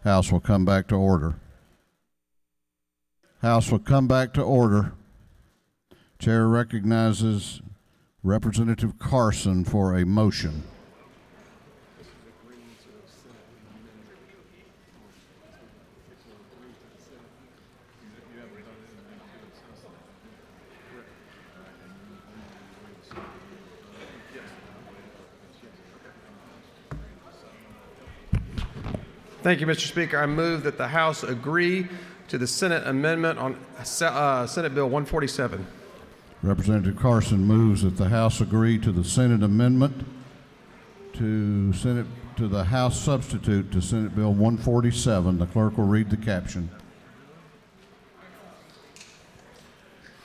House will come back to order. House will come back to order. Chair recognizes Representative Carson for a motion. Thank you, Mr. Speaker. I move that the House agree to the Senate amendment on Senate Bill 147. Representative Carson moves that the House agree to the Senate amendment to the House substitute to Senate Bill 147. The clerk will read the caption.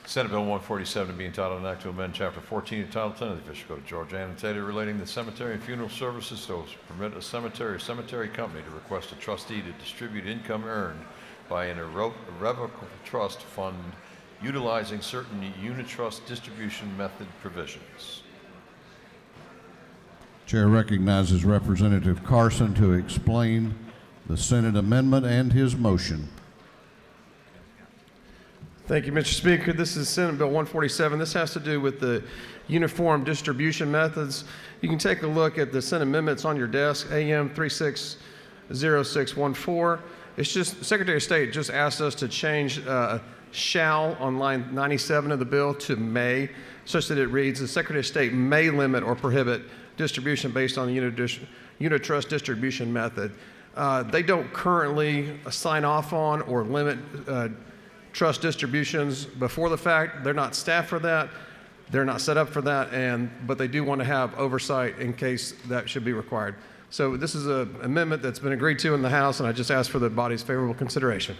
Senate Bill 147 to be entitled an act to amend Chapter 14 of Title 10 of the Official Code of Georgia annotated relating to cemetery and funeral services so as to permit a cemetery or cemetery company to request a trustee to distribute income earned by an irrevocable trust fund utilizing certain unitrust distribution method provisions. Chair recognizes Representative Carson to explain the Senate amendment and his motion. Thank you, Mr. Speaker. This is Senate Bill 147. This has to do with the uniform distribution methods. You can take a look at the Senate amendments on your desk, AM 360614. It's just, Secretary of State just asked us to change shall on line 97 of the bill to may, such that it reads, the Secretary of State may limit or prohibit distribution based on the unitrust distribution method. They don't currently sign off on or limit trust distributions before the fact. They're not staffed for that. They're not set up for that, but they do want to have oversight in case that should be required. So this is an amendment that's been agreed to in the House, and I just ask for the body's favorable consideration.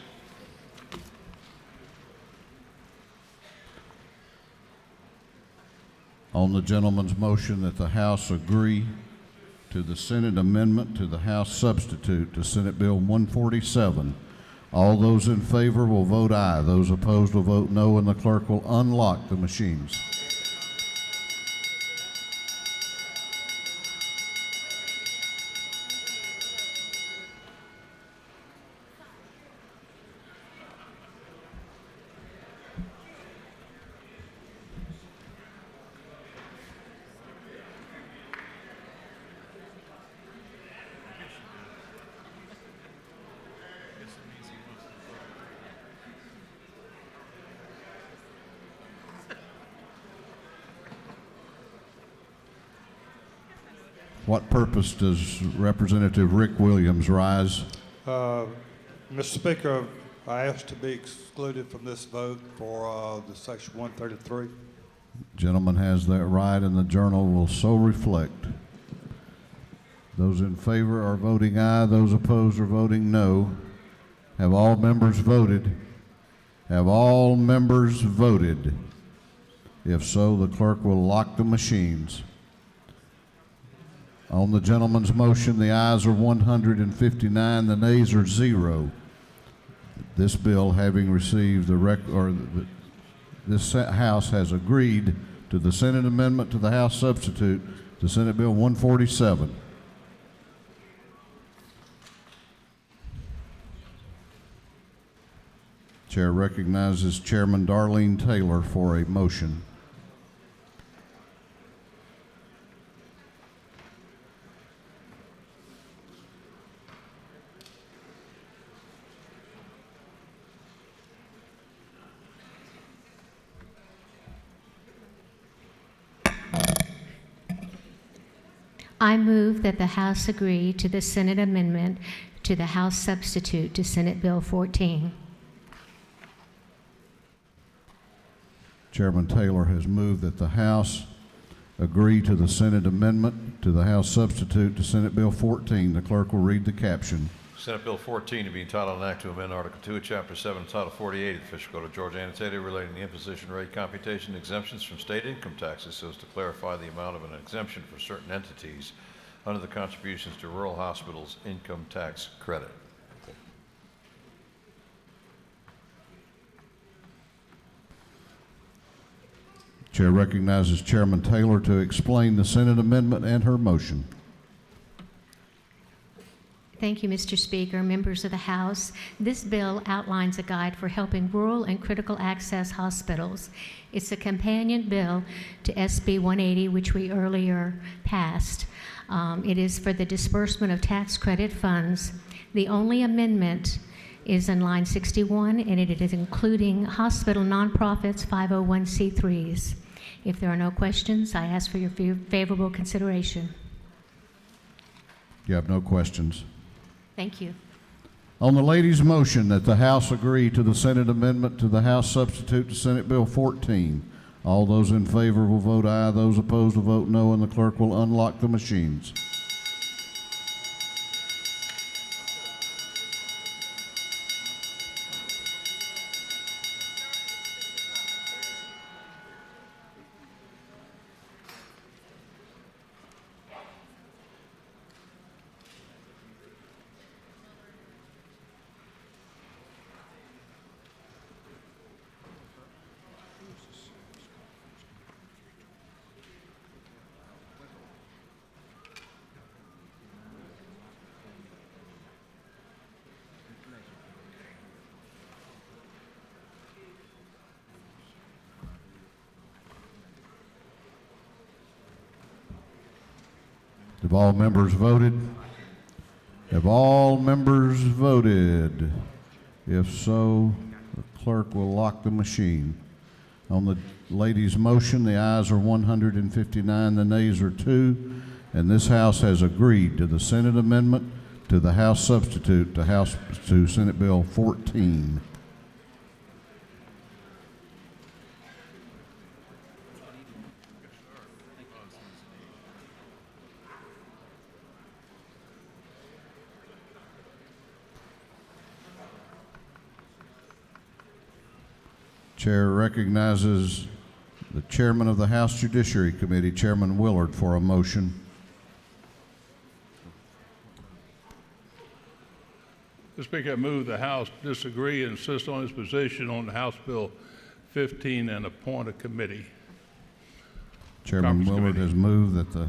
On the gentleman's motion that the House agree to the Senate amendment to the House substitute to Senate Bill 147, all those in favor will vote aye. Those opposed will vote no, and the clerk will unlock the machines. What purpose does Representative Rick Williams rise? Mr. Speaker, I ask to be excluded from this vote for the Section 133. Gentleman has that right, and the journal will so reflect. Those in favor are voting aye. Those opposed are voting no. Have all members voted? Have all members voted? If so, the clerk will lock the machines. On the gentleman's motion, the ayes are 159, the nays are 0. This bill, having received this House has agreed to the Senate amendment to the House substitute to Senate Bill 147. Chair recognizes Chairman Darlene Taylor for a motion. I move that the House agree to the Senate amendment to the House substitute to Senate Bill 14. Chairman Taylor has moved that the House agree to the Senate amendment to the House substitute to Senate Bill 14. The clerk will read the caption. Senate Bill 14 to be entitled an act to amend Article 2 of Chapter 7 of Title 48 of the Official Code of Georgia annotated relating to the imposition rate computation exemptions from state income taxes so as to clarify the amount of an exemption for certain entities under the contributions to rural hospitals income tax credit. Chair recognizes Chairman Taylor to explain the Senate amendment and her motion. Thank you, Mr. Speaker, members of the House. This bill outlines a guide for helping rural and critical access hospitals. It's a companion bill to SB 180, which we earlier passed. It is for the disbursement of tax credit funds. The only amendment is in line 61, and it is including hospital nonprofits, 501c3s. If there are no questions, I ask for your favorable consideration. You have no questions. Thank you. On the lady's motion that the House agree to the Senate amendment to the House substitute to Senate Bill 14, all those in favor will vote aye, those opposed will vote no, and the clerk will unlock the machines. Have all members voted? Have all members voted? If so, the clerk will lock the machine. On the lady's motion, the ayes are 159, the nays are 2, and this House has agreed to the Senate amendment to the House substitute to Senate Bill 14. Chair recognizes the chairman of the House Judiciary Committee, Chairman Willard, for a motion. Mr. Speaker, I move the House disagree and insist on its position on House Bill 15 and appoint a committee. Chairman Willard has moved that the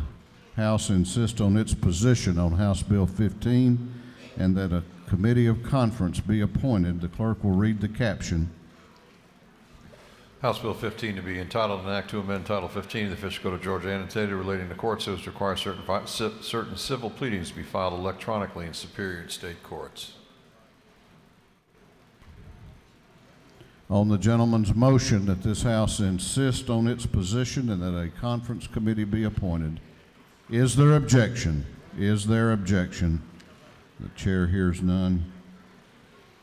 House insist on its position on House Bill 15 and that a committee of conference be appointed. The clerk will read the caption. House Bill 15 to be entitled, an act to amend Title 15 of the Official Code of Georgia annotated relating to courts so as to require certain civil pleadings to be filed electronically in superior and state courts. On the gentleman's motion that this House insist on its position and that a conference committee be appointed, is there objection? Is there objection? The chair hears none.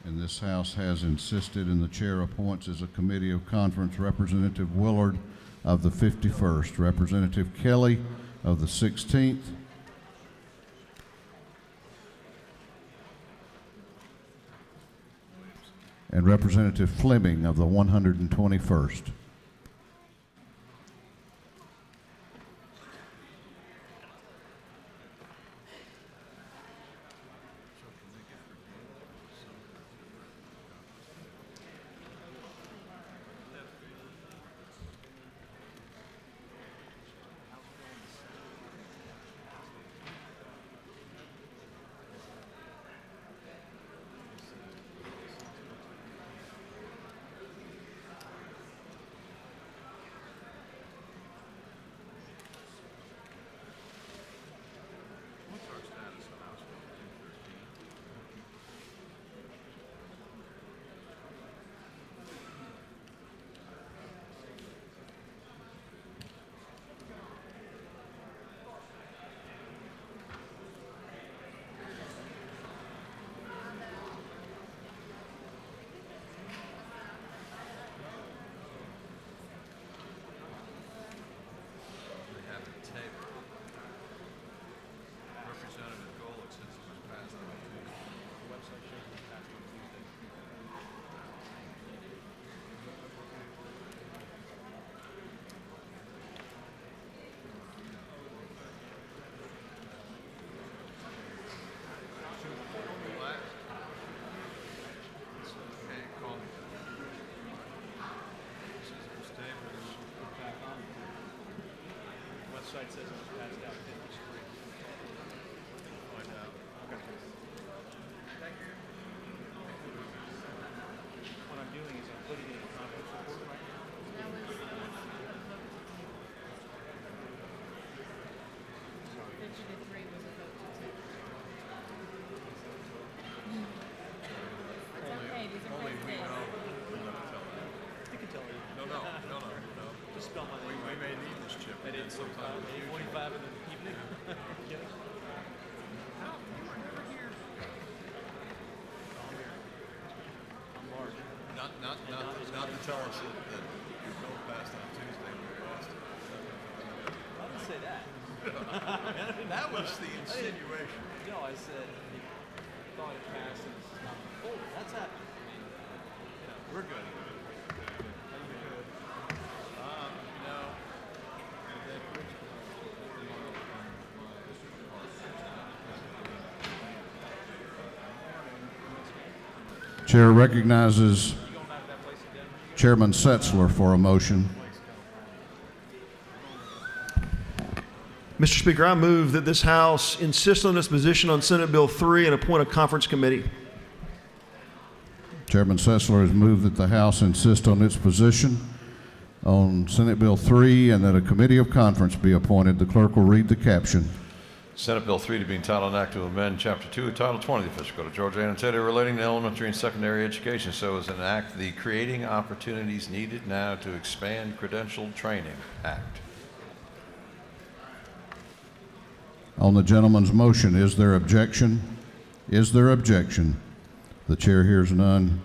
And this House has insisted, and the chair appoints as a committee of conference Representative Willard of the 51st, Representative Kelly of the 16th, and Representative Fleming of the 121st. Website says it was passed out 53. Find out. Okay. Not to tell us that your bill passed on Tuesday. I didn't say that. That was the insinuation. No, I said he thought it passed and it's not folded. That's happened. I mean, We're good. No. Chair recognizes Chairman Setzler for a motion. Mr. Speaker, I move that this House insist on its position on Senate Bill 3 and appoint a conference committee. Chairman Setzler has moved that the House insist on its position on Senate Bill 3 and that a committee of conference be appointed. The clerk will read the caption. Senate Bill 3 to be entitled an act to amend Chapter 2 of Title 20 of the Official Code of Georgia Annotated relating to elementary and secondary education so as an act the Creating Opportunities Needed Now to Expand Credentialed Training Act. On the gentleman's motion, is there objection? Is there objection? The chair hears none,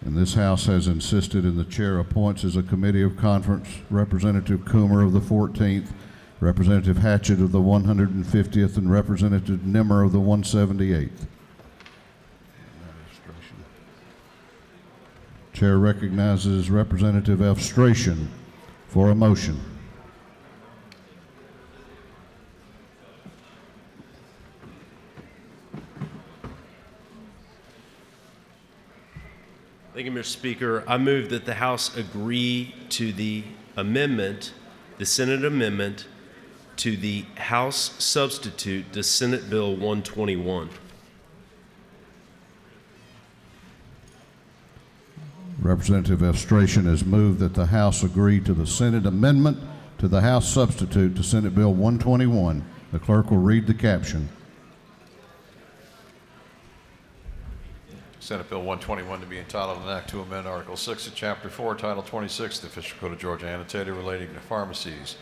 and this House has insisted, and the chair appoints as a committee of conference Representative Coomer of the 14th, Representative Hatchett of the 150th, and Representative Nimmer of the 178th. Chair recognizes Representative Elstration for a motion. Thank you, Mr. Speaker. I move that the House agree to the amendment, the Senate amendment, to the House substitute to Senate Bill 121. Representative Elstration has moved that the House agree to the Senate amendment to the House substitute to Senate Bill 121. The clerk will read the caption. Senate Bill 121 to be entitled an act to amend Article 6 of Chapter 4, Title 26 of the Official Code of Georgia Annotated relating to pharmacies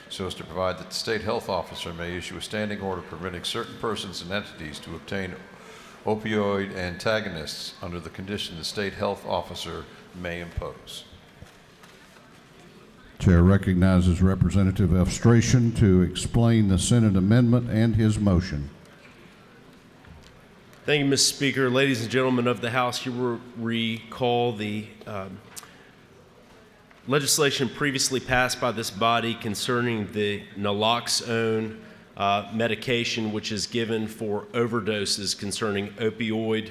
so as to provide that the state health officer may issue a standing order permitting certain persons and entities to obtain opioid antagonists under the condition the state health officer may impose. Chair recognizes Representative Elstration to explain the Senate amendment and his motion. Thank you, Mr. Speaker. Ladies and gentlemen of the House, you will recall the legislation previously passed by this body concerning the naloxone medication, which is given for overdoses concerning opioid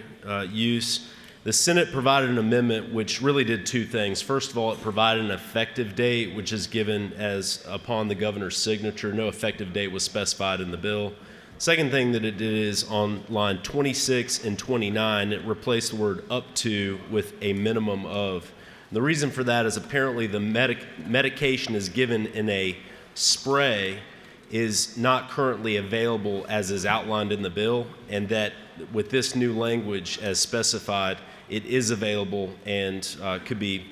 use. The Senate provided an amendment which really did two things. First of all, it provided an effective date, which is given as upon the governor's signature. No effective date was specified in the bill. Second thing that it did is on line 26 and 29, it replaced the word up to with a minimum of. And the reason for that is apparently the medication is given in a spray is not currently available as is outlined in the bill, and that with this new language as specified, it is available and could be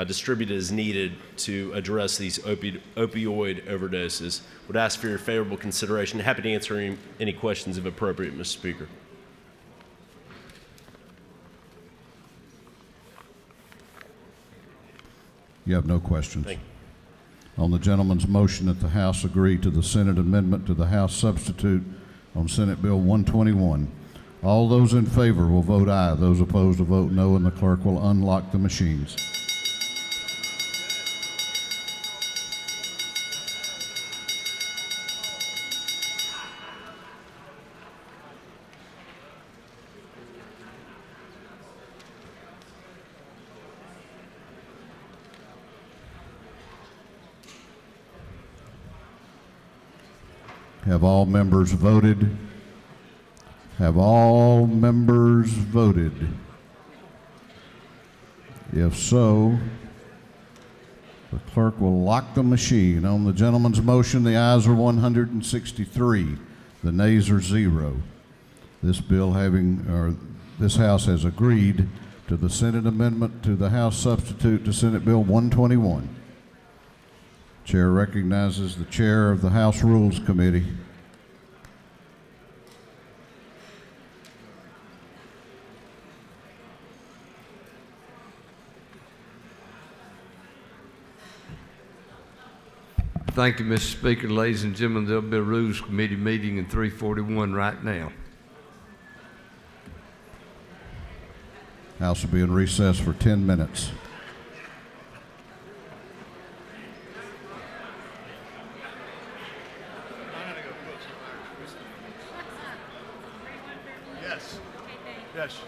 distributed as needed to address these opioid overdoses. Would ask for your favorable consideration. Happy to answer any questions if appropriate, Mr. Speaker. You have no questions. Thank you. On the gentleman's motion that the House agree to the Senate amendment to the House substitute on Senate Bill 121, all those in favor will vote aye. Those opposed will vote no, and the clerk will unlock the machines. Have all members voted? Have all members voted? If so, the clerk will lock the machine. On the gentleman's motion, the ayes are 163. The nays are 0. This House has agreed to the Senate amendment to the House substitute to Senate Bill 121. Chair recognizes the chair of the House Rules Committee. Thank you, Mr. Speaker. Ladies and gentlemen, there'll be a Rules Committee meeting in 341 right now. House will be in recess for 10 minutes. Yes. Yes.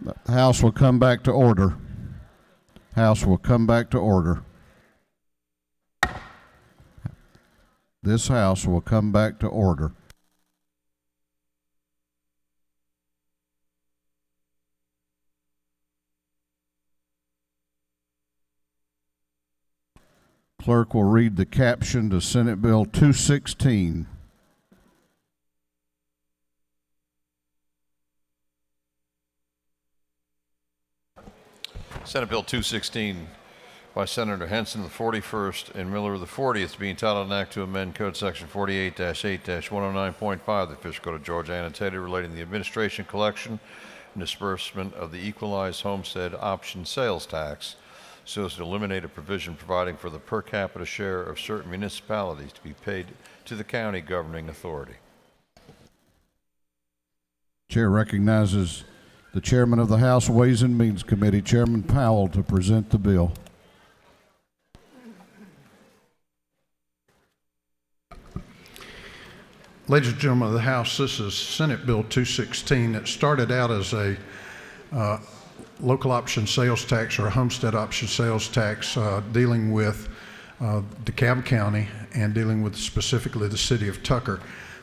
The House will come back to order. House will come back to order. This House will come back to order. Clerk will read the caption to Senate Bill 216. Senate Bill 216 by Senator Henson, the 41st, and Miller, the 40th, being titled an act to amend Code Section 48-8-109.5 of the Official Code of Georgia annotated relating to the administration, collection, and disbursement of the equalized homestead option sales tax so as to eliminate a provision providing for the per capita share of certain municipalities to be paid to the county governing authority. Chair recognizes the Chairman of the House Ways and Means Committee, Chairman Powell, to present the bill. Ladies and gentlemen of the House, this is Senate Bill 216. It started out as a local option sales tax or a homestead option sales tax dealing with DeKalb County and dealing with specifically the city of Tucker.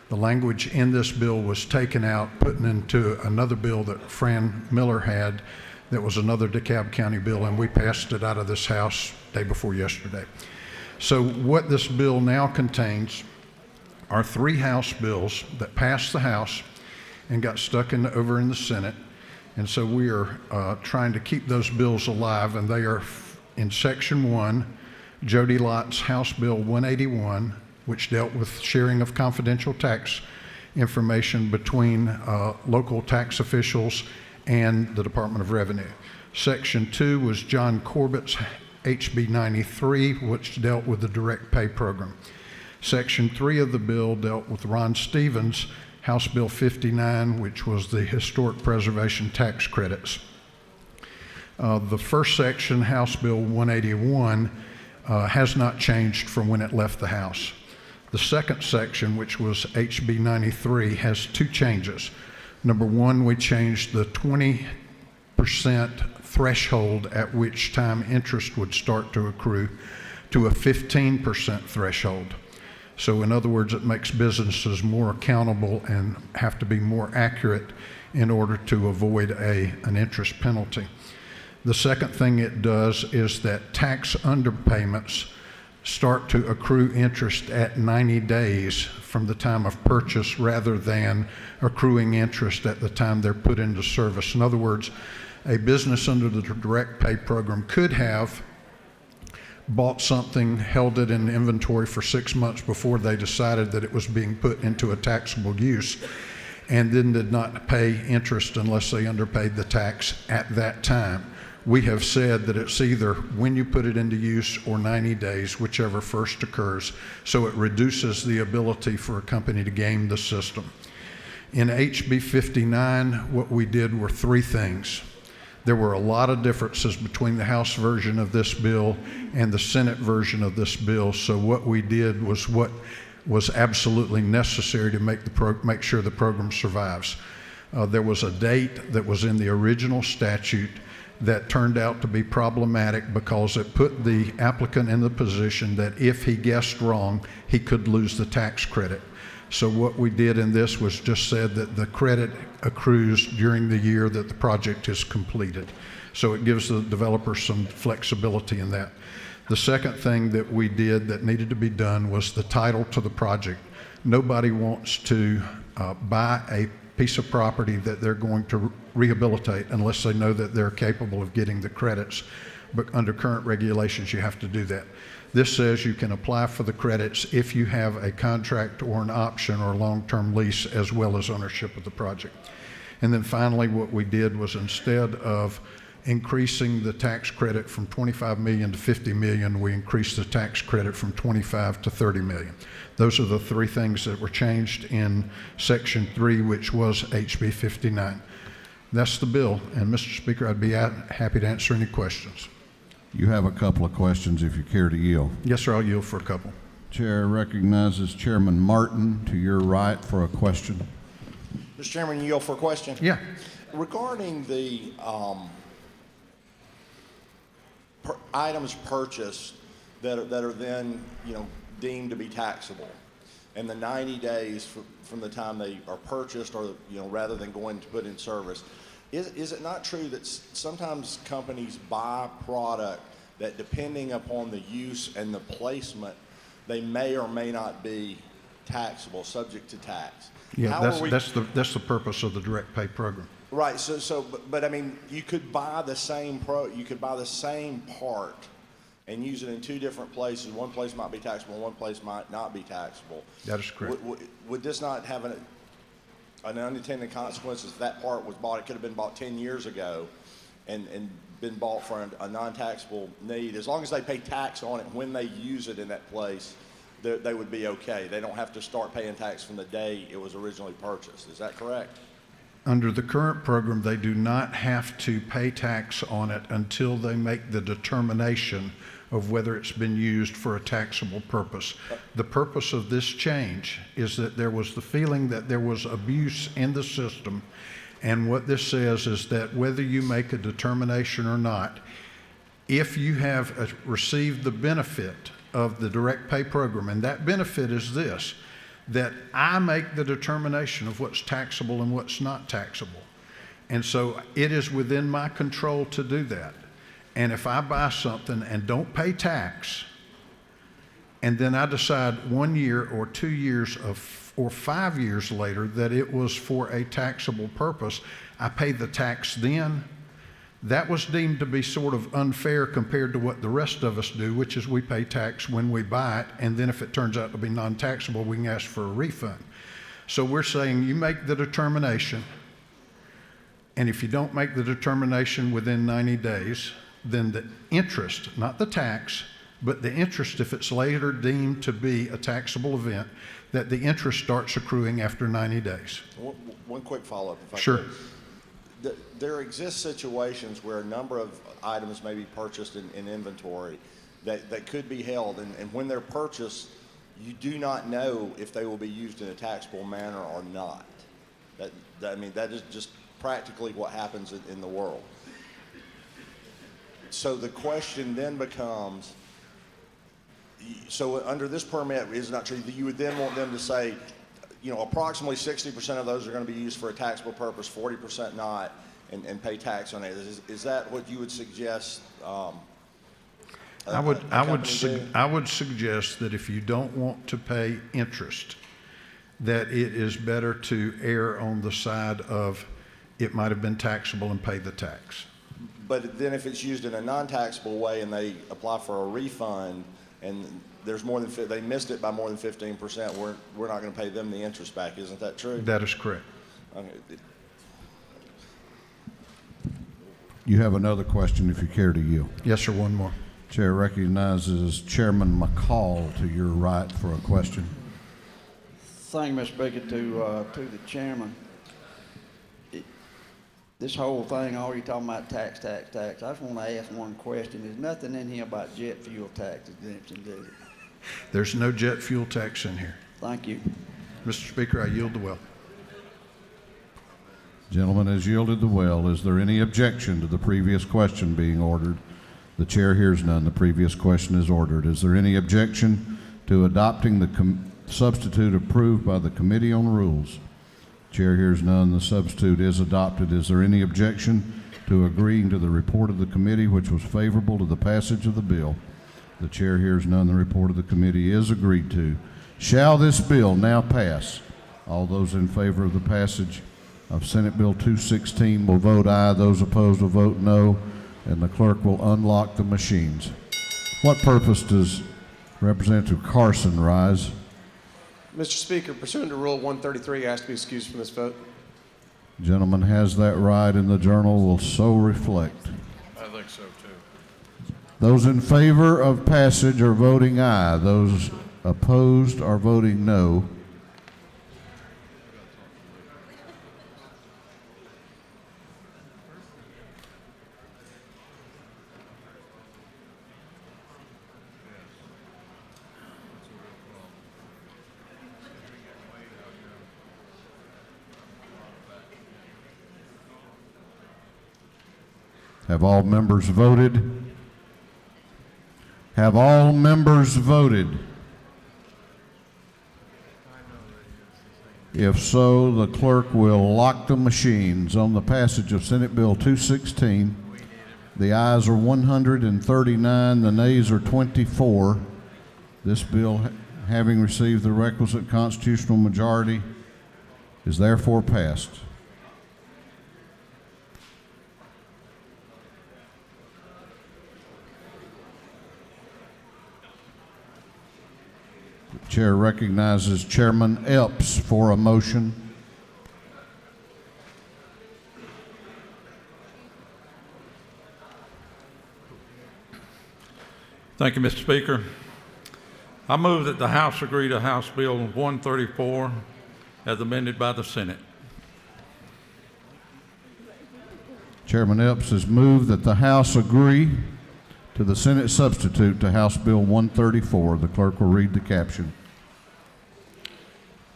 The language in this bill was taken out, put into another bill that Fran Miller had that was another DeKalb County bill, and we passed it out of this House day before yesterday. So what this bill now contains are 3 House bills that passed the House and got stuck over in the Senate. And so we are trying to keep those bills alive, and they are in Section 1, Jody Lott's House Bill 181, which dealt with sharing of confidential tax information between local tax officials and the Department of Revenue. Section 2 was John Corbett's HB 93, which dealt with the direct pay program. Section 3 of the bill dealt with Ron Stevens' House Bill 59, which was the historic preservation tax credits. The first section, House Bill 181, has not changed from when it left the House. The second section, which was HB 93, has 2 changes. Number 1, we changed the 20% threshold at which time interest would start to accrue to a 15% threshold. So in other words, it makes businesses more accountable and have to be more accurate in order to avoid an interest penalty. The second thing it does is that tax underpayments start to accrue interest at 90 days from the time of purchase rather than accruing interest at the time they're put into service. In other words, a business under the direct pay program could have bought something, held it in inventory for 6 months before they decided that it was being put into a taxable use, and then did not pay interest unless they underpaid the tax at that time. We have said that it's either when you put it into use or 90 days, whichever first occurs, so it reduces the ability for a company to game the system. In HB 59, what we did were 3 things. There were a lot of differences between the House version of this bill and the Senate version of this bill, so what we did was what was absolutely necessary to make sure the program survives. There was a date that was in the original statute that turned out to be problematic because it put the applicant in the position that if he guessed wrong, he could lose the tax credit. So what we did in this was just said that the credit accrues during the year that the project is completed. So it gives the developer some flexibility in that. The second thing that we did that needed to be done was the title to the project. Nobody wants to buy a piece of property that they're going to rehabilitate unless they know that they're capable of getting the credits. But under current regulations, you have to do that. This says you can apply for the credits if you have a contract or an option or long-term lease as well as ownership of the project. And then finally, what we did was instead of increasing the tax credit from 25 million to 50 million, we increased the tax credit from 25 to 30 million. Those are the 3 things that were changed in Section 3, which was HB 59. That's the bill, and Mr. Speaker, I'd be happy to answer any questions. You have a couple of questions if you care to yield. Yes, sir, I'll yield for a couple. Chair recognizes Chairman Martin to your right for a question. Mr. Chairman, you yield for a question? Yeah. Regarding the items purchased that are then, deemed to be taxable, and the 90 days from the time they are purchased or, rather than going to put in service, is it not true that sometimes companies buy product that, depending upon the use and the placement, they may or may not be taxable, subject to tax? Yeah, that's the purpose of the direct pay program. Right. But I mean, you could buy the same part and use it in two different places. One place might be taxable, one place might not be taxable. That is correct. Would this not have an unintended consequence if that part was bought? It could have been bought 10 years ago and been bought for a non-taxable need. As long as they pay tax on it when they use it in that place, they would be okay. They don't have to start paying tax from the day it was originally purchased. Is that correct? Under the current program, they do not have to pay tax on it until they make the determination of whether it's been used for a taxable purpose. The purpose of this change is that there was the feeling that there was abuse in the system, and what this says is that whether you make a determination or not, if you have received the benefit of the direct pay program, and that benefit is this, that I make the determination of what's taxable and what's not taxable. And so it is within my control to do that. And if I buy something and don't pay tax, and then I decide 1 year or 2 years or 5 years later that it was for a taxable purpose, I pay the tax then. That was deemed to be sort of unfair compared to what the rest of us do, which is we pay tax when we buy it, and then if it turns out to be non-taxable, we can ask for a refund. So we're saying you make the determination, and if you don't make the determination within 90 days, then the interest, not the tax, but the interest, if it's later deemed to be a taxable event, that the interest starts accruing after 90 days. One quick follow-up, if I Sure. could. There exist situations where a number of items may be purchased in inventory that could be held, and when they're purchased, you do not know if they will be used in a taxable manner or not. That is just practically what happens in the world. So the question then becomes, so under this permit, is it not true that you would then want them to say, approximately 60% of those are going to be used for a taxable purpose, 40% not, and pay tax on it? Is that what you would suggest? I would suggest that if you don't want to pay interest, that it is better to err on the side of it might have been taxable and pay the tax. But then if it's used in a non-taxable way and they apply for a refund and there's more than they missed it by more than 15%, we're not going to pay them the interest back. Isn't that true? That is correct. Okay. You have another question if you care to yield. Yes, sir, one more. Chair recognizes Chairman McCall to your right for a question. Thank you, Mr. Speaker. To the chairman. This whole thing, all you're talking about tax. I just want to ask one question. There's nothing in here about jet fuel tax exemption, is it? There's no jet fuel tax in here. Thank you. Mr. Speaker, I yield the well. Gentleman has yielded the well. Is there any objection to the previous question being ordered? The chair hears none. The previous question is ordered. Is there any objection to adopting the substitute approved by the Committee on Rules? Chair hears none. The substitute is adopted. Is there any objection to agreeing to the report of the committee, which was favorable to the passage of the bill? The chair hears none. The report of the committee is agreed to. Shall this bill now pass? All those in favor of the passage of Senate Bill 216 will vote aye. Those opposed will vote no. And the clerk will unlock the machines. What purpose does Representative Carson rise? Mr. Speaker, pursuant to Rule 133, I ask to be excused from this vote. Gentleman has that right, and the journal will so reflect. I think so, too. Those in favor of passage are voting aye. Those opposed are voting no. Have all members voted? Have all members voted? If so, the clerk will lock the machines on the passage of Senate Bill 216. The ayes are 139, the nays are 24. This bill, having received the requisite constitutional majority, is therefore passed. The chair recognizes Chairman Epps for a motion. Thank you, Mr. Speaker. I move that the House agree to House Bill 134 as amended by the Senate. Chairman Epps has moved that the House agree to the Senate substitute to House Bill 134. The clerk will read the caption.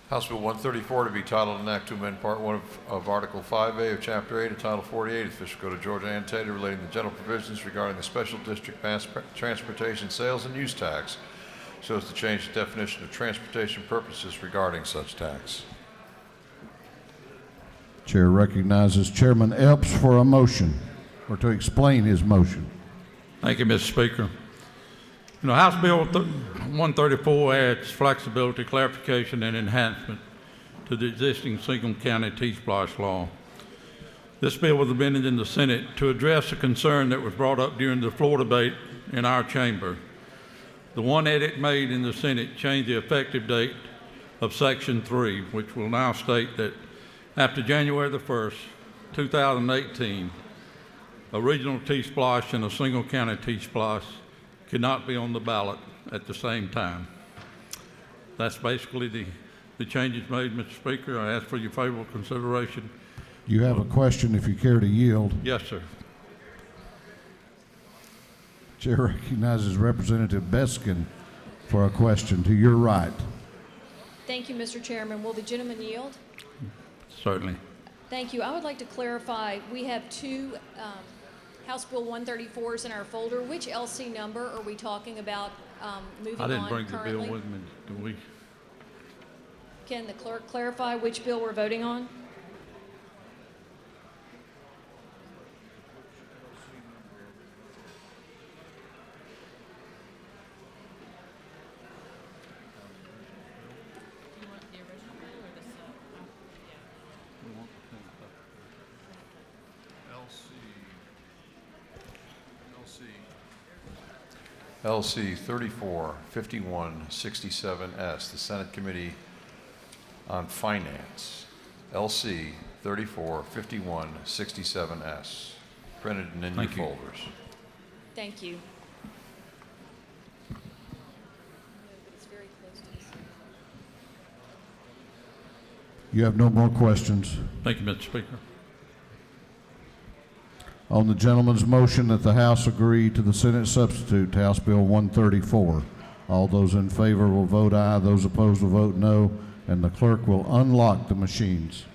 House Bill 134 to be titled an act to amend Part 1 of Article 5A of Chapter 8 of Title 48 of the Official Code of Georgia annotated relating to general provisions regarding the special district mass transportation sales and use tax so as to change the definition of transportation purposes regarding such tax. Chair recognizes Chairman Epps for a motion, or to explain his motion. Thank you, Mr. Speaker. You know, House Bill 134 adds flexibility, clarification, and enhancement to the existing single county T-Splosh law. This bill was amended in the Senate to address a concern that was brought up during the floor debate in our chamber. The one edit made in the Senate changed the effective date of Section 3, which will now state that after January the 1st, 2018, a regional T-Splosh and a single county T-Splosh cannot be on the ballot at the same time. That's basically the changes made, Mr. Speaker. I ask for your favorable consideration. You have a question if you care to yield. Yes, sir. Chair recognizes Representative Beskin for a question to your right. Thank you, Mr. Chairman. Will the gentleman yield? Certainly. Thank you. I would like to clarify, we have two House Bill 134s in our folder. Which LC number are we talking about moving on currently? I didn't bring the bill with me. Do we? Can the clerk clarify which bill we're voting on? LC 345167S, the Senate Committee on Finance. LC 345167S, printed and in your folders. Thank you. You have no more questions. Thank you, Mr. Speaker. On the gentleman's motion that the House agree to the Senate substitute to House Bill 134, all those in favor will vote aye, those opposed will vote no, and the clerk will unlock the machines.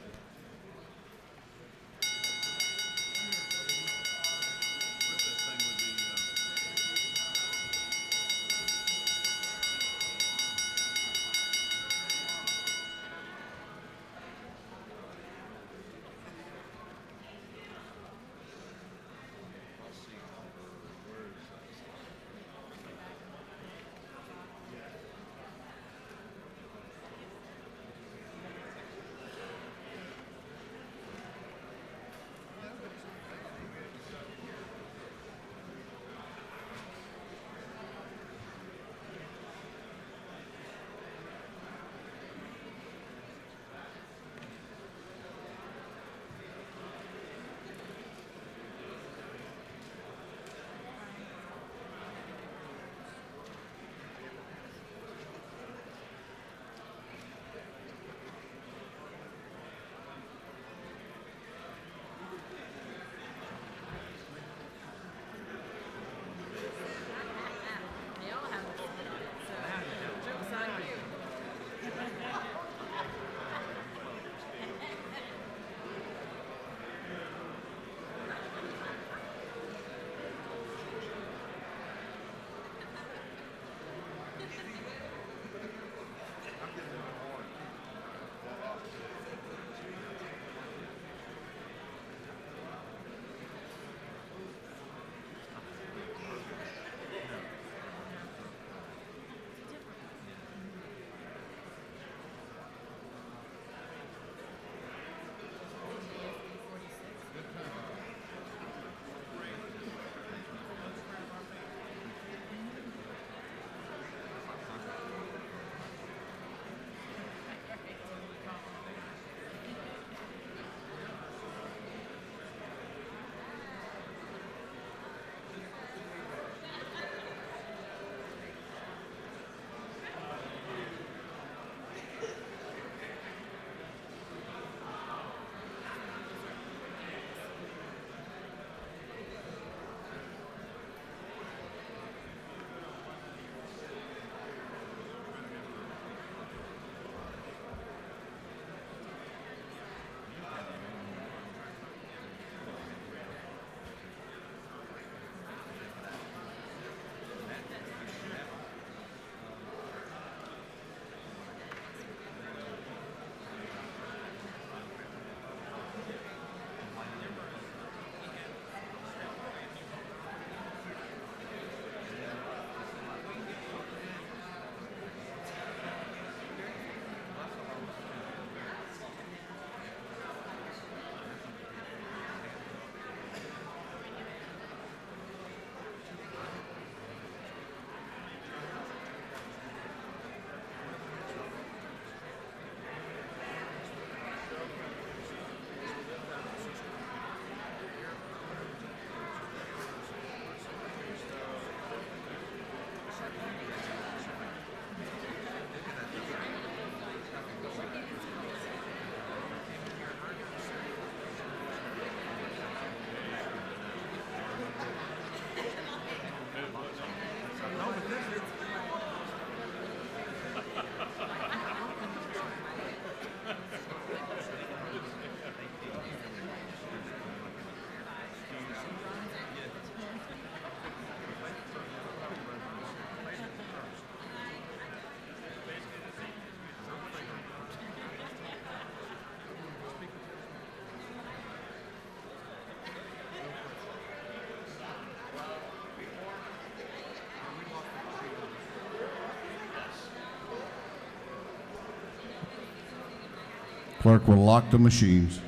Clerk will lock the machines.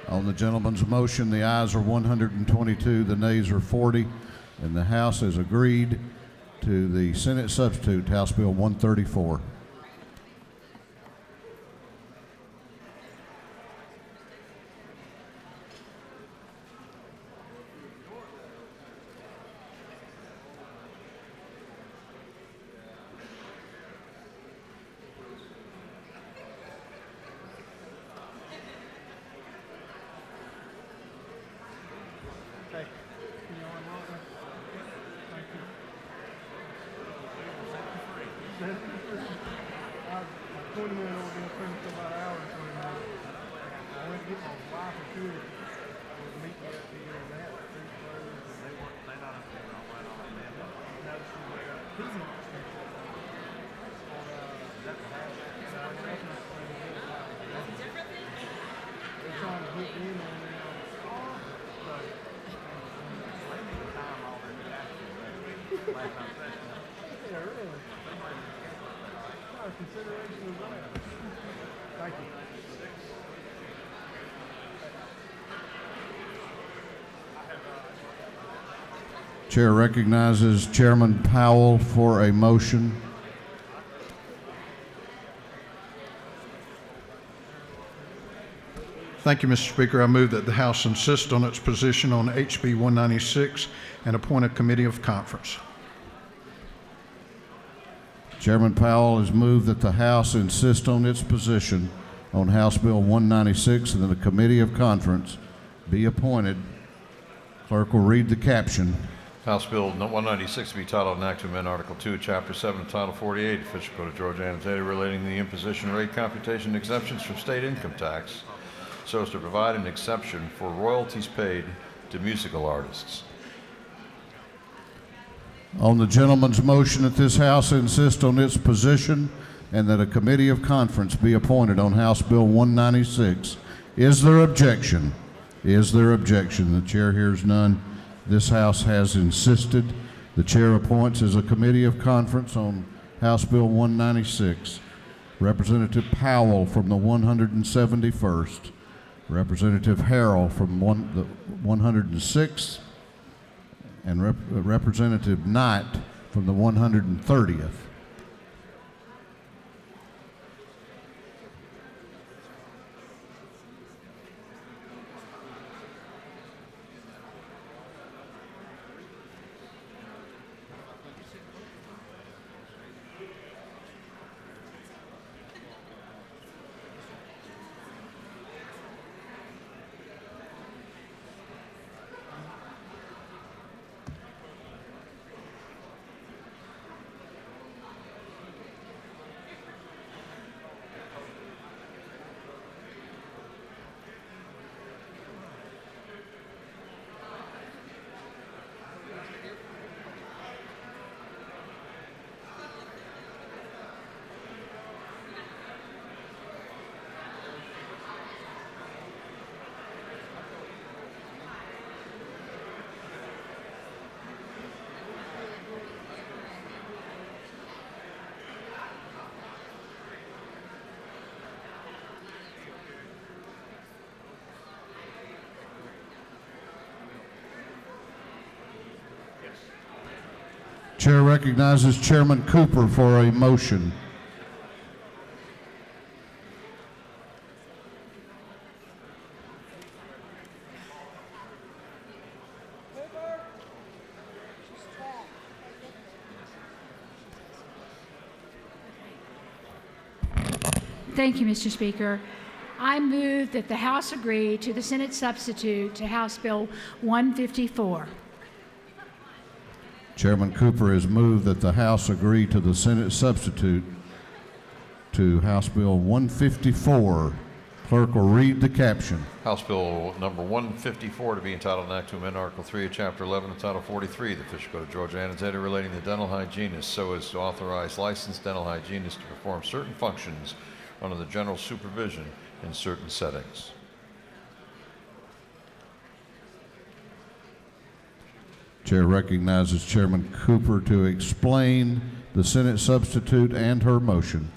On the gentleman's motion, the ayes are 122, the nays are 40, and the House has agreed to the Senate substitute, House Bill 134. Chair recognizes Chairman Powell for a motion. Thank you, Mr. Speaker. I move that the House insist on its position on HB 196 and appoint a committee of conference. Chairman Powell has moved that the House insist on its position on House Bill 196 and that a committee of conference be appointed. Clerk will read the caption. House Bill 196 to be titled an act to amend Article 2, Chapter 7, Title 48, Official Code of Georgia Annotated, relating to the imposition rate computation exemptions from state income tax, so as to provide an exception for royalties paid to musical artists. On the gentleman's motion that this House insist on its position and that a committee of conference be appointed on House Bill 196, is there objection? Is there objection? The chair hears none. This House has insisted. The chair appoints as a committee of conference on House Bill 196 Representative Powell from the 171st, Representative Harrell from the 106th, and Representative Knight from the 130th. Chair recognizes Chairman Cooper for a motion. Thank you, Mr. Speaker. I move that the House agree to the Senate substitute to House Bill 154. Chairman Cooper has moved that the House agree to the Senate substitute to House Bill 154. Clerk will read the caption. House Bill number 154 to be entitled an act to amend Article 3 of Chapter 11 of Title 43 of the Official Code of Georgia Annotated, relating to dental hygienists, so as to authorize licensed dental hygienists to perform certain functions under the general supervision in certain settings. Chair recognizes Chairman Cooper to explain the Senate substitute and her motion.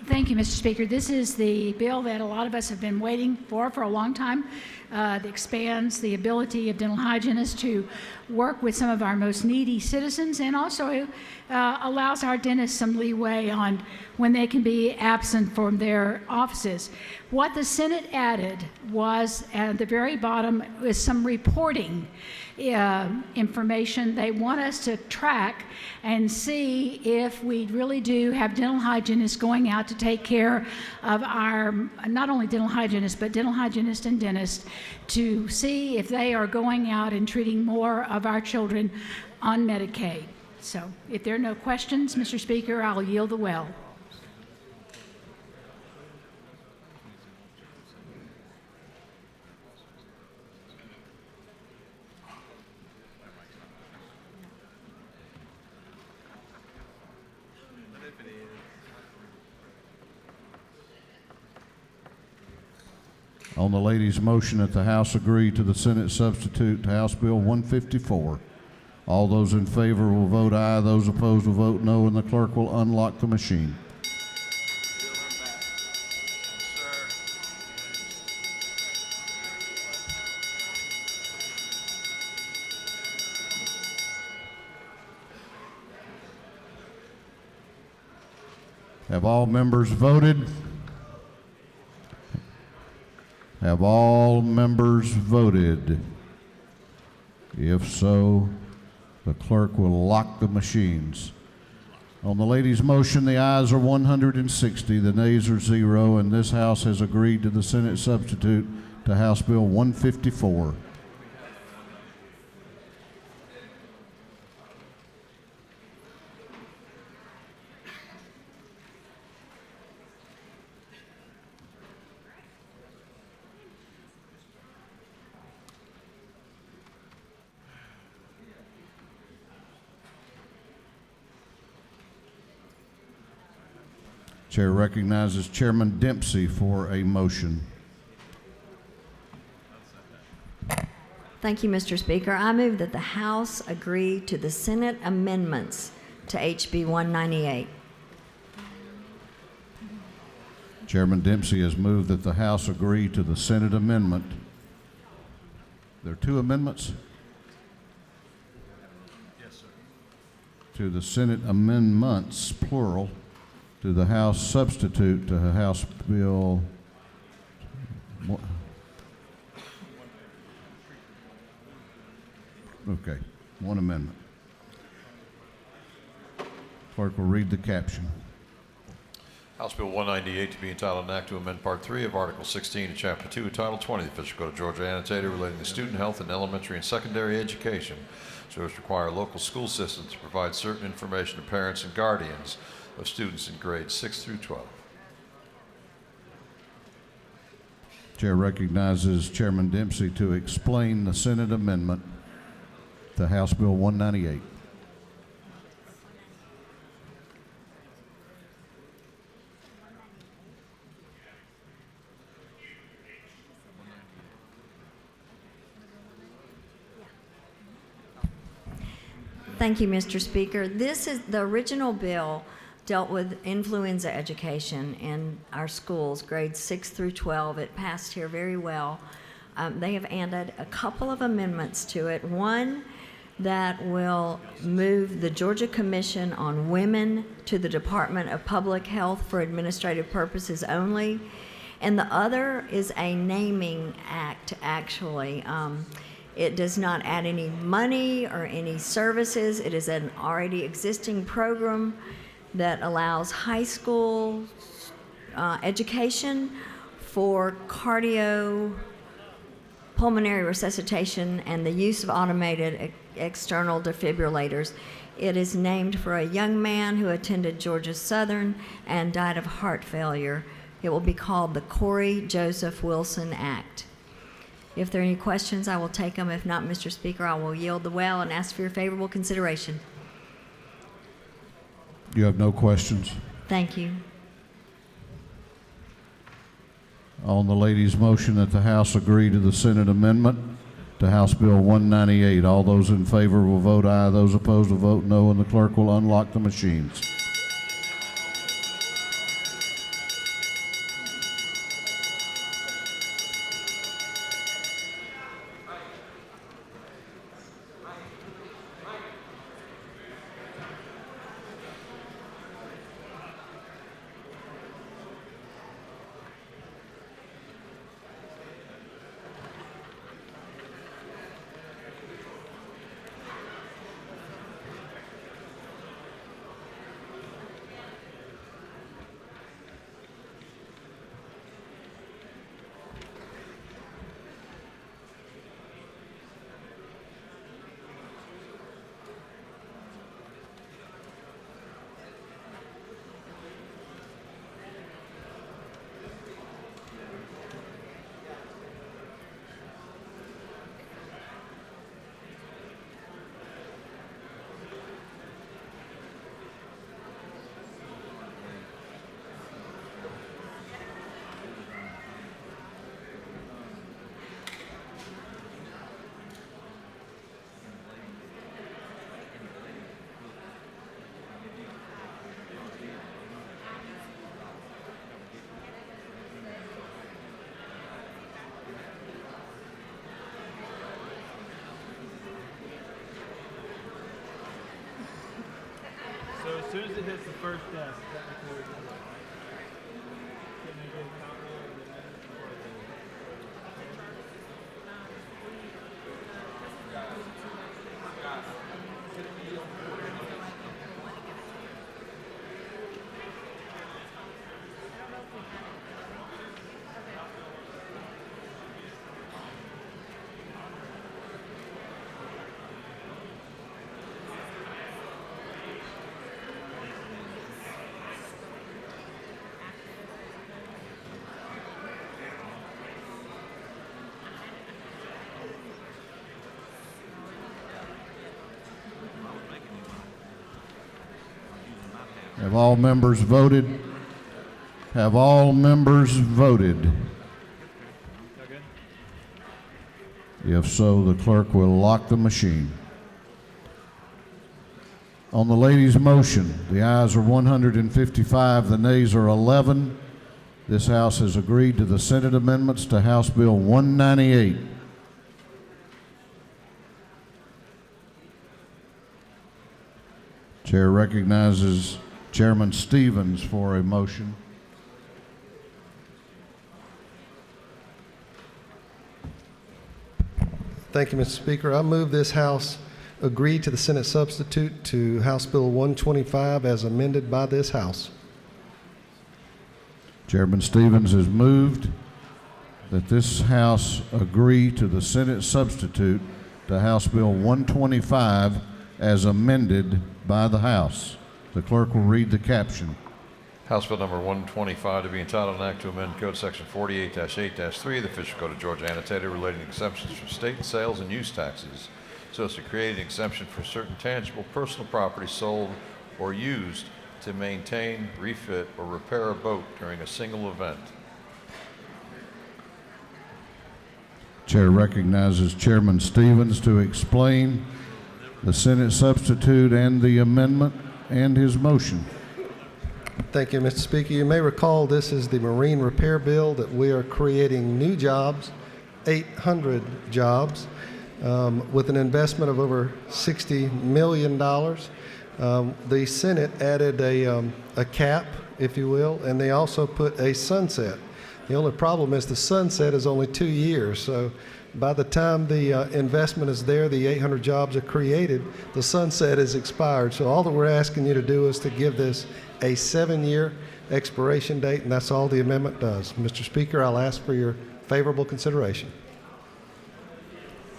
Thank you, Mr. Speaker. This is the bill that a lot of us have been waiting for a long time. That expands the ability of dental hygienists to work with some of our most needy citizens, and also allows our dentists some leeway on when they can be absent from their offices. What the Senate added was at the very bottom is some reporting information. They want us to track and see if we really do have dental hygienists going out to take care of our, not only dental hygienists, but dental hygienists and dentists, to see if they are going out and treating more of our children on Medicaid. So if there are no questions, Mr. Speaker, I'll yield the well. On the lady's motion that the House agree to the Senate substitute to House Bill 154, all those in favor will vote aye, those opposed will vote no, and the clerk will unlock the machine. Have all members voted? Have all members voted? If so, the clerk will lock the machines. On the lady's motion, the ayes are 160, the nays are 0, and this House has agreed to the Senate substitute to House Bill 154. Chair recognizes Chairman Dempsey for a motion. Thank you, Mr. Speaker. I move that the House agree to the Senate amendments to HB 198. Chairman Dempsey has moved that the House agree to the Senate amendment. There are two amendments? Yes, sir. To the Senate amendments, plural, to the House substitute to House Bill. Okay, one amendment. Clerk will read the caption. House Bill 198 to be entitled an act to amend Part 3 of Article 16 of Chapter 2 of Title 20 of the Official Code of Georgia Annotated relating to student health in elementary and secondary education, so as to require local school systems to provide certain information to parents and guardians of students in grades 6 through 12. Chair recognizes Chairman Dempsey to explain the Senate amendment to House Bill 198. Thank you, Mr. Speaker. This is the original bill dealt with influenza education in our schools, grades 6 through 12. It passed here very well. They have added a couple of amendments to it. One that will move the Georgia Commission on Women to the Department of Public Health for administrative purposes only. And the other is a naming act, actually. It does not add any money or any services. It is an already existing program that allows high school education for cardiopulmonary resuscitation and the use of automated external defibrillators. It is named for a young man who attended Georgia Southern and died of heart failure. It will be called the Corey Joseph Wilson Act. If there are any questions, I will take them. If not, Mr. Speaker, I will yield the well and ask for your favorable consideration. You have no questions? Thank you. On the lady's motion that the House agree to the Senate amendment to House Bill 198, all those in favor will vote aye, those opposed will vote no, and the clerk will unlock the machines. first technical review. Can you get a copy of the minutes for Have all members voted? Have all members voted? If so, the clerk will lock the machine. On the lady's motion, the ayes are 155, the nays are 11. This House has agreed to the Senate amendments to House Bill 198. Chair recognizes Chairman Stevens for a motion. Thank you, Mr. Speaker. I move this House agree to the Senate substitute to House Bill 125 as amended by this House. Chairman Stevens has moved that this House agree to the Senate substitute to House Bill 125 as amended by the House. The clerk will read the caption. House Bill number 125 to be entitled an act to amend Code Section 48-8-3 of the Official Code of Georgia annotated relating to exemptions from state sales and use taxes so as to create an exemption for certain tangible personal property sold or used to maintain, refit, or repair a boat during a single event. Chair recognizes Chairman Stevens to explain the Senate substitute and the amendment and his motion. Thank you, Mr. Speaker. You may recall this is the marine repair bill that we are creating new jobs, 800 jobs, with an investment of over $60 million. The Senate added a cap, if you will, and they also put a sunset. The only problem is the sunset is only 2 years, so by the time the investment is there, the 800 jobs are created, the sunset is expired. So all that we're asking you to do is to give this a 7-year expiration date, and that's all the amendment does. Mr. Speaker, I'll ask for your favorable consideration.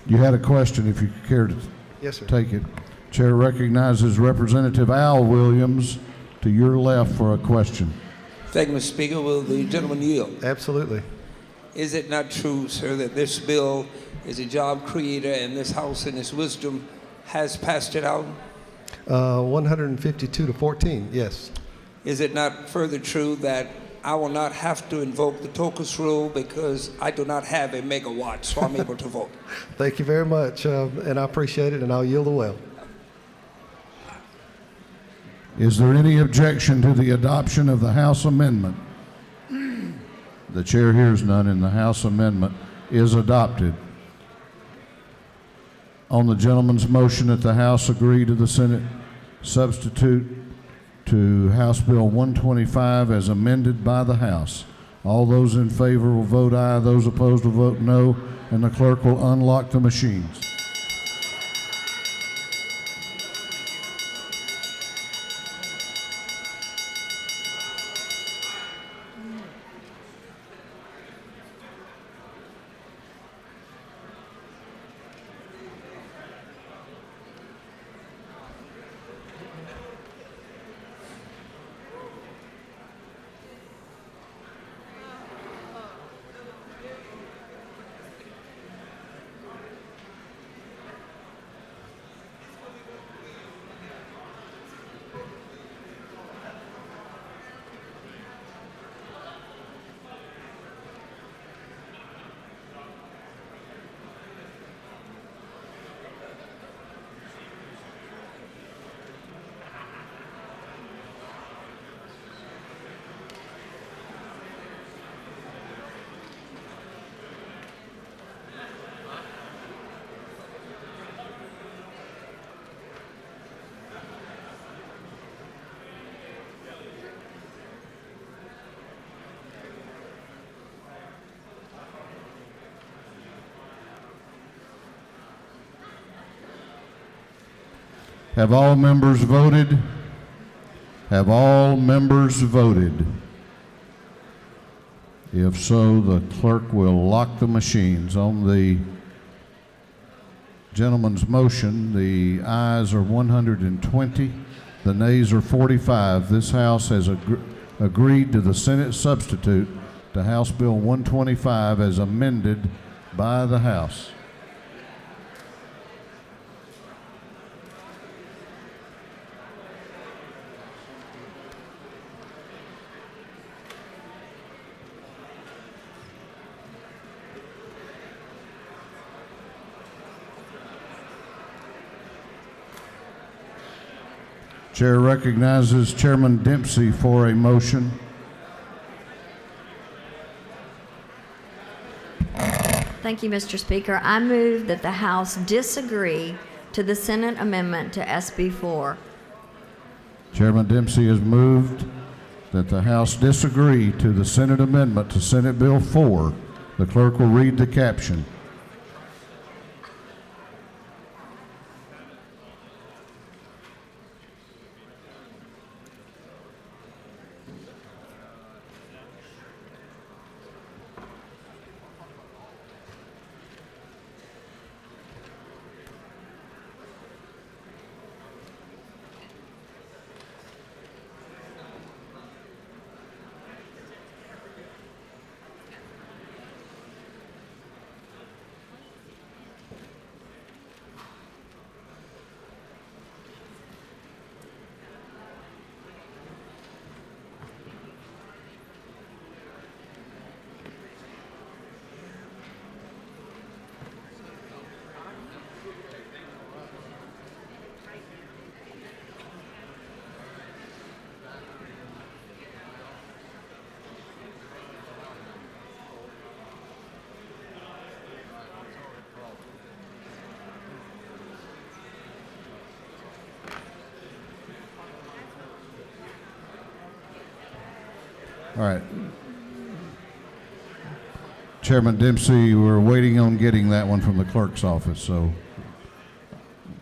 You had a question, if you care to Yes, sir. take it. Chair recognizes Representative Al Williams to your left for a question. Thank you, Mr. Speaker. Will the gentleman yield? Absolutely. Is it not true, sir, that this bill is a job creator and this House in its wisdom has passed it out? 152 to 14, yes. Is it not further true that I will not have to invoke the Tokus rule because I do not have a megawatt, so I'm able to vote? Thank you very much, and I appreciate it, and I'll yield the well. Is there any objection to the adoption of the House amendment? The chair hears none, and the House amendment is adopted. On the gentleman's motion that the House agree to the Senate substitute to House Bill 125 as amended by the House. All those in favor will vote aye, those opposed will vote no, and the clerk will unlock the machines. Have all members voted? Have all members voted? If so, the clerk will lock the machines. On the gentleman's motion, the ayes are 120, the nays are 45. This House has agreed to the Senate substitute to House Bill 125 as amended by the House. Chair recognizes Chairman Dempsey for a motion. Thank you, Mr. Speaker. I move that the House disagree to the Senate amendment to SB 4. Chairman Dempsey has moved that the House disagree to the Senate amendment to Senate Bill 4. The clerk will read the caption. All right. Chairman Dempsey, we're waiting on getting that one from the clerk's office, so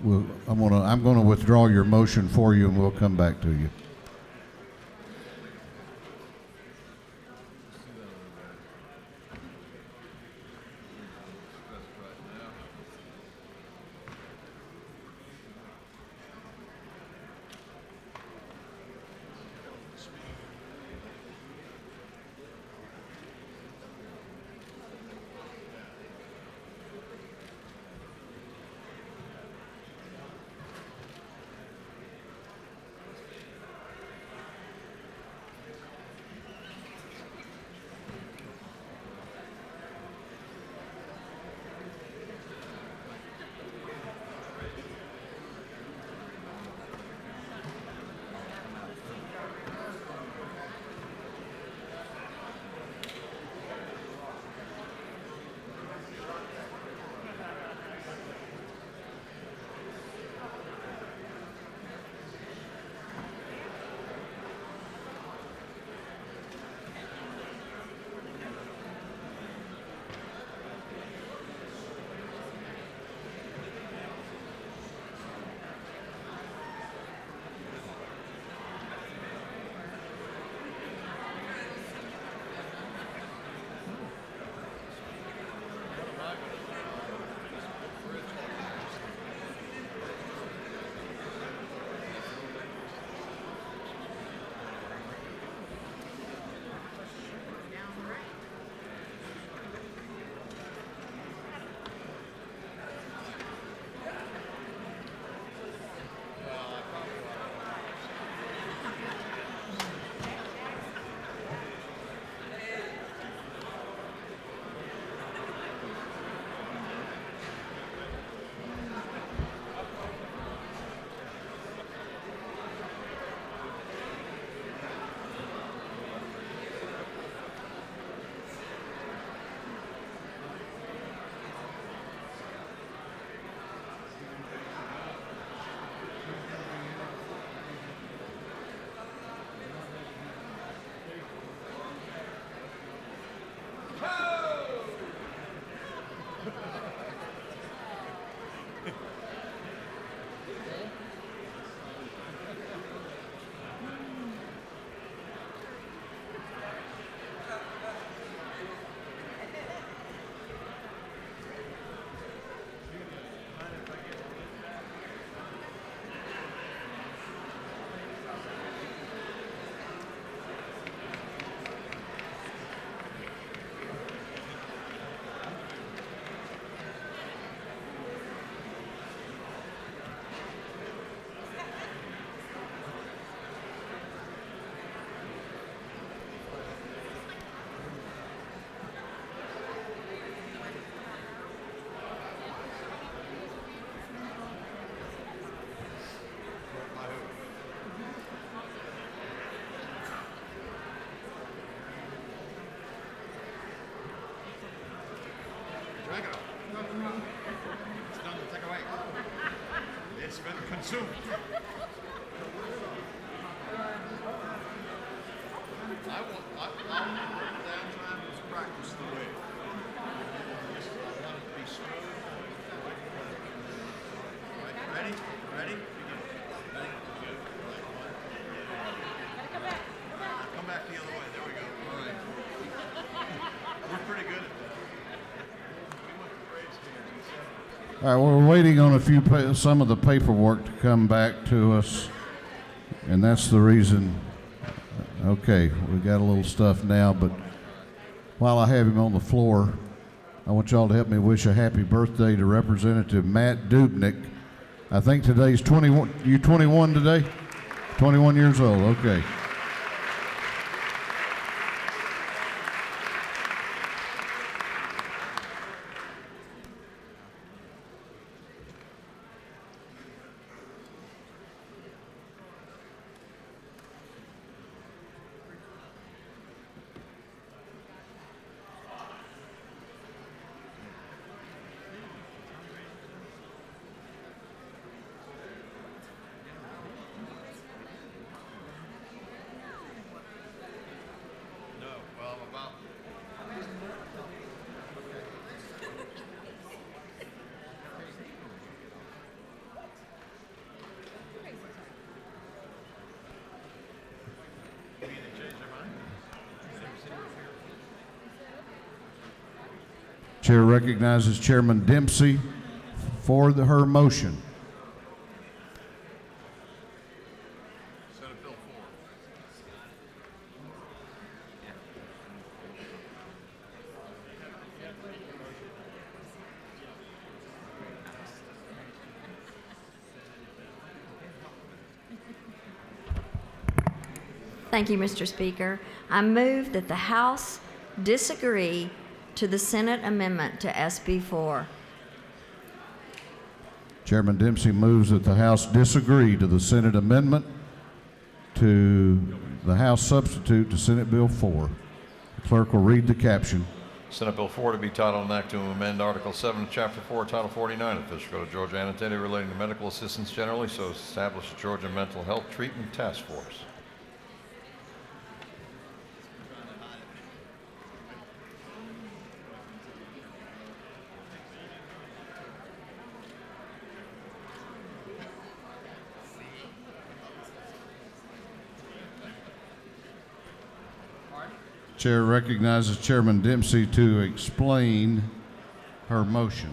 I'm going to withdraw your motion for you, and we'll come back to you. It's been consumed. I'll downtime is practice the way. I want it to be smooth. Ready? Ready? Ready? Come back the other way. There we go. All right. We're pretty good at that. We went to grade standards. All right, well, we're waiting on some of the paperwork to come back to us, and that's the reason. Okay, we got a little stuff now, but while I have him on the floor, I want y'all to help me wish a happy birthday to Representative Matt Dubnik. I think today's 21. You 21 today? 21 years old. Okay. Chair recognizes Chairman Dempsey for her motion. Senate Bill 4. Thank you, Mr. Speaker. I move that the House disagree to the Senate amendment to SB 4. Chairman Dempsey moves that the House disagree to the Senate amendment to the House substitute to Senate Bill 4. The clerk will read the caption. Senate Bill 4 to be titled an act to amend Article 7 of Chapter 4, Title 49 of the Official Code of Georgia annotated relating to medical assistance generally, so as to establish a Georgia Mental Health Treatment Task Force. Chair recognizes Chairman Dempsey to explain her motion.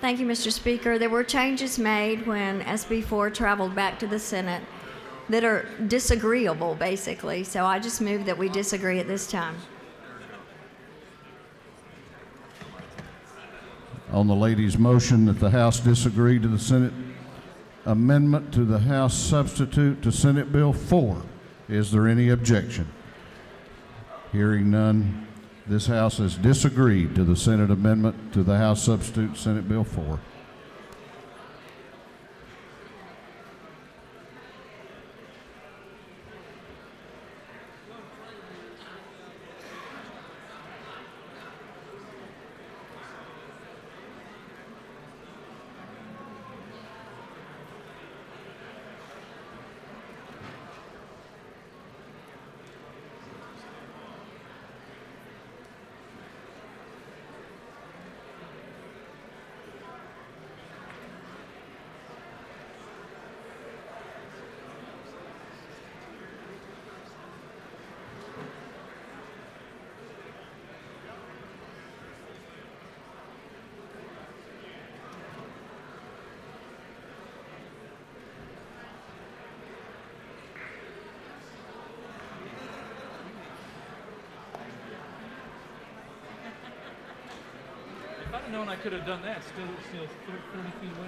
Thank you, Mr. Speaker. There were changes made when SB 4 traveled back to the Senate that are disagreeable, basically. So I just move that we disagree at this time. On the lady's motion that the House disagree to the Senate amendment to the House substitute to Senate Bill 4. Is there any objection? Hearing none, this House has disagreed to the Senate amendment to the House substitute to Senate Bill 4. If I'd have known I could have done that, still 30 feet away.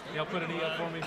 But y'all put an E up for me.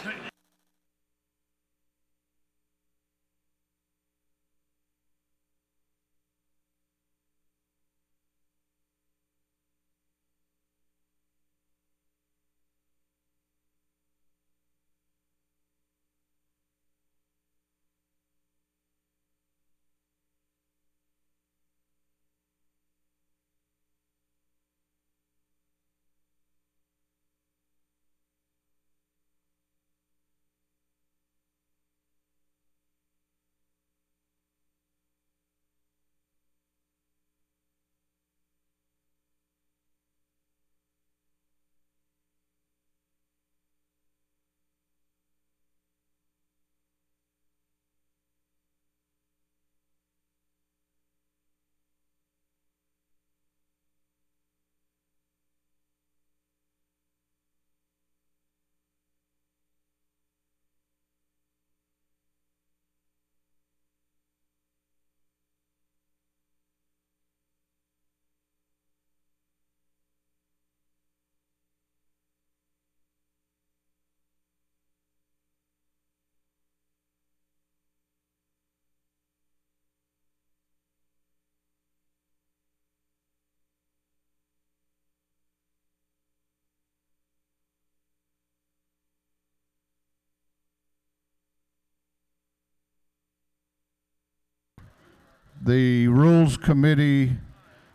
The Rules Committee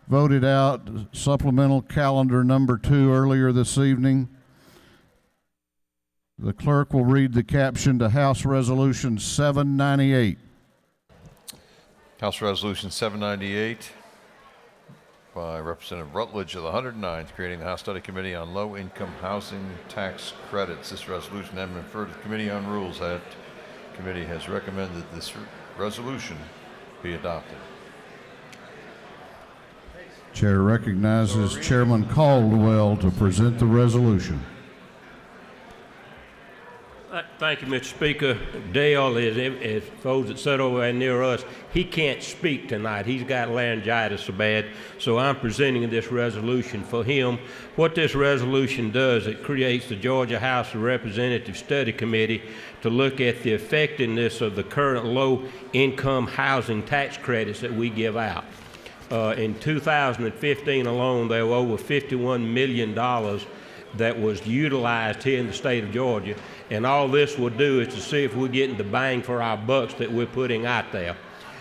voted out supplemental calendar number 2 earlier this evening. The clerk will read the caption to House Resolution 798. House Resolution 798 by Representative Rutledge of the 109th, creating the House Study Committee on Low-Income Housing Tax Credits. This resolution has been referred to the Committee on Rules. That committee has recommended this resolution be adopted. Chair recognizes Chairman Caldwell to present the resolution. Thank you, Mr. Speaker. Dale is those that sit over there near us. He can't speak tonight. He's got laryngitis so bad, so I'm presenting this resolution for him. What this resolution does, it creates the Georgia House of Representatives Study Committee to look at the effectiveness of the current low-income housing tax credits that we give out. In 2015 alone, there were over $51 million that was utilized here in the state of Georgia. And all this will do is to see if we're getting the bang for our bucks that we're putting out there.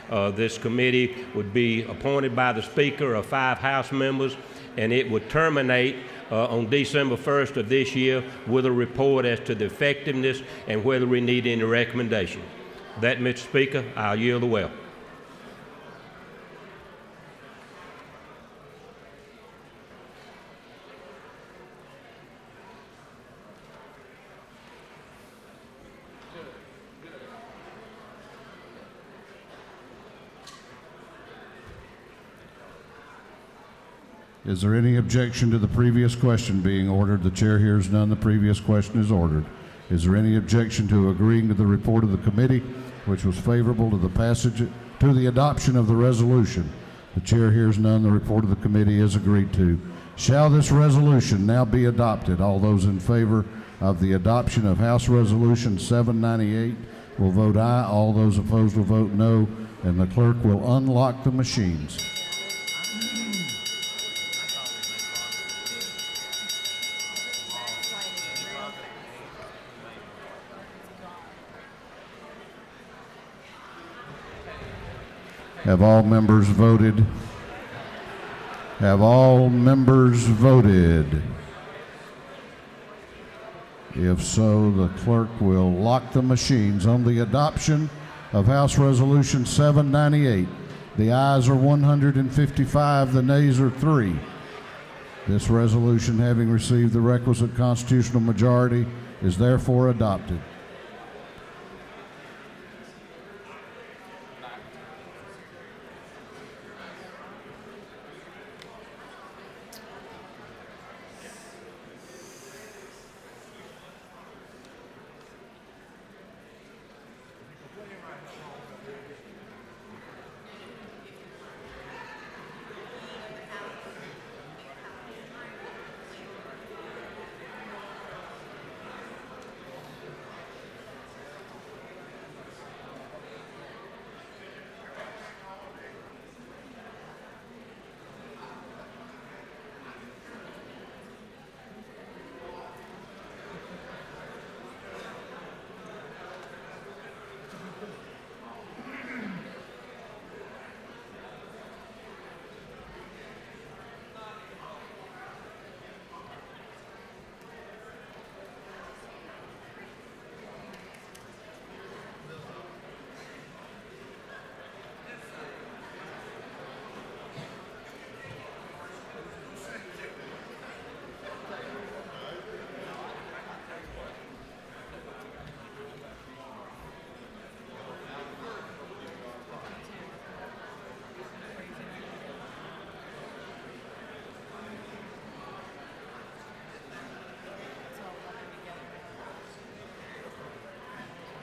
This committee would be appointed by the Speaker of 5 House members, and it would terminate on December 1st of this year with a report as to the effectiveness and whether we need any recommendation. That, Mr. Speaker, I'll yield the well. Is there any objection to the previous question being ordered? The chair hears none. The previous question is ordered. Is there any objection to agreeing to the report of the committee, which was favorable to the passage to the adoption of the resolution? The chair hears none. The report of the committee is agreed to. Shall this resolution now be adopted? All those in favor of the adoption of House Resolution 798 will vote aye. All those opposed will vote no, and the clerk will unlock the machines. Have all members voted? Have all members voted? If so, the clerk will lock the machines on the adoption of House Resolution 798. The ayes are 155, the nays are 3. This resolution, having received the requisite constitutional majority, is therefore adopted.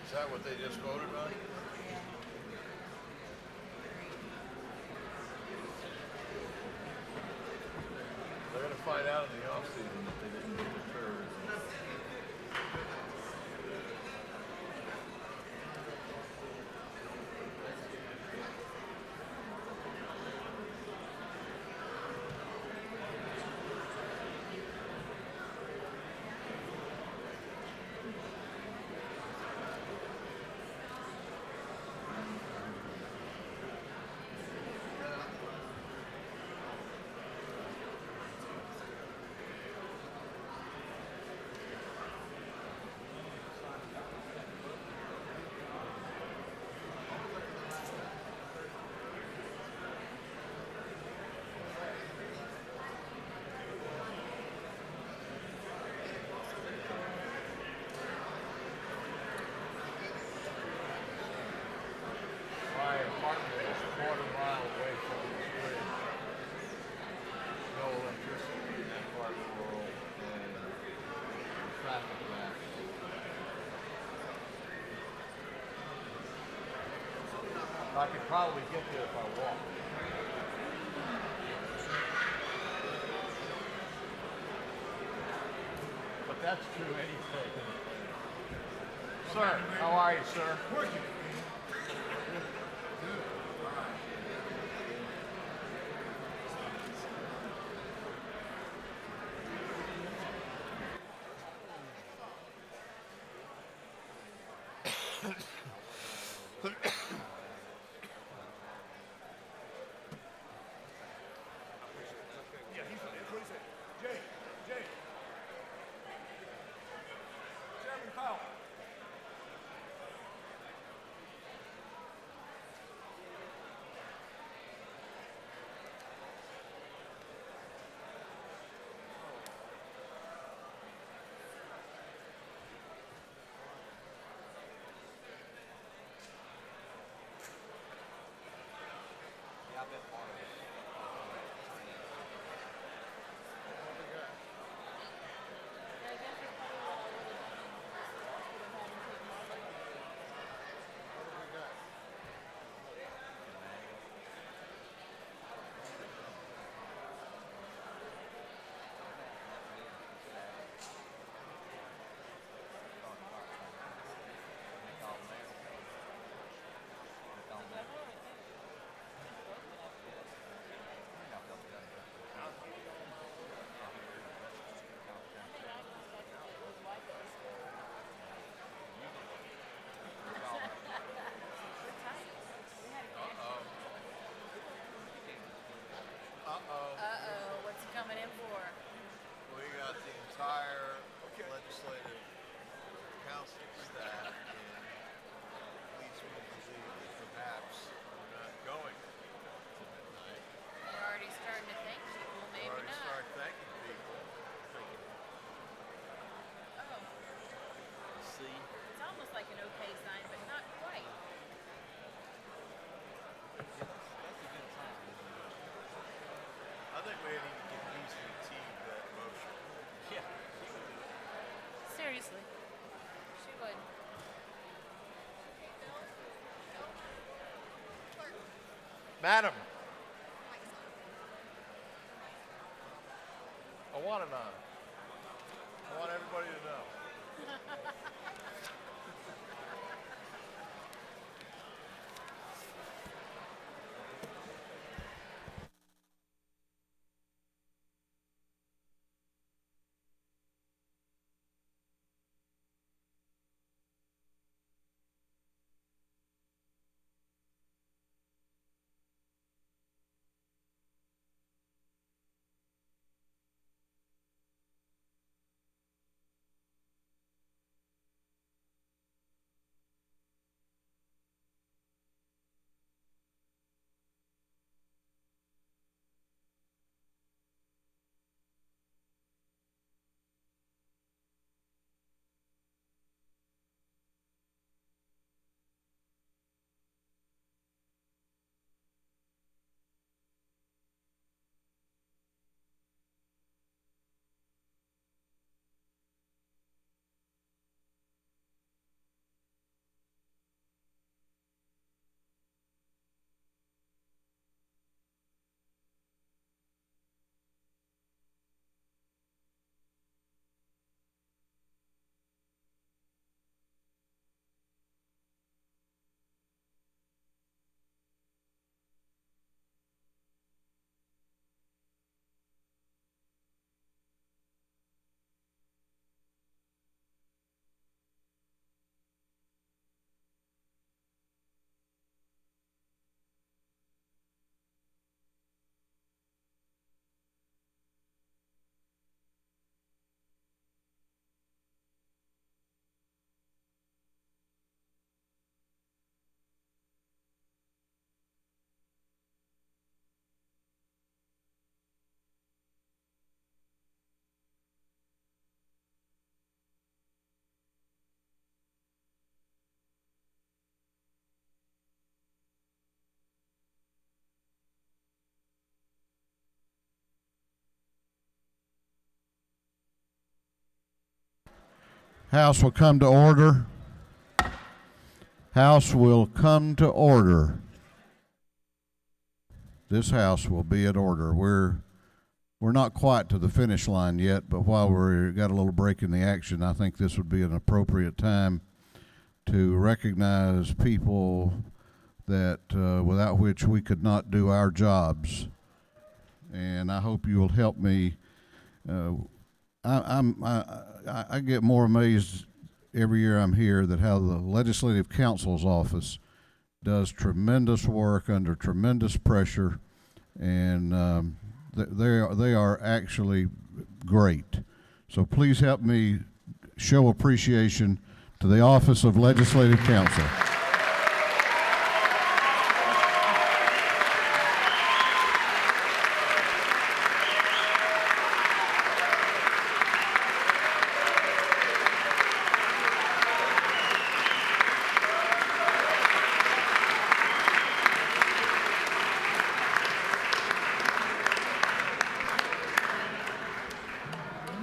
Is that what they just voted on? They're going to find out in the offseason that they didn't get the terrorism. I could probably get there if I walked. But that's true anything. Sir, how are you, sir? Seriously. She would. Madam. I want it on. I want everybody to know. House will come to order. House will come to order. this House will be in order. We're not quite to the finish line yet, but while we've got a little break in the action, I think this would be an appropriate time to recognize people that without which we could not do our jobs. And I hope you will help me. I get more amazed every year I'm here that how the Legislative Council's office does tremendous work under tremendous pressure, and they are actually great. So please help me show appreciation to the Office of Legislative Counsel.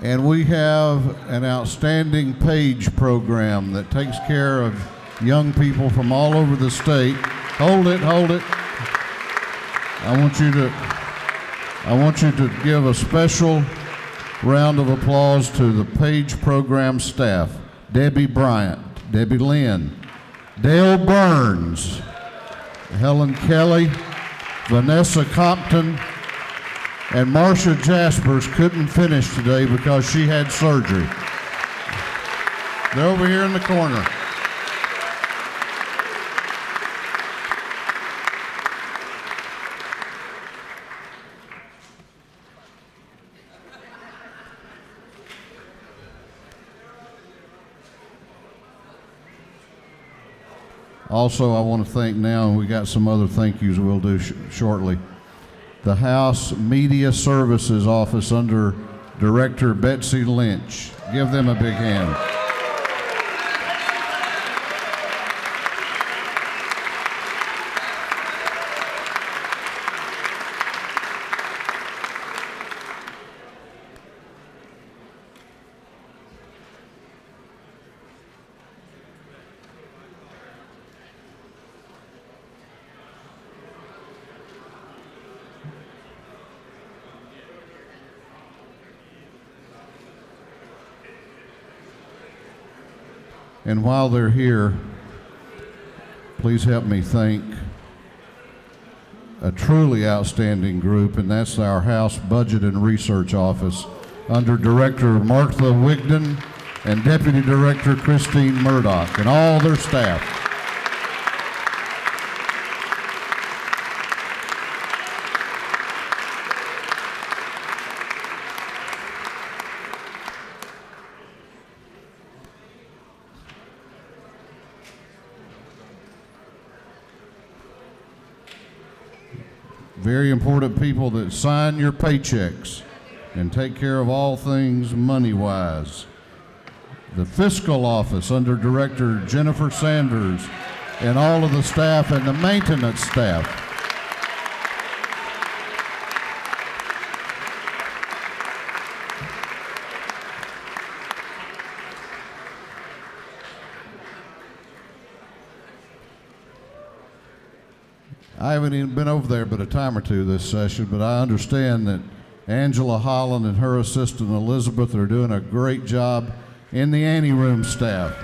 And we have an outstanding PAGE program that takes care of young people from all over the state. Hold it. I want you to give a special round of applause to the PAGE program staff. Debbie Bryant, Debbie Lynn, Dale Burns, Helen Kelly, Vanessa Compton, and Marcia Jaspers couldn't finish today because she had surgery. They're over here in the corner. Also, I want to thank now, and we got some other thank yous we'll do shortly, the House Media Services Office under Director Betsy Lynch. Give them a big hand. And while they're here, please help me thank a truly outstanding group, and that's our House Budget and Research Office under Director Martha Wigden and Deputy Director Christine Murdoch and all their staff. Very important people that sign your paychecks and take care of all things money-wise. The Fiscal Office under Director Jennifer Sanders and all of the staff and the maintenance staff. I haven't even been over there but a time or two this session, but I understand that Angela Holland and her assistant Elizabeth are doing a great job in the anteroom staff.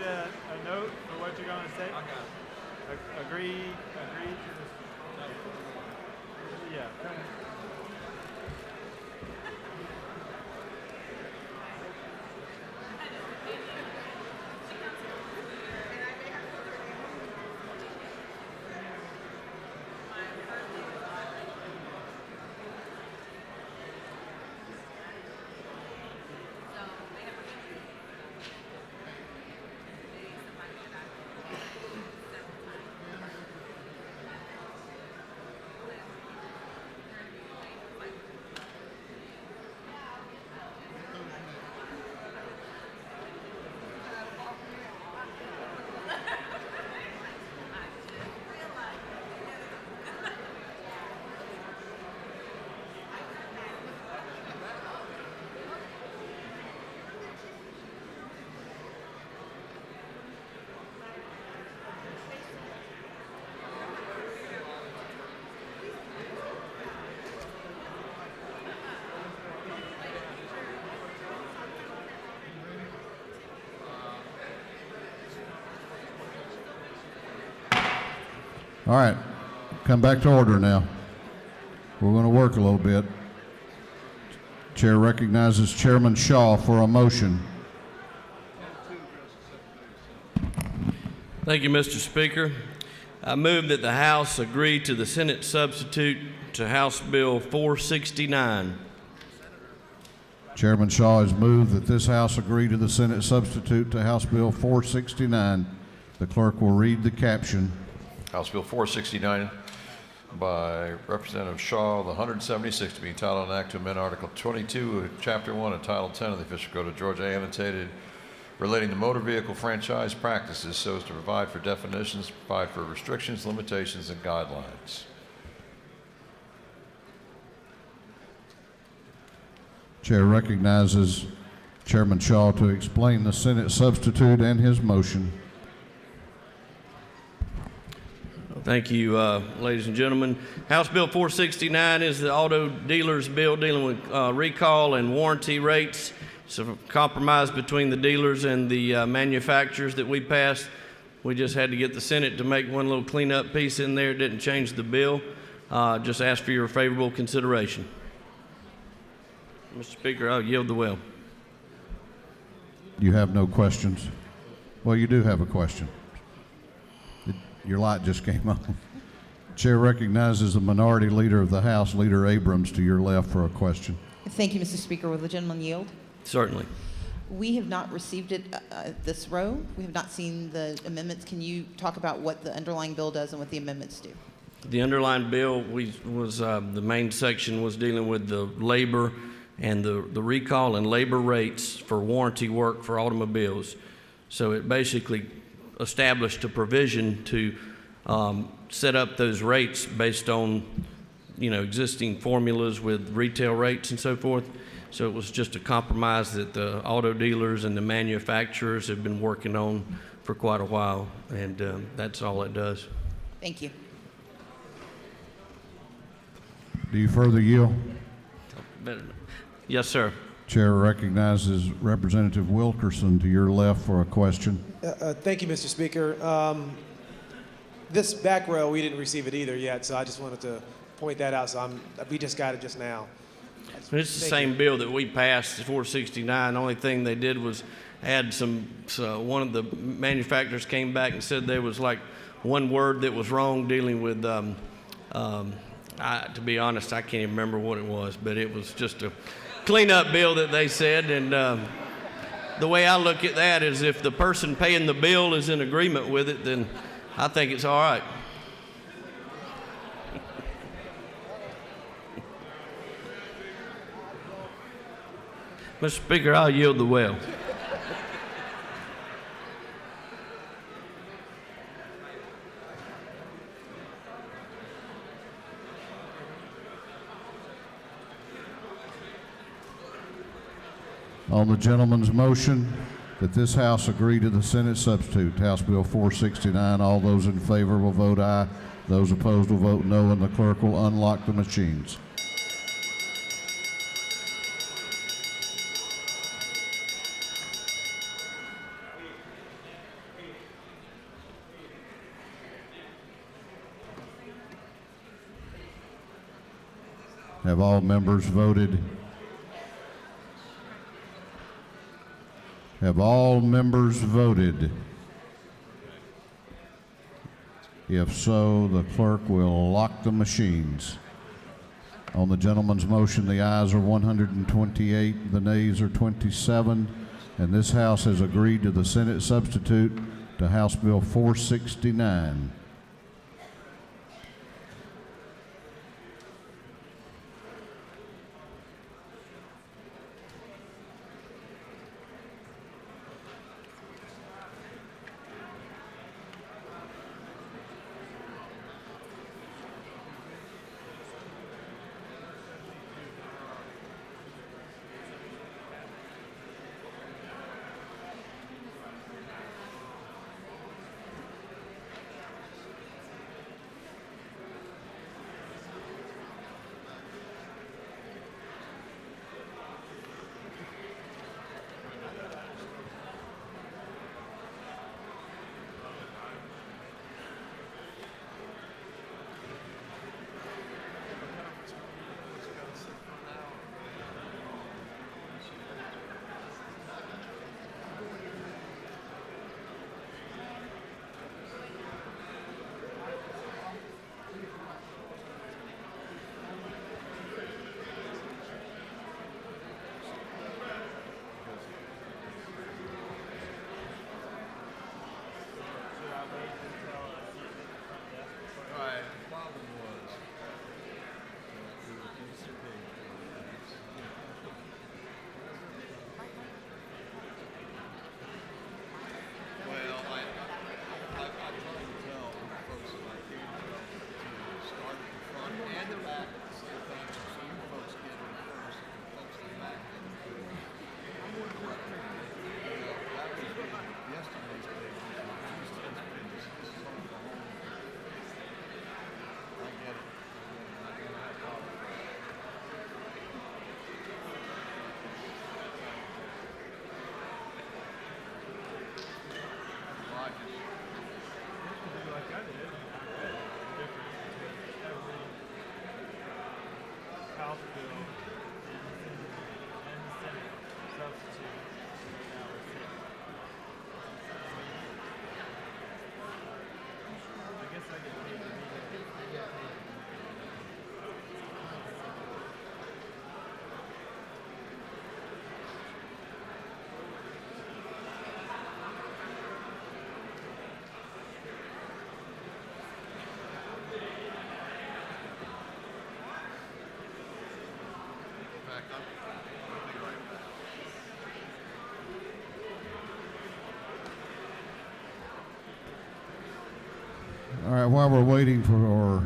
a note for what you're going to say? I got it. Agree to this. Yeah. All right, come back to order now. We're going to work a little bit. Chair recognizes Chairman Shaw for a motion. Thank you, Mr. Speaker. I move that the House agree to the Senate substitute to House Bill 469. Chairman Shaw has moved that this House agree to the Senate substitute to House Bill 469. The clerk will read the caption. House Bill 469 by Representative Shaw, the 176 to be entitled an act to amend Article 22 of Chapter 1 and Title 10 of the Official Code of Georgia, annotated, relating to motor vehicle franchise practices so as to provide for definitions, provide for restrictions, limitations, and guidelines. Chair recognizes Chairman Shaw to explain the Senate substitute and his motion. Thank you, ladies and gentlemen. House Bill 469 is the auto dealers bill dealing with recall and warranty rates. It's a compromise between the dealers and the manufacturers that we passed. We just had to get the Senate to make one little cleanup piece in there. It didn't change the bill. Just ask for your favorable consideration. Mr. Speaker, I'll yield the will. You have no questions? Well, you do have a question. Your light just came on. Chair recognizes the Minority Leader of the House, Leader Abrams, to your left for a question. Thank you, Mr. Speaker. Will the gentleman yield? Certainly. We have not received it this row. We have not seen the amendments. Can you talk about what the underlying bill does and what the amendments do? The underlying bill the main section was dealing with the labor and the recall and labor rates for warranty work for automobiles. So it basically established a provision to set up those rates based on, existing formulas with retail rates and so forth. So it was just a compromise that the auto dealers and the manufacturers have been working on for quite a while, and that's all it does. Thank you. Do you further yield? Yes, sir. Chair recognizes Representative Wilkerson to your left for a question. Thank you, Mr. Speaker. This back row, we didn't receive it either yet, so I just wanted to point that out. So we just got it just now. It's the same bill that we passed, 469. The only thing they did was add one of the manufacturers came back and said there was like one word that was wrong dealing with, to be honest, I can't even remember what it was, but it was just a cleanup bill that they said. And the way I look at that is if the person paying the bill is in agreement with it, then I think it's all right. Mr. Speaker, I'll yield the will. On the gentleman's motion that this House agree to the Senate substitute, House Bill 469, all those in favor will vote aye. Those opposed will vote no, and the clerk will unlock the machines. Have all members voted? Have all members voted? If so, the clerk will lock the machines. On the gentleman's motion, the ayes are 128, the nays are 27, and this House has agreed to the Senate substitute to House Bill 469. All right, while we're waiting for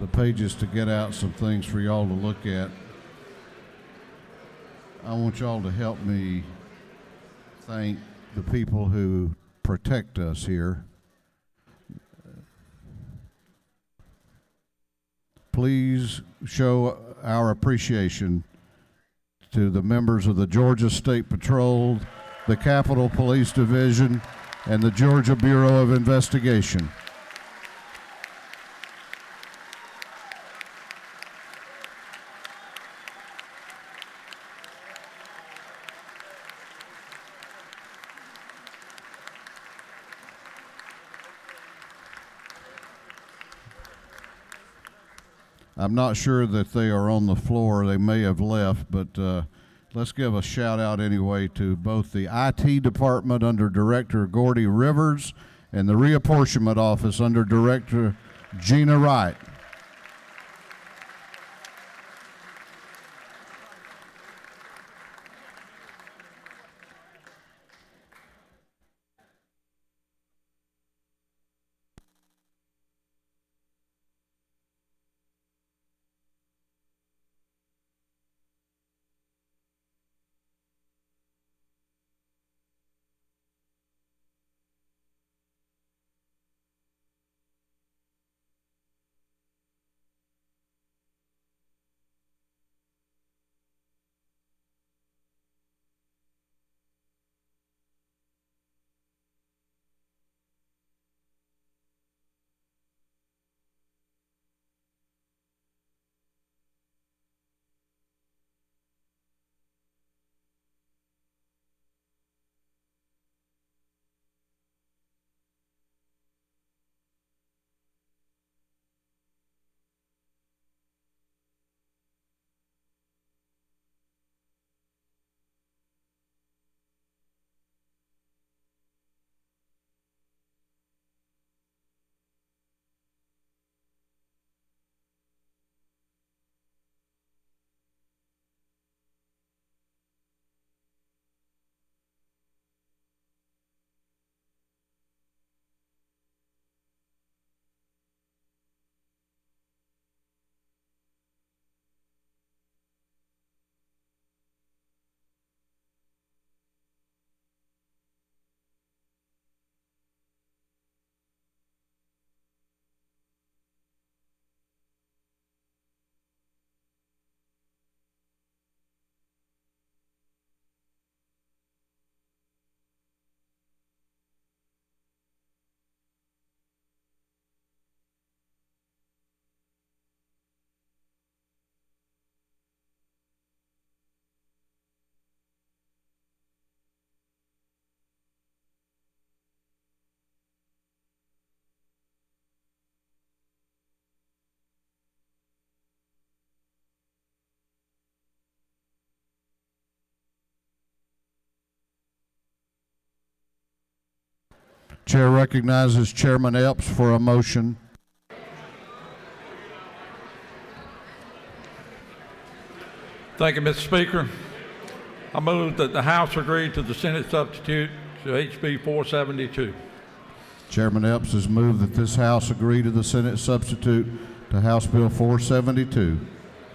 the pages to get out some things for y'all to look at, I want y'all to help me thank the people who protect us here. Please show our appreciation to the members of the Georgia State Patrol, the Capitol Police Division, and the Georgia Bureau of Investigation. I'm not sure that they are on the floor. They may have left, but let's give a shout out anyway to both the IT department under Director Gordy Rivers and the reapportionment office under Director Gina Wright. Chair recognizes Chairman Epps for a motion. Thank you, Mr. Speaker. I move that the House agree to the Senate substitute to HB 472. Chairman Epps has moved that this House agree to the Senate substitute to House Bill 472.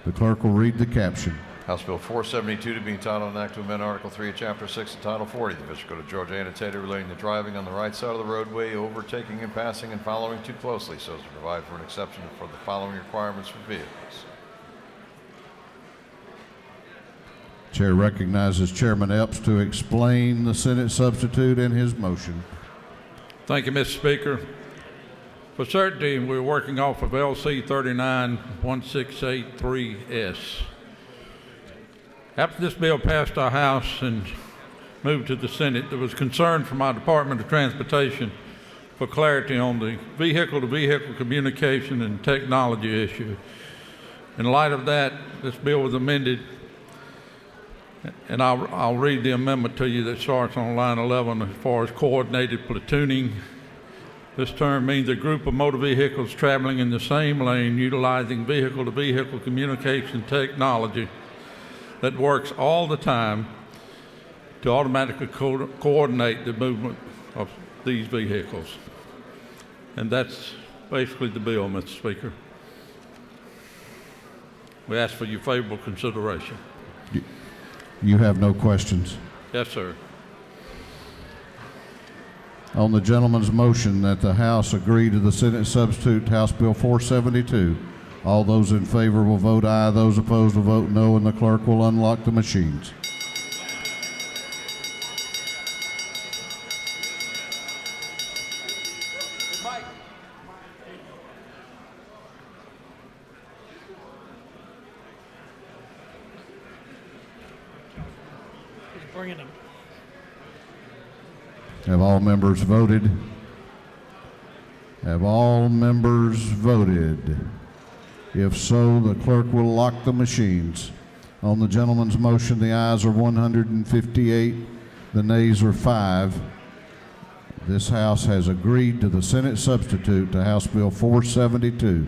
The clerk will read the caption. House Bill 472 to be entitled an act to amend Article 3 of Chapter 6 of Title 40 of the Official Code of Georgia annotated relating to driving on the right side of the roadway, overtaking and passing and following too closely so as to provide for an exception for the following requirements for vehicles. Chair recognizes Chairman Epps to explain the Senate substitute and his motion. Thank you, Mr. Speaker. For certainty, we're working off of LC 391683S. After this bill passed our House and moved to the Senate, there was concern from our Department of Transportation for clarity on the vehicle-to-vehicle communication and technology issue. In light of that, this bill was amended, and I'll read the amendment to you that starts on line 11 as far as coordinated platooning. This term means a group of motor vehicles traveling in the same lane utilizing vehicle-to-vehicle communication technology that works all the time to automatically coordinate the movement of these vehicles. And that's basically the bill, Mr. Speaker. We ask for your favorable consideration. You have no questions. Yes, sir. On the gentleman's motion that the House agree to the Senate substitute to House Bill 472, all those in favor will vote aye, those opposed will vote no, and the clerk will unlock the machines. He's bringing them. Have all members voted? Have all members voted? If so, the clerk will lock the machines. On the gentleman's motion, the ayes are 158, the nays are 5. This House has agreed to the Senate substitute to House Bill 472.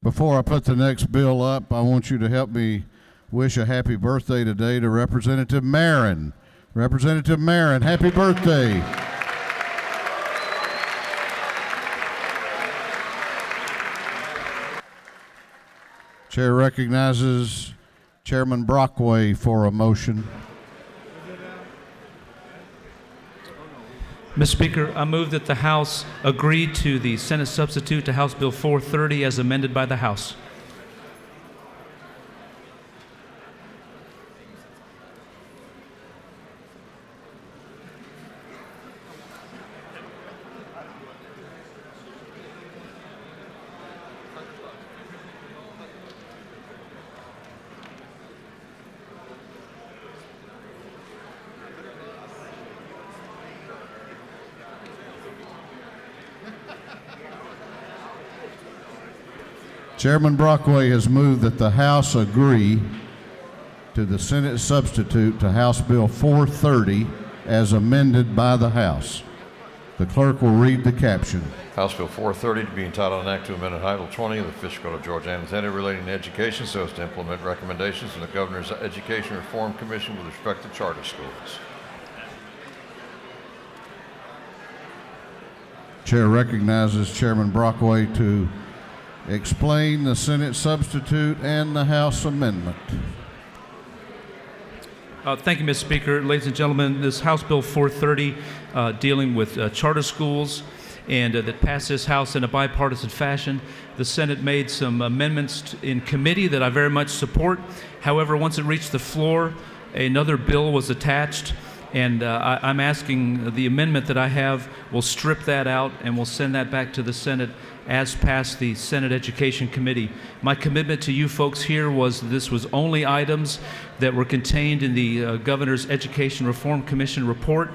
Before I put the next bill up, I want you to help me wish a happy birthday today to Representative Marin. Representative Marin, happy birthday. Chair recognizes Chairman Brockway for a motion. Mr. Speaker, I move that the House agree to the Senate substitute to House Bill 430 as amended by the House. Chairman Brockway has moved that the House agree to the Senate substitute to House Bill 430 as amended by the House. The clerk will read the caption. House Bill 430 to be entitled an act to amend Title 20 of the Official Code of Georgia Annotated relating to education so as to implement recommendations from the Governor's Education Reform Commission with respect to charter schools. Chair recognizes Chairman Brockway to explain the Senate substitute and the House amendment. Thank you, Mr. Speaker. Ladies and gentlemen, this House Bill 430 dealing with charter schools and that passed this House in a bipartisan fashion. The Senate made some amendments in committee that I very much support. However, once it reached the floor, another bill was attached, and I'm asking the amendment that I have will strip that out and we'll send that back to the Senate as passed the Senate Education Committee. My commitment to you folks here was this was only items that were contained in the Governor's Education Reform Commission report.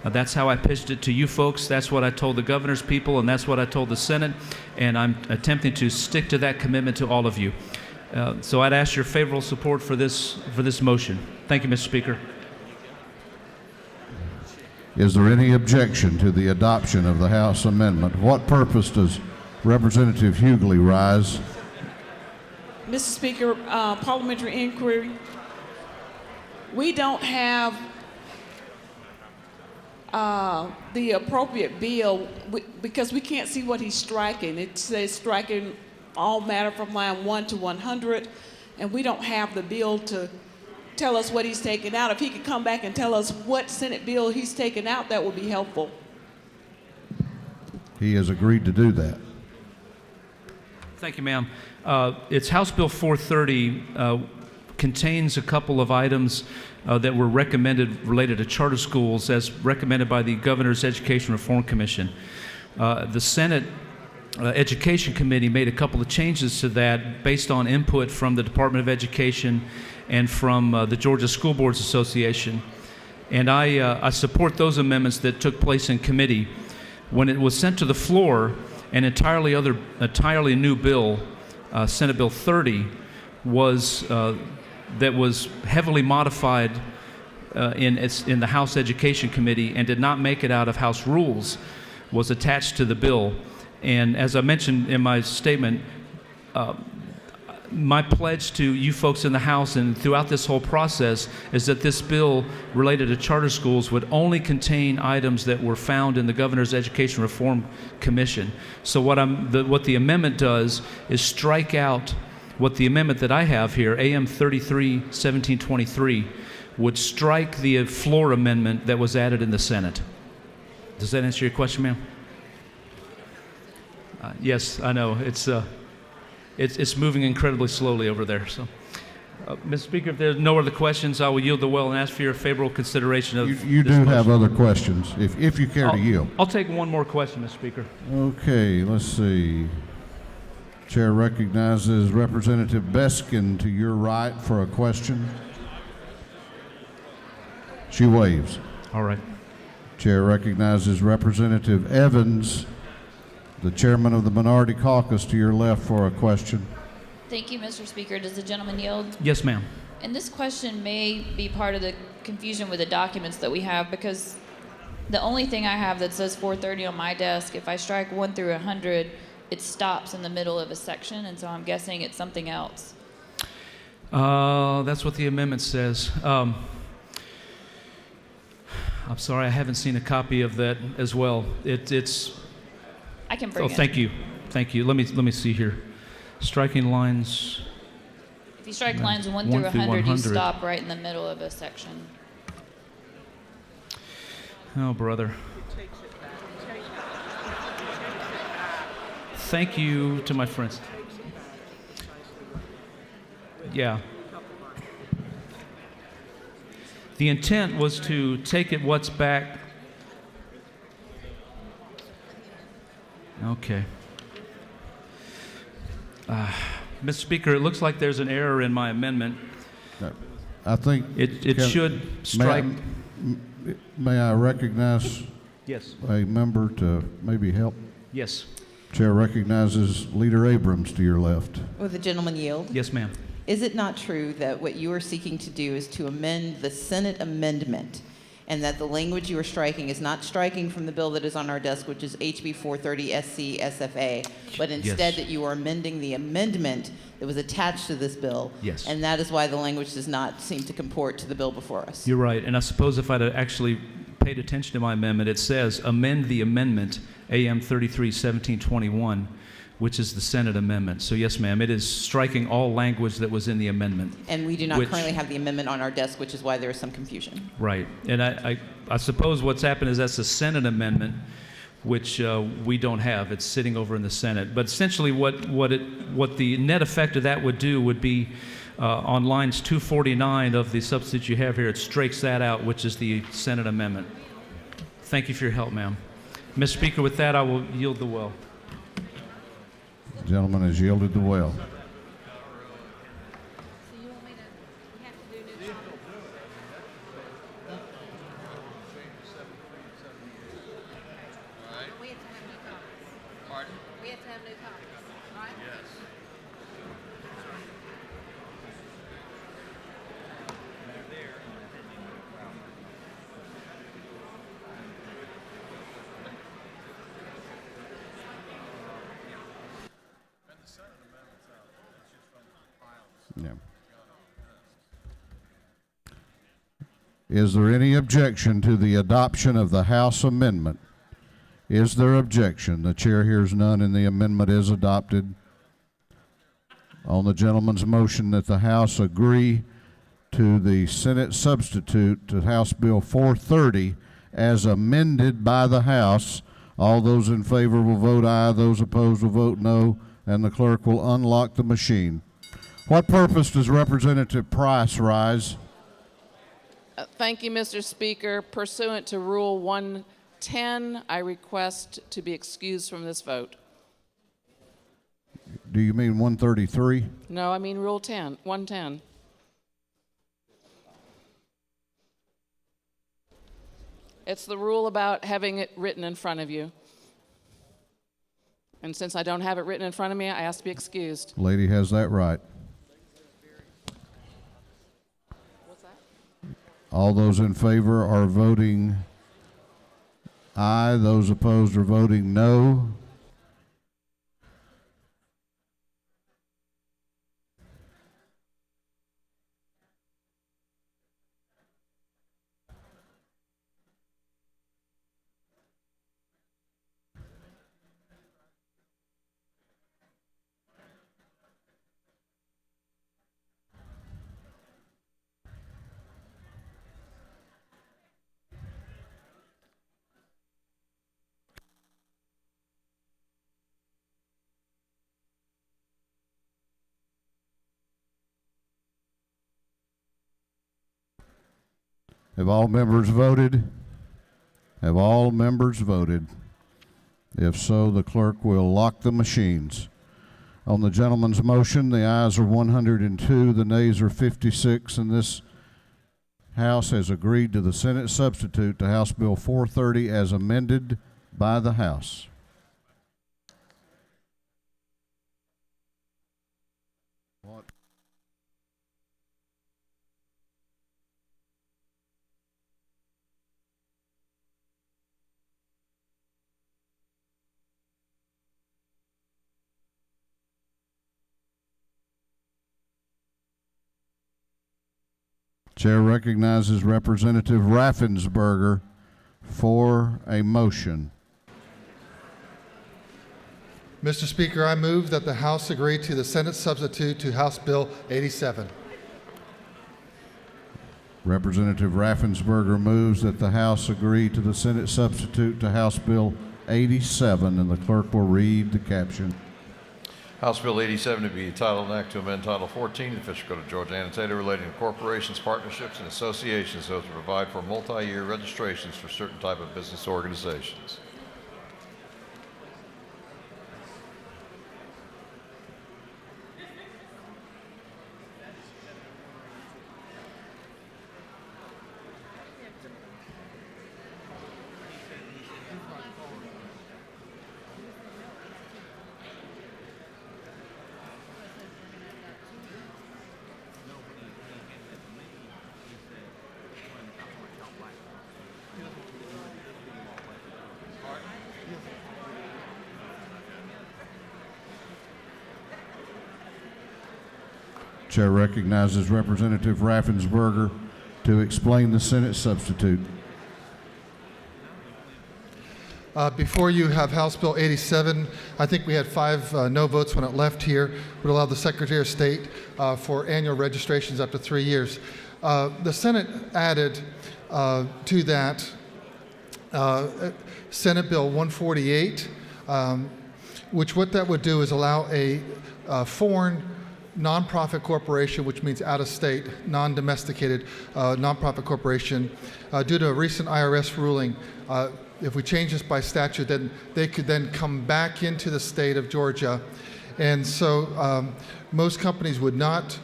That's how I pitched it to you folks. That's what I told the governor's people, and that's what I told the Senate, and I'm attempting to stick to that commitment to all of you. So I'd ask your favorable support for this motion. Thank you, Mr. Speaker. Is there any objection to the adoption of the House amendment? What purpose does Representative Hughley rise? Mr. Speaker, parliamentary inquiry. We don't have the appropriate bill because we can't see what he's striking. It says striking all matter from line 1 to 100, and we don't have the bill to tell us what he's taking out. If he could come back and tell us what Senate bill he's taking out, that would be helpful. He has agreed to do that. Thank you, ma'am. It's House Bill 430 contains a couple of items that were recommended related to charter schools as recommended by the Governor's Education Reform Commission. The Senate Education Committee made a couple of changes to that based on input from the Department of Education and from the Georgia School Boards Association. And I support those amendments that took place in committee. When it was sent to the floor, an entirely new bill, Senate Bill 30, that was heavily modified in the House Education Committee and did not make it out of House rules, was attached to the bill. And as I mentioned in my statement, my pledge to you folks in the House and throughout this whole process is that this bill related to charter schools would only contain items that were found in the Governor's Education Reform Commission. So what the amendment does is strike out what the amendment that I have here, AM 33-1723, would strike the floor amendment that was added in the Senate. Does that answer your question, ma'am? Yes, I know. It's moving incredibly slowly over there. So, Mr. Speaker, if there's no other questions, I will yield the well and ask for your favorable consideration of You do have other questions, if you care to yield. I'll take one more question, Mr. Speaker. Okay, let's see. Chair recognizes Representative Beskin to your right for a question. She waves. All right. Chair recognizes Representative Evans, the chairman of the Minority Caucus, to your left for a question. Thank you, Mr. Speaker. Does the gentleman yield? Yes, ma'am. And this question may be part of the confusion with the documents that we have, because the only thing I have that says 430 on my desk, if I strike 1 through 100, it stops in the middle of a section, and so I'm guessing it's something else. That's what the amendment says. I'm sorry, I haven't seen a copy of that as well. It's. I can bring it. Thank you, thank you. Let me see here. Striking lines. If you strike lines 1 through 100, you stop right in the middle of a section. Oh, brother. Thank you to my friends. Yeah. The intent was to take it what's back. Okay. Mr. Speaker, it looks like there's an error in my amendment. I think it should strike. May I recognize Yes. a member to maybe help? Yes. Chair recognizes Leader Abrams to your left. Will the gentleman yield? Yes, ma'am. Is it not true that what you are seeking to do is to amend the Senate amendment, and that the language you are striking is not striking from the bill that is on our desk, which is HB 430 SC SFA, but instead that you are amending the amendment that was attached to this bill? Yes. And that is why the language does not seem to comport to the bill before us. You're right. And I suppose if I'd actually paid attention to my amendment, it says amend the amendment AM 33-1721, which is the Senate amendment. So yes, ma'am, it is striking all language that was in the amendment. And we do not currently have the amendment on our desk, which is why there is some confusion. Right. And I suppose what's happened is that's a Senate amendment, which we don't have. It's sitting over in the Senate. But essentially what the net effect of that would do would be on lines 249 of the substitute you have here, it strikes that out, which is the Senate amendment. Thank you for your help, ma'am. Mr. Speaker, with that, I will yield the well. The gentleman has yielded the well. Yeah. Is there any objection to the adoption of the House amendment? Is there objection? The chair hears none, and the amendment is adopted. On the gentleman's motion that the House agree to the Senate substitute to House Bill 430 as amended by the House, all those in favor will vote aye, those opposed will vote no, and the clerk will unlock the machine. What purpose does Representative Price rise? Thank you, Mr. Speaker. Pursuant to Rule 110, I request to be excused from this vote. Do you mean 133? No, I mean Rule 110. It's the rule about having it written in front of you. And since I don't have it written in front of me, I ask to be excused. Lady has that right. All those in favor are voting aye. Those opposed are voting no. Have all members voted? Have all members voted? If so, the clerk will lock the machines. On the gentleman's motion, the ayes are 102, the nays are 56, and this House has agreed to the Senate substitute to House Bill 430 as amended by the House. Chair recognizes Representative Raffensperger for a motion. Mr. Speaker, I move that the House agree to the Senate substitute to House Bill 87. Representative Raffensperger moves that the House agree to the Senate substitute to House Bill 87, and the clerk will read the caption. House Bill 87 to be titled an act to amend Title 14 of the official code of Georgia annotated relating to corporations, partnerships, and associations so as to provide for multi-year registrations for certain type of business organizations. Chair recognizes Representative Raffensperger to explain the Senate substitute. Before you have House Bill 87. I think we had 5 no votes when it left here. Would allow the Secretary of State for annual registrations up to 3 years. The Senate added to that Senate Bill 148, which what that would do is allow a foreign nonprofit corporation, which means out-of-state, non-domesticated nonprofit corporation, due to a recent IRS ruling. If we change this by statute, then they could then come back into the state of Georgia. And so most companies would not,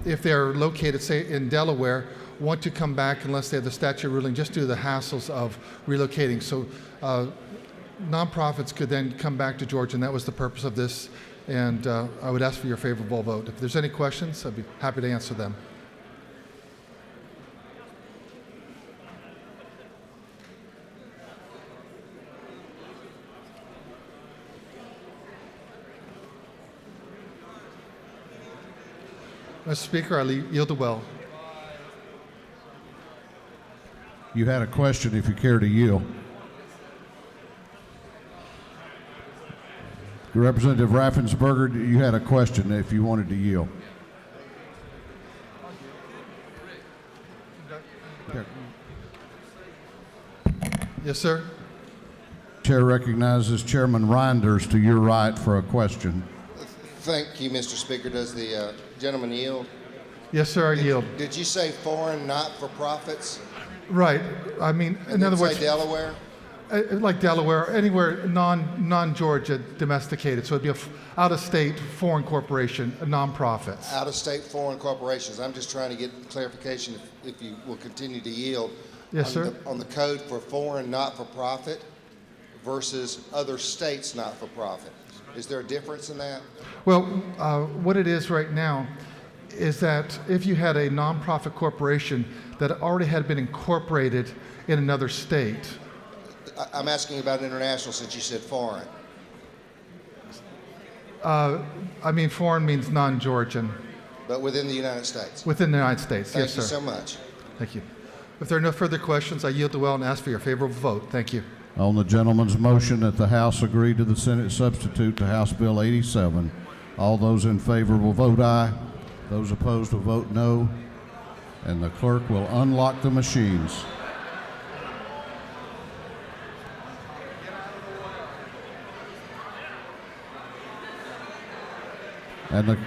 if they're located, say, in Delaware, want to come back unless they have the statute ruling, just due to the hassles of relocating. So nonprofits could then come back to Georgia, and that was the purpose of this. And I would ask for your favorable vote. If there's any questions, I'd be happy to answer them. Mr. Speaker, I yield the well. You had a question if you care to yield. Representative Raffensperger, you had a question if you wanted to yield. Yes, sir. Chair recognizes Chairman Reinders to your right for a question. Thank you, Mr. Speaker. Does the gentleman yield? Yes, sir, I yield. Did you say foreign not-for-profits? Right. I mean, in other words, Delaware? Like Delaware, anywhere non-Georgia domesticated. So it'd be a out-of-state foreign corporation, nonprofits. Out-of-state foreign corporations. I'm just trying to get clarification if you will continue to yield. Yes, sir. On the code for foreign not-for-profit versus other states not-for-profit. Is there a difference in that? Well, what it is right now is that if you had a nonprofit corporation that already had been incorporated in another state. I'm asking about international since you said foreign. I mean, foreign means non-Georgian. But within the United States? Within the United States, yes, sir. Thank you so much. Thank you. If there are no further questions, I yield the well and ask for your favorable vote. Thank you. On the gentleman's motion that the House agree to the Senate substitute to House Bill 87, all those in favor will vote aye. Those opposed will vote no. And the clerk will unlock the machines. And the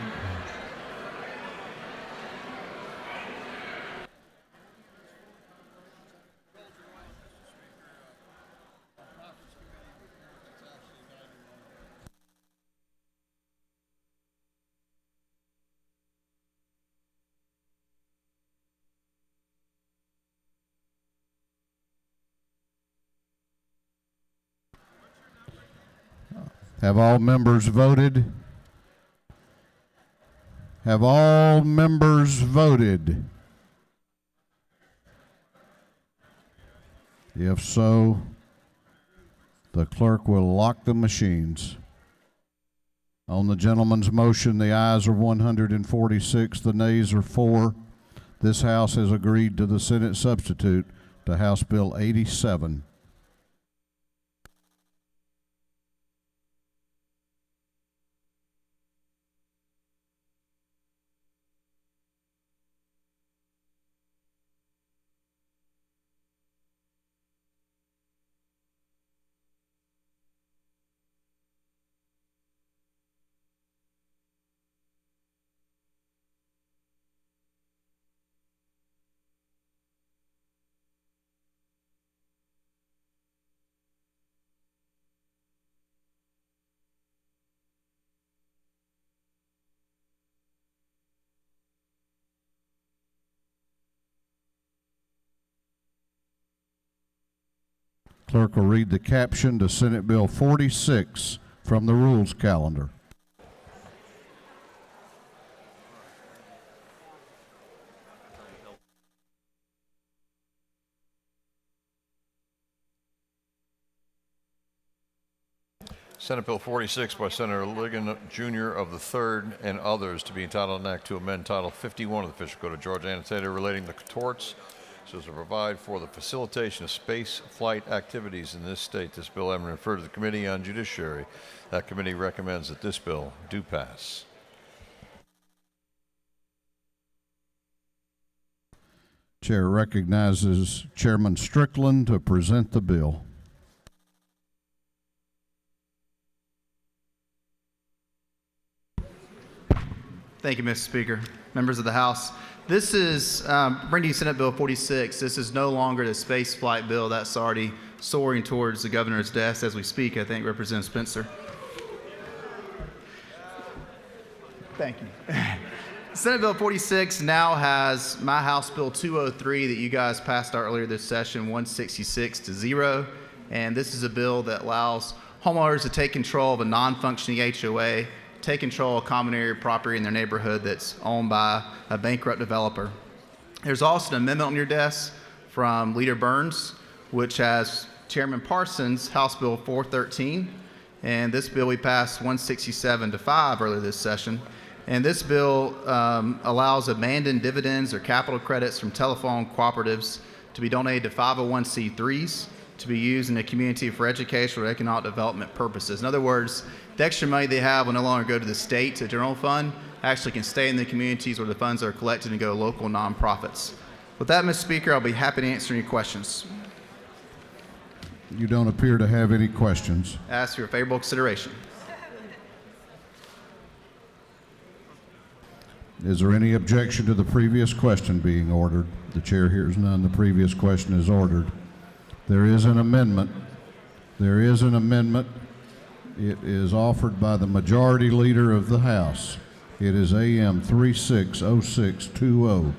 Have all members voted? Have all members voted? If so, the clerk will lock the machines. On the gentleman's motion, the ayes are 146, the nays are 4. this House has agreed to the Senate substitute to House Bill 87. Clerk will read the caption to Senate Bill 46 from the rules calendar. Senate Bill 46 by Senator Ligon Jr. of the 3rd and others to be entitled an act to amend Title 51 of the Official Code of Georgia Annotated relating to torts so as to provide for the facilitation of space flight activities in this state. This bill having referred to the Committee on Judiciary. That committee recommends that this bill do pass. Chair recognizes Chairman Strickland to present the bill. Thank you, Mr. Speaker. Members of the House, this is bringing you Senate Bill 46. This is no longer the space flight bill that's already soaring towards the governor's desk as we speak. I think Representative Spencer. Thank you. Senate Bill 46 now has my House Bill 203 that you guys passed out earlier this session, 166 to 0. And this is a bill that allows homeowners to take control of a non-functioning HOA, take control of common area property in their neighborhood that's owned by a bankrupt developer. There's also an amendment on your desk from Leader Burns, which has Chairman Parsons' House Bill 413. And this bill we passed 167 to 5 earlier this session. And this bill allows abandoned dividends or capital credits from telephone cooperatives to be donated to 501c3s to be used in the community for educational or economic development purposes. In other words, the extra money they have will no longer go to the state, to the general fund, actually can stay in the communities where the funds are collected and go to local nonprofits. With that, Mr. Speaker, I'll be happy to answer any questions. You don't appear to have any questions. I ask for your favorable consideration. Is there any objection to the previous question being ordered? The chair hears none. The previous question is ordered. There is an amendment. There is an amendment. It is offered by the majority leader of the House. It is AM 360620.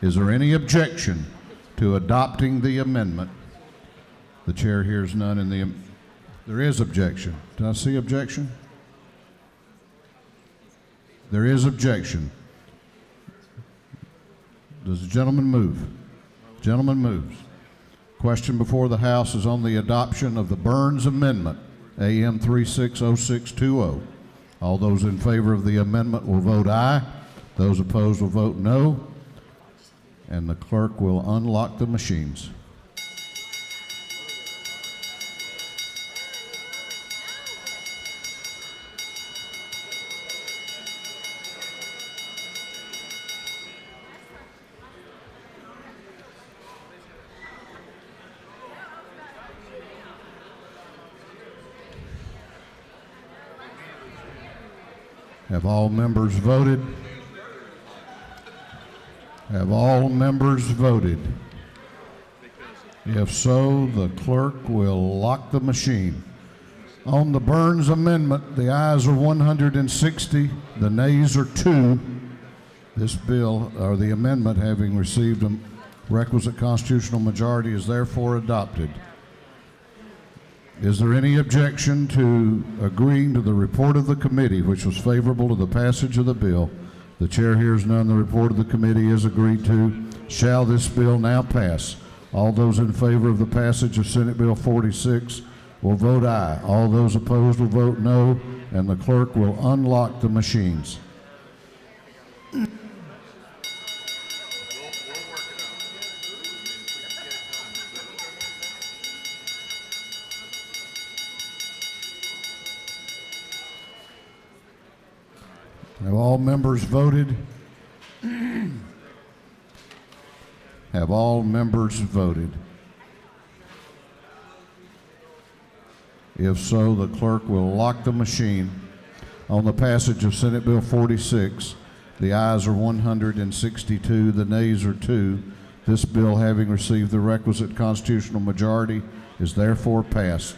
Is there any objection to adopting the amendment? The chair hears none, and there is objection. Did I see objection? There is objection. Does the gentleman move? Gentleman moves. Question before the House is on the adoption of the Burns Amendment, AM 360620. All those in favor of the amendment will vote aye. Those opposed will vote no. And the clerk will unlock the machines. Have all members voted? Have all members voted? If so, the clerk will lock the machine. On the Burns Amendment, the ayes are 160, the nays are 2. This bill, or the amendment, having received a requisite constitutional majority, is therefore adopted. Is there any objection to agreeing to the report of the committee, which was favorable to the passage of the bill? The chair hears none. The report of the committee is agreed to. Shall this bill now pass? All those in favor of the passage of Senate Bill 46 will vote aye. All those opposed will vote no, and the clerk will unlock the machines. all members voted? Have all members voted? If so, the clerk will lock the machine. On the passage of Senate Bill 46, the ayes are 162, the nays are 2. This bill, having received the requisite constitutional majority, is therefore passed.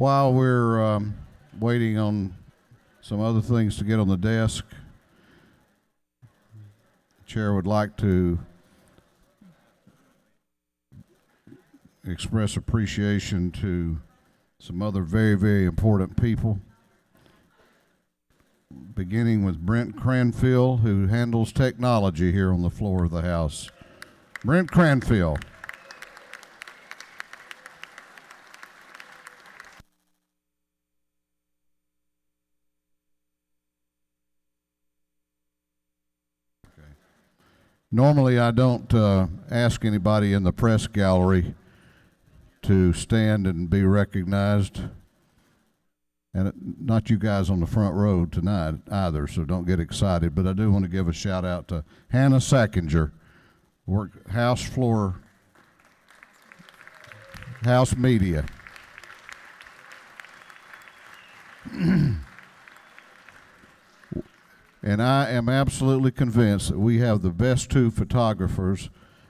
While we're waiting on some other things to get on the desk, the Chair would like to express appreciation to some other very, very important people, beginning with Brent Cranfield, who handles technology here on the floor of the House. Brent Cranfield. Normally, I don't ask anybody in the press gallery to stand and be recognized, and not you guys on the front row tonight either, so don't get excited, but I do want to give a shout out to Hannah Sackinger, House Media. And I am absolutely convinced that we have the best two photographers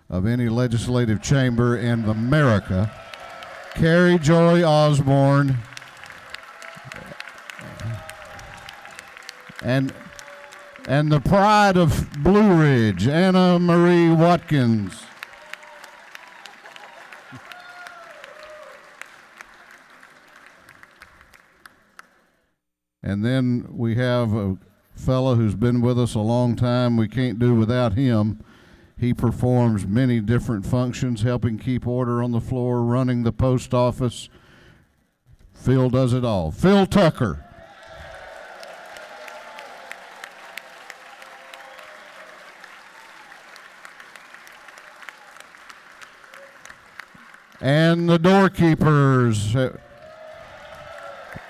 of any legislative chamber in America. Carrie Joy Osborne and the pride of Blue Ridge, Anna Marie Watkins. And then we have a fellow who's been with us a long time. We can't do without him. He performs many different functions, helping keep order on the floor, running the post office. Phil does it all. Phil Tucker. And the doorkeepers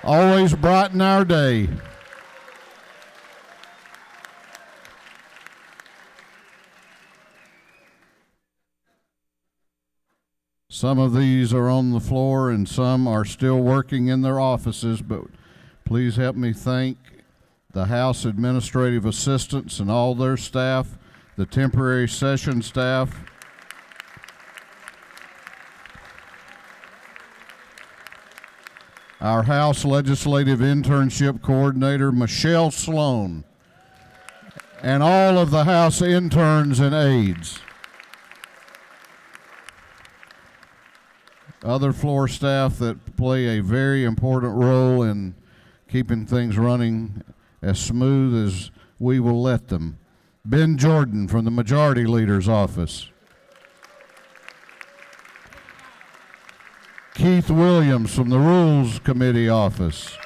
always brighten our day. Some of these are on the floor and some are still working in their offices, but please help me thank the House administrative assistants and all their staff, the temporary session staff, our House Legislative Internship Coordinator, Michelle Sloan, and all of the House interns and aides. Other floor staff that play a very important role in keeping things running as smooth as we will let them. Ben Jordan from the Majority Leader's office. Keith Williams from the Rules Committee office.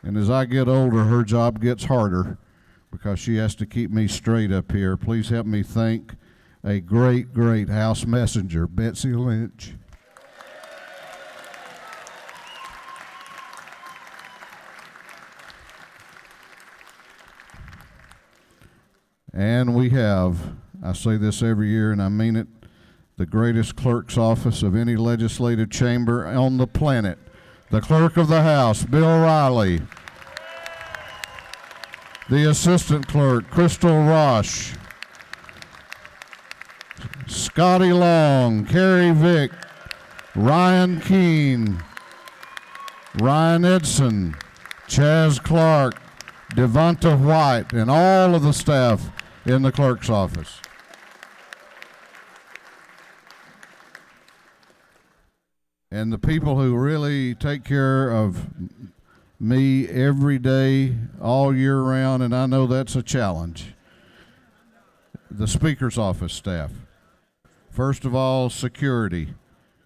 And as I get older, her job gets harder because she has to keep me straight up here. Please help me thank a great, great House messenger, Betsy Lynch. And we have, I say this every year and I mean it, the greatest clerk's office of any legislative chamber on the planet. The Clerk of the House, Bill Riley. The Assistant Clerk, Crystal Rosh. Scotty Long, Carrie Vick, Ryan Keene, Ryan Edson, Chaz Clark, Devonta White, and all of the staff in the clerk's office. And the people who really take care of me every day, all year round, and I know that's a challenge. The Speaker's office staff. First of all, security.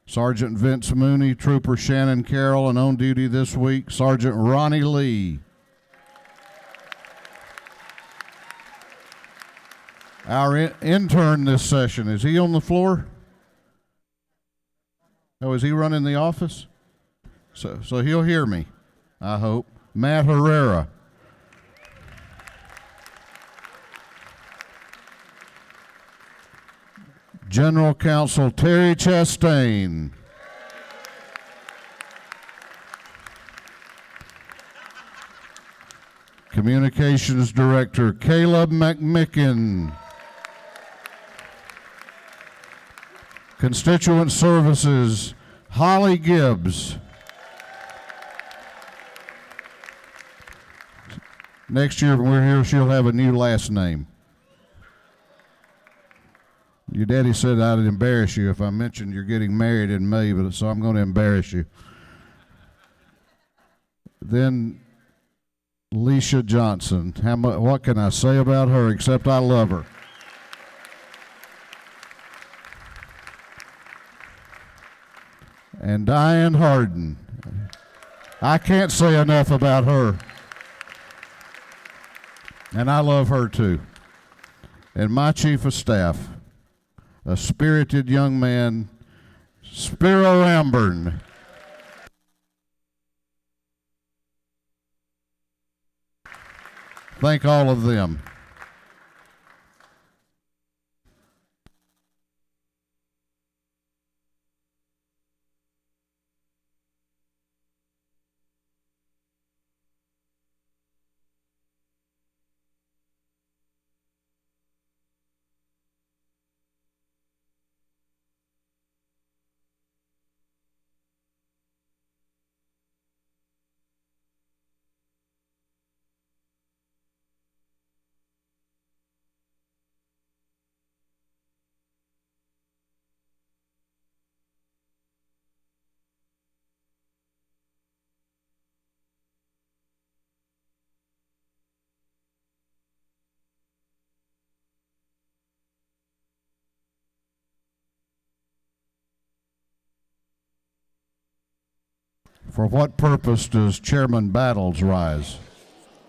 Sergeant Vince Mooney, Trooper Shannon Carroll, and on duty this week, Sergeant Ronnie Lee. Our intern this session, is he on the floor? Oh, is he running the office? So he'll hear me, I hope. Matt Herrera. General Counsel Terry Chastain. Communications Director Caleb McMicken. Constituent Services, Holly Gibbs. Next year when we're here, she'll have a new last name. Your daddy said I'd embarrass you if I mentioned you're getting married in May, but so I'm going to embarrass you. Then Leisha Johnson. What can I say about her except I love her? And Diane Harden. I can't say enough about her. And I love her too. And my chief of staff, a spirited young man, Spiro Amburn. Thank all of them. For what purpose does Chairman Battles rise?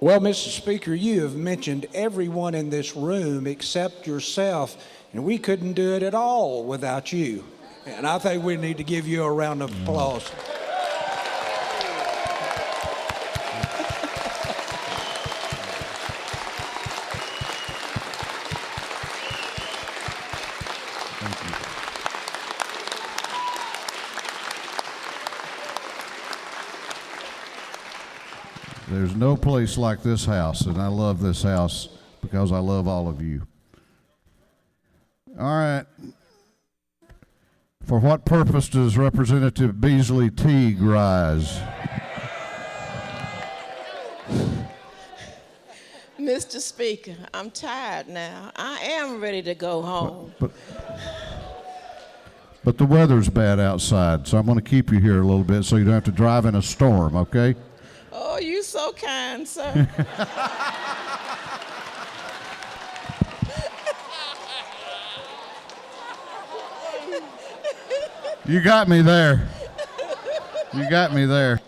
Well, Mr. Speaker, you have mentioned everyone in this room except yourself, and we couldn't do it at all without you. And I think we need to give you a round of applause. There's no place like this house, and I love this house because I love all of you. All right. For what purpose does Representative Beasley Teague rise? Mr. Speaker, I'm tired now. I am ready to go home. But the weather's bad outside, so I'm going to keep you here a little bit so you don't have to drive in a storm, okay? Oh, you so kind, sir. You got me there. You got me there.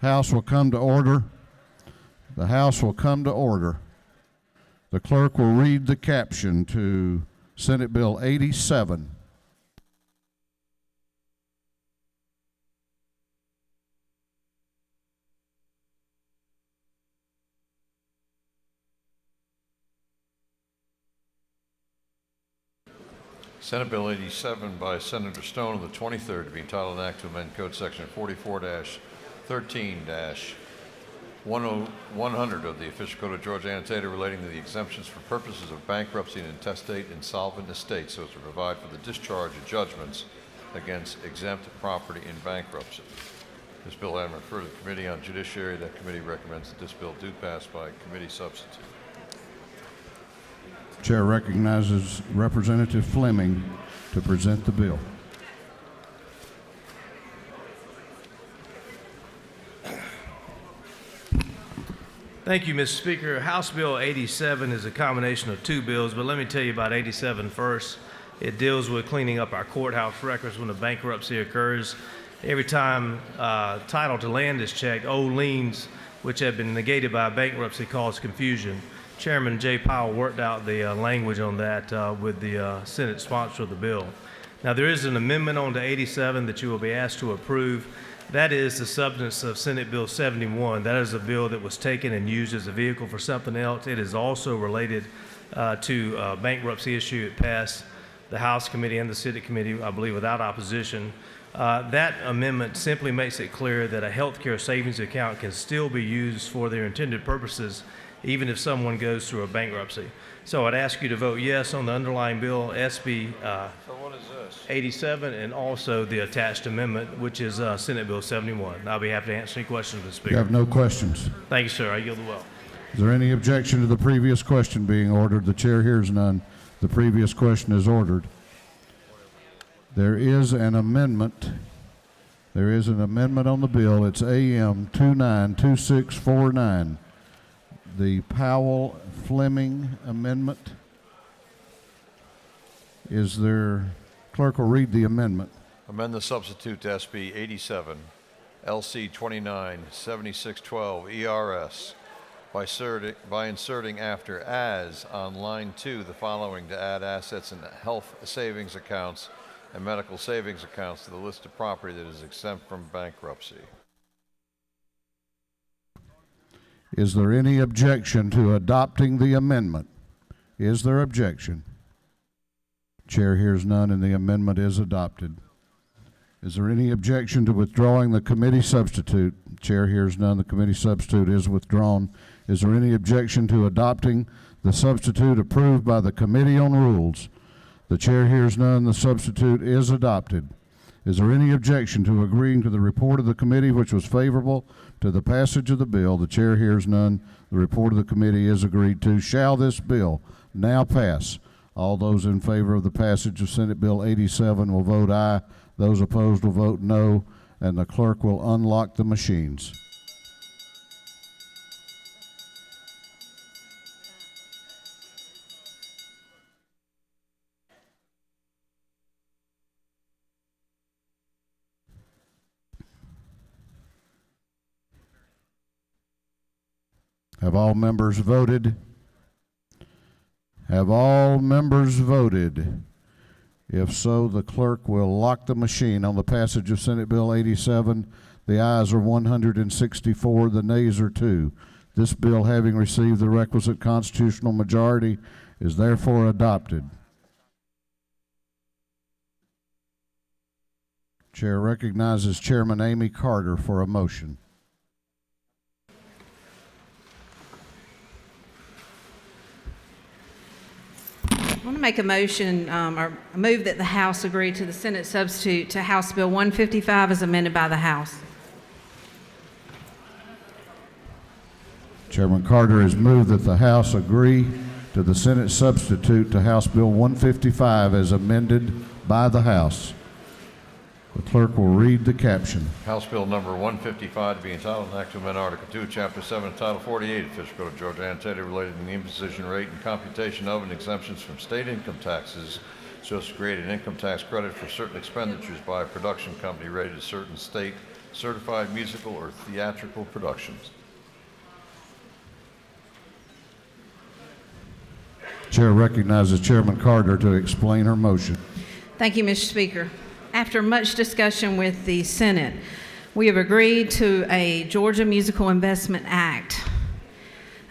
House will come to order. The House will come to order. The clerk will read the caption to Senate Bill 87. Senate Bill 87 by Senator Stone of the 23rd to be entitled an act to amend Code Section 44-13-100 of the Official Code of Georgia Annotated relating to the exemptions for purposes of bankruptcy and intestate insolvent estates so as to provide for the discharge of judgments against exempt property in bankruptcy. This bill having referred to the Committee on Judiciary, that committee recommends that this bill do pass by committee substitute. Chair recognizes Representative Fleming to present the bill. Thank you, Mr. Speaker. House Bill 87 is a combination of two bills, but let me tell you about 87 first. It deals with cleaning up our courthouse records when a bankruptcy occurs. Every time title to land is checked, old liens which have been negated by bankruptcy cause confusion. Chairman Jay Powell worked out the language on that with the Senate sponsor of the bill. Now, there is an amendment on to 87 that you will be asked to approve. That is the substance of Senate Bill 71. That is a bill that was taken and used as a vehicle for something else. It is also related to a bankruptcy issue. It passed the House Committee and the Senate Committee, I believe, without opposition. That amendment simply makes it clear that a health care savings account can still be used for their intended purposes even if someone goes through a bankruptcy. So I'd ask you to vote yes on the underlying bill, SB So what is this? 87, and also the attached amendment, which is Senate Bill 71. I'll be happy to answer any questions, Mr. Speaker. You have no questions. Thank you, sir. I yield the well. Is there any objection to the previous question being ordered? The chair hears none. The previous question is ordered. There is an amendment. There is an amendment on the bill. It's AM 292649. The Powell-Fleming amendment. Is there, clerk will read the amendment. Amend the substitute to SB 87, LC 29 7612 ERS by inserting after as on line 2 the following to add assets in health savings accounts and medical savings accounts to the list of property that is exempt from bankruptcy. Is there any objection to adopting the amendment? Is there objection? Chair hears none and the amendment is adopted. Is there any objection to withdrawing the committee substitute? Chair hears none. The committee substitute is withdrawn. Is there any objection to adopting the substitute approved by the Committee on Rules? The chair hears none. The substitute is adopted. Is there any objection to agreeing to the report of the committee which was favorable to the passage of the bill? The chair hears none. The report of the committee is agreed to. Shall this bill now pass? All those in favor of the passage of Senate Bill 87 will vote aye. Those opposed will vote no, and the clerk will unlock the machines. Have all members voted? Have all members voted? If so, the clerk will lock the machine on the passage of Senate Bill 87. The ayes are 164, the nays are 2. This bill, having received the requisite constitutional majority, is therefore adopted. Chair recognizes Chairman Amy Carter for a motion. I want to make a motion or move that the House agree to the Senate substitute to House Bill 155 as amended by the House. Chairman Carter has moved that the House agree to the Senate substitute to House Bill 155 as amended by the House. The clerk will read the caption. House Bill number 155 to be entitled an act to amend Article 2, Chapter 7, Title 48, Official Code of Georgia Annotated related to the imposition rate and computation of and exemptions from state income taxes so as to create an income tax credit for certain expenditures by a production company related to certain state certified musical or theatrical productions. Chair recognizes Chairman Carter to explain her motion. Thank you, Mr. Speaker. After much discussion with the Senate, we have agreed to a Georgia Musical Investment Act.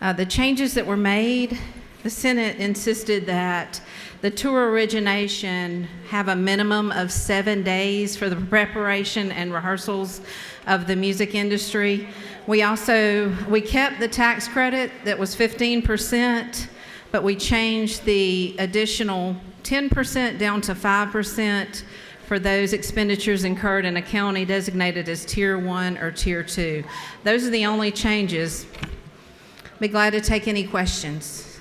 The changes that were made, the Senate insisted that the tour origination have a minimum of 7 days for the preparation and rehearsals of the music industry. We kept the tax credit that was 15%, but we changed the additional 10% down to 5% for those expenditures incurred in a county designated as Tier 1 or Tier 2. Those are the only changes. Be glad to take any questions.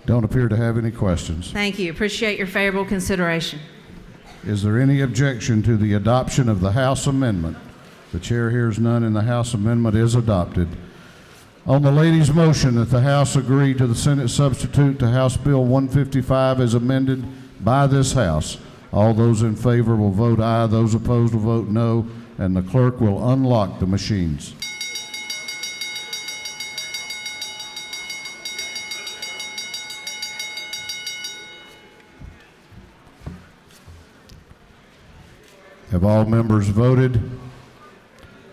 Don't appear to have any questions. Thank you. Appreciate your favorable consideration. Is there any objection to the adoption of the House amendment? The chair hears none, and the House amendment is adopted. On the lady's motion that the House agree to the Senate substitute to House Bill 155 as amended by this House, all those in favor will vote aye, those opposed will vote no, and the clerk will unlock the machines. Have all members voted?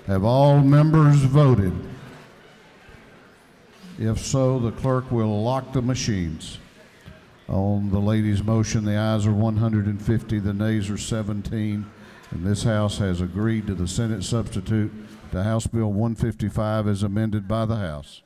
Have all members voted? If so, the clerk will lock the machines. On the lady's motion, the ayes are 150, the nays are 17, and this House has agreed to the Senate substitute to House Bill 155 as amended by the House.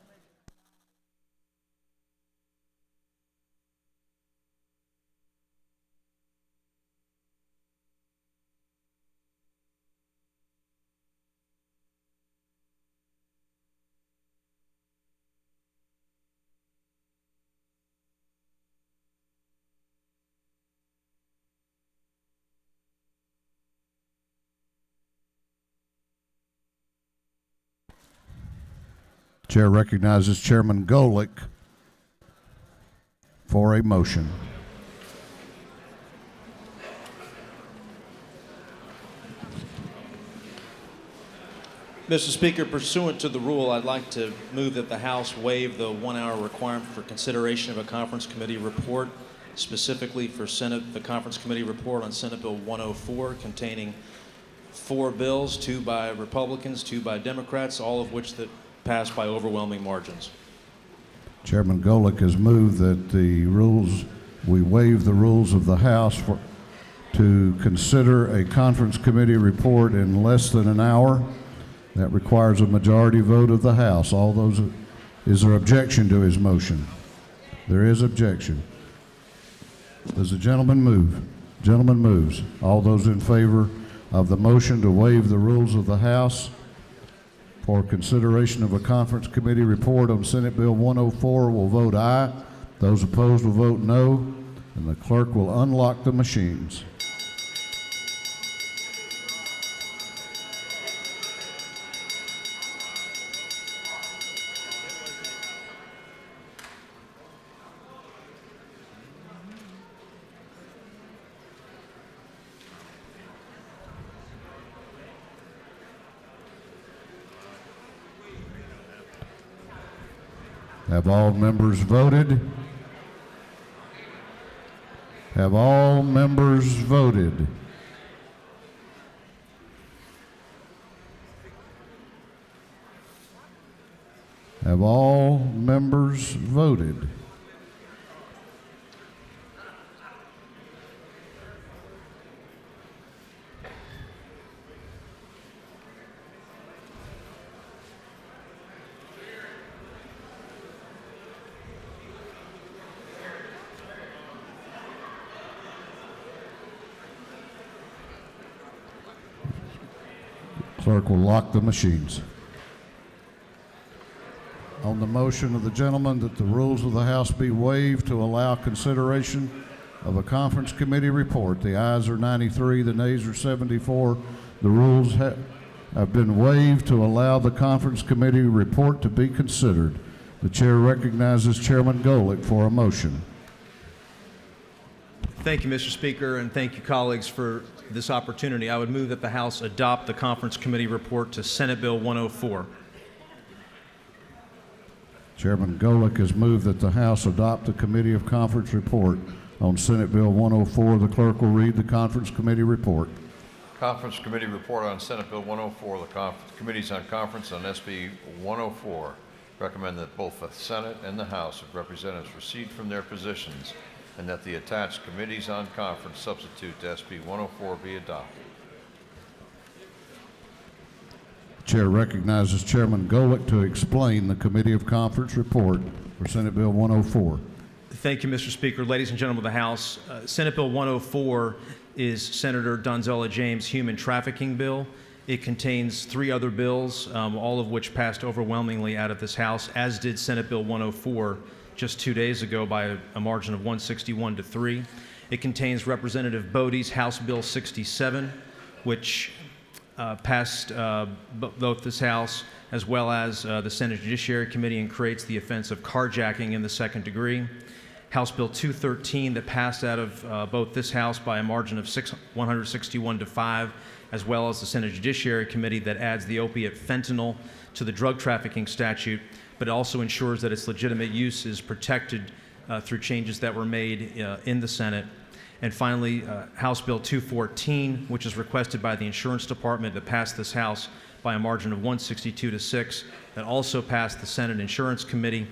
Chair recognizes Chairman Golick for a motion. Mr. Speaker, pursuant to the rule, I'd like to move that the House waive the 1 hour requirement for consideration of a conference committee report, specifically for the conference committee report on Senate Bill 104, containing 4 bills, 2 by Republicans, 2 by Democrats, all of which that passed by overwhelming margins. Chairman Golick has moved that we waive the rules of the House to consider a conference committee report in less than an hour. That requires a majority vote of the House. Is there objection to his motion? There is objection. Does the gentleman move? Gentleman moves. All those in favor of the motion to waive the rules of the House for consideration of a conference committee report on Senate Bill 104 will vote aye. Those opposed will vote no, and the clerk will unlock the machines. Have all members voted? Have all members voted? Have all members voted? Clerk will lock the machines. On the motion of the gentleman that the rules of the House be waived to allow consideration of a conference committee report, the ayes are 93, the nays are 74. The rules have been waived to allow the conference committee report to be considered. The chair recognizes Chairman Golick for a motion. Thank you, Mr. Speaker, and thank you, colleagues, for this opportunity. I would move that the House adopt the Conference Committee report to Senate Bill 104. Chairman Golick has moved that the House adopt the Committee of Conference report on Senate Bill 104. The clerk will read the Conference Committee report. Conference Committee report on Senate Bill 104. The committees on conference on SB 104 recommend that both the Senate and the House of Representatives recede from their positions and that the attached committees on conference substitute to SB 104 be adopted. Chair recognizes Chairman Golick to explain the Committee of Conference report for Senate Bill 104. Thank you, Mr. Speaker. Ladies and gentlemen of the House, Senate Bill 104 is Senator Donzella James' human trafficking bill. It contains three other bills, all of which passed overwhelmingly out of this House, as did Senate Bill 104 just 2 days ago by a margin of 161 to 3. It contains Representative Bodie's House Bill 67, which passed both this House as well as the Senate Judiciary Committee and creates the offense of carjacking in the second degree. House Bill 213 that passed out of both this House by a margin of 161 to 5, as well as the Senate Judiciary Committee that adds the opiate fentanyl to the drug trafficking statute, but it also ensures that its legitimate use is protected through changes that were made in the Senate. And finally, House Bill 214, which is requested by the Insurance Department that passed this House by a margin of 162 to 6, that also passed the Senate Insurance Committee.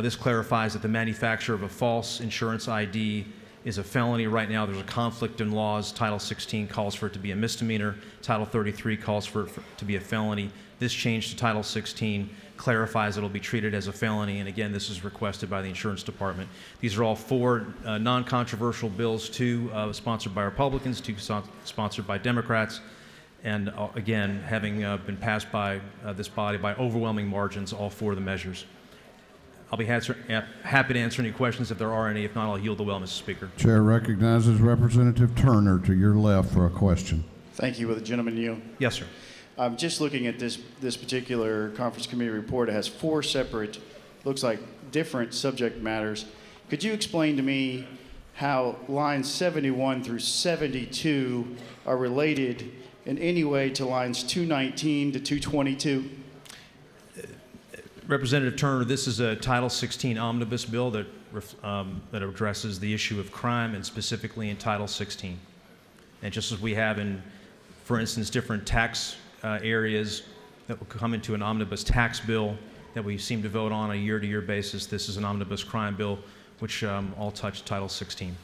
This clarifies that the manufacture of a false insurance ID is a felony. Right now, there's a conflict in laws. Title 16 calls for it to be a misdemeanor. Title 33 calls for it to be a felony. This change to Title 16 clarifies it'll be treated as a felony, and again, this is requested by the Insurance Department. These are all four non-controversial bills, two sponsored by Republicans, two sponsored by Democrats, and again, having been passed by this body by overwhelming margins, all four of the measures. I'll be happy to answer any questions if there are any. If not, I'll yield the well, Mr. Speaker. Chair recognizes Representative Turner to your left for a question. Thank you. Will the gentleman yield? Yes, sir. Just looking at this particular conference committee report, it has four separate, looks like different subject matters. Could you explain to me how lines 71 through 72 are related in any way to lines 219 to 222? Representative Turner, this is a Title 16 omnibus bill that addresses the issue of crime, and specifically in Title 16. And just as we have in, for instance, different tax areas that will come into an omnibus tax bill that we seem to vote on a year-to-year basis, this is an omnibus crime bill, which all touch Title 16.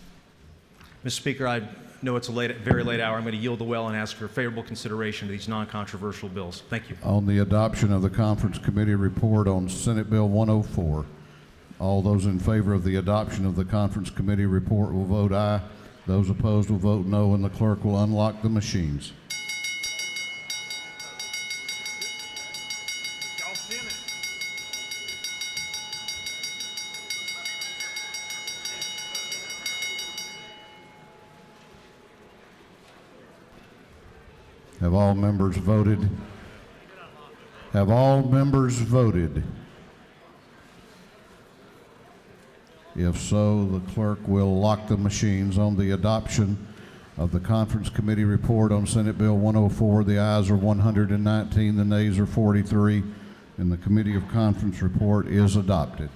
Mr. Speaker, I know it's a very late hour. I'm going to yield the well and ask for favorable consideration of these non-controversial bills. Thank you. On the adoption of the Conference Committee report on Senate Bill 104, all those in favor of the adoption of the Conference Committee report will vote aye. Those opposed will vote no, and the clerk will unlock the machines. Have all members voted? Have all members voted? If so, the clerk will lock the machines. On the adoption of the Conference Committee report on Senate Bill 104, the ayes are 119, the nays are 43, and the Committee of Conference report is adopted.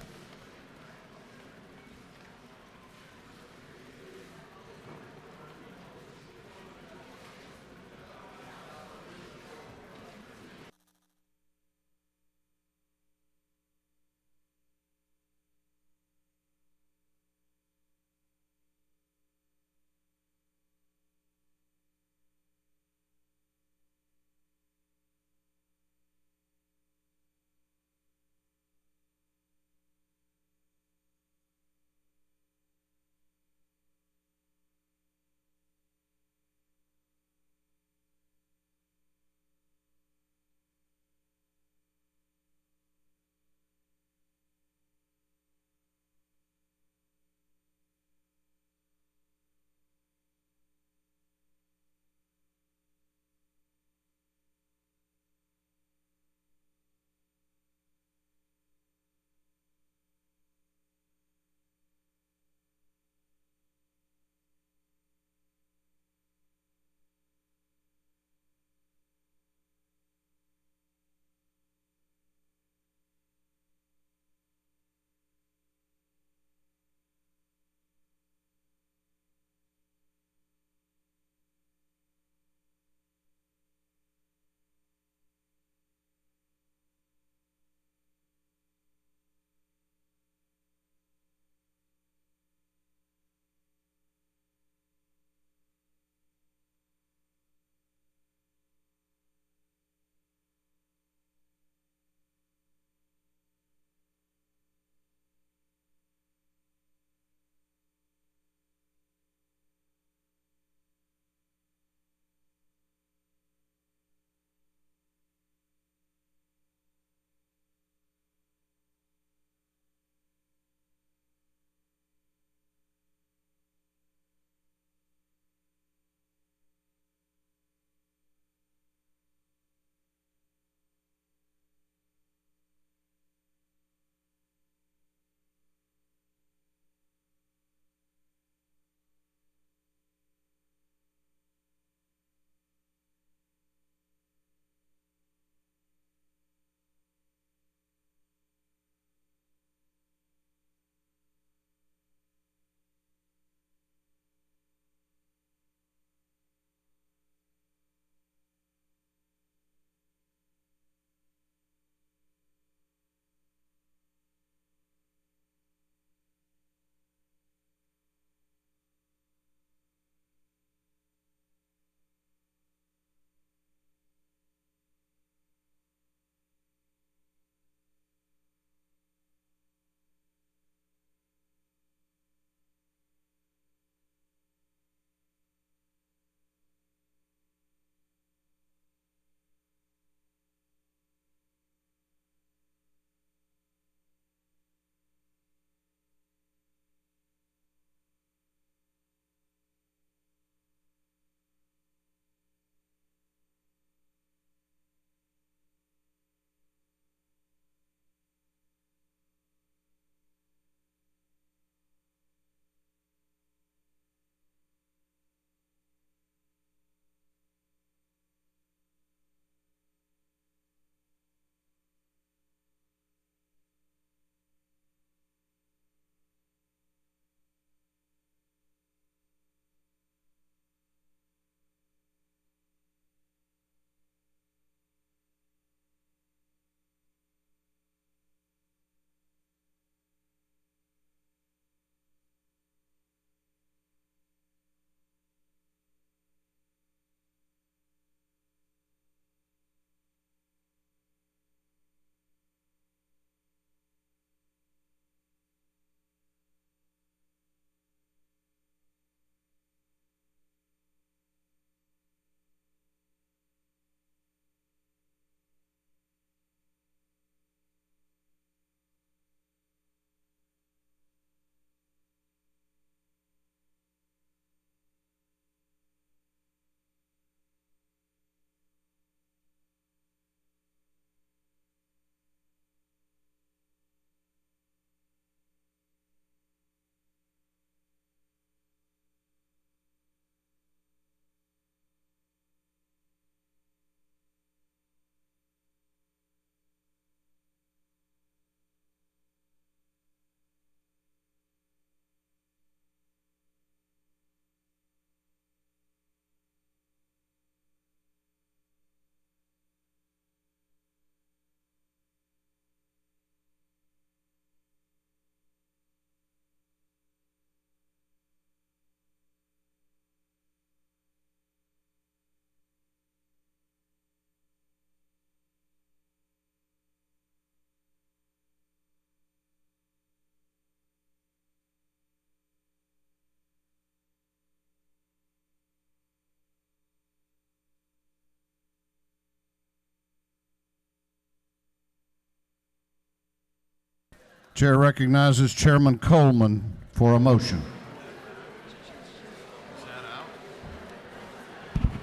Chair recognizes Chairman Coleman for a motion.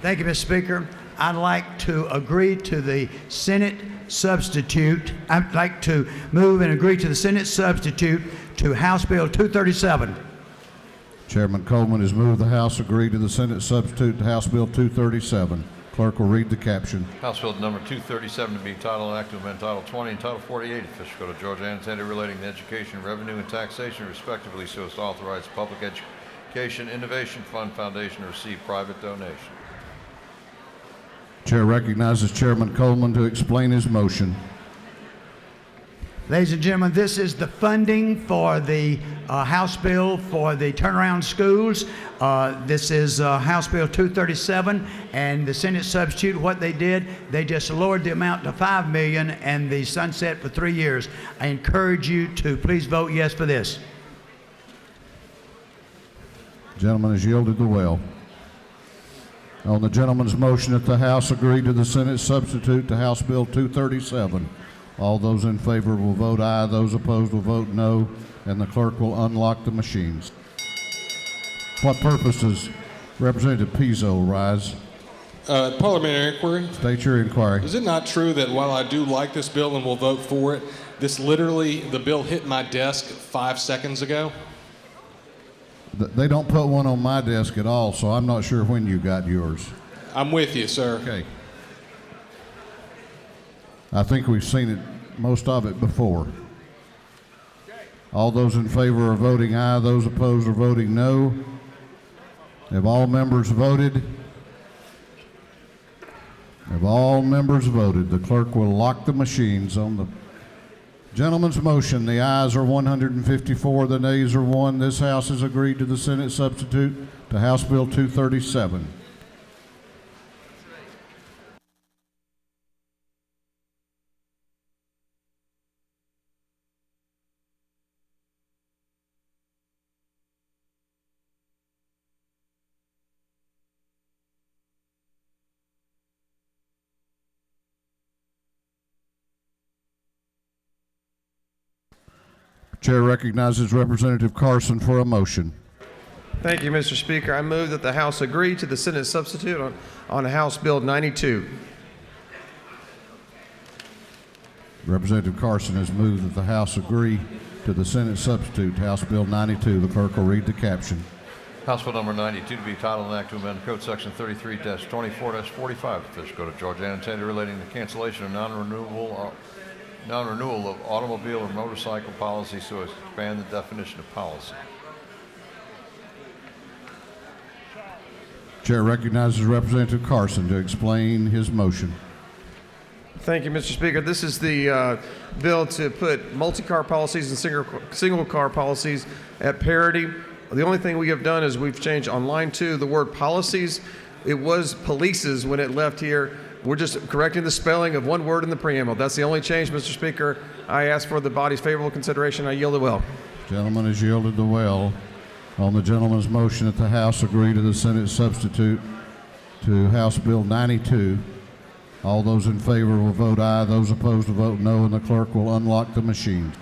Thank you, Mr. Speaker. I'd like to agree to the Senate substitute. I'd like to move and agree to the Senate substitute to House Bill 237. Chairman Coleman has moved the House agree to the Senate substitute to House Bill 237. Clerk will read the caption. House Bill number 237 to be titled an act to amend Title 20 and Title 48 of the Official Code of Georgia annotated relating to education, revenue, and taxation, respectively, so as to authorize the Public Education Innovation Fund Foundation to receive private donation. Chair recognizes Chairman Coleman to explain his motion. Ladies and gentlemen, this is the funding for the House bill for the turnaround schools. This is House Bill 237, and the Senate substitute, what they did, they just lowered the amount to $5 million and the sunset for 3 years. I encourage you to please vote yes for this. Gentleman has yielded the well. On the gentleman's motion that the House agree to the Senate substitute to House Bill 237, all those in favor will vote aye, those opposed will vote no, and the clerk will unlock the machines. What purpose does Representative Pizzo rise? Parliamentary inquiry. State your inquiry. Is it not true that while I do like this bill and will vote for it, the bill hit my desk 5 seconds ago? They don't put one on my desk at all, so I'm not sure when you got yours. I'm with you, sir. Okay. I think we've seen it, most of it before. All those in favor are voting aye, those opposed are voting no. Have all members voted? Have all members voted? The clerk will lock the machines on the gentleman's motion. The ayes are 154, the nays are 1. This House has agreed to the Senate substitute to House Bill 237. Chair recognizes Representative Carson for a motion. Thank you, Mr. Speaker. I move that the House agree to the Senate substitute on House Bill 92. Representative Carson has moved that the House agree to the Senate substitute to House Bill 92. The clerk will read the caption. House Bill number 92 to be titled an act to amend Code Section 33-24-45 of the Official Code of Georgia annotated relating to cancellation of non-renewal of automobile or motorcycle policy so as to expand the definition of policy. Chair recognizes Representative Carson to explain his motion. Thank you, Mr. Speaker. This is the bill to put multi-car policies and single-car policies at parity. The only thing we have done is we've changed on line 2 the word policies. It was polices when it left here. We're just correcting the spelling of one word in the preamble. That's the only change, Mr. Speaker. I ask for the body's favorable consideration. I yield the well. Gentleman has yielded the well. On the gentleman's motion that the House agree to the Senate substitute to House Bill 92, all those in favor will vote aye, those opposed will vote no, and the clerk will unlock the machine.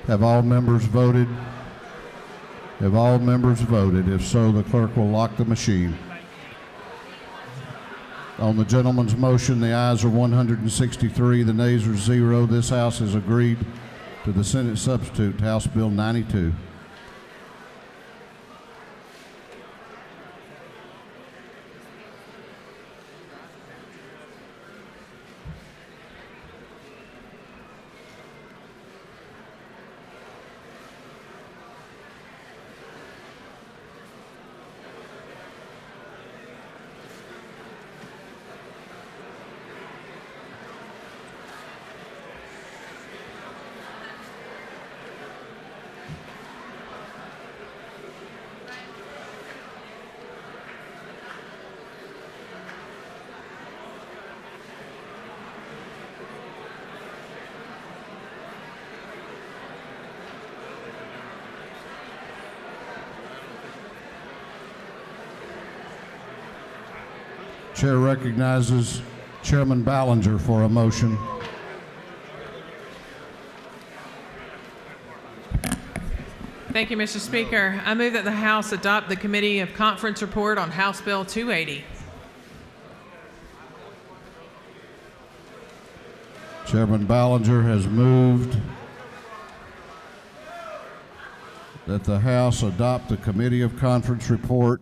Have all members voted? Have all members voted? If so, the clerk will lock the machine. On the gentleman's motion, the ayes are 163, the nays are 0. This House has agreed to the Senate substitute, House Bill 92. Chair recognizes Chairman Ballinger for a motion. Thank you, Mr. Speaker. I move that the House adopt the Committee of Conference report on House Bill 280. Chairman Ballinger has moved that the House adopt the Committee of Conference report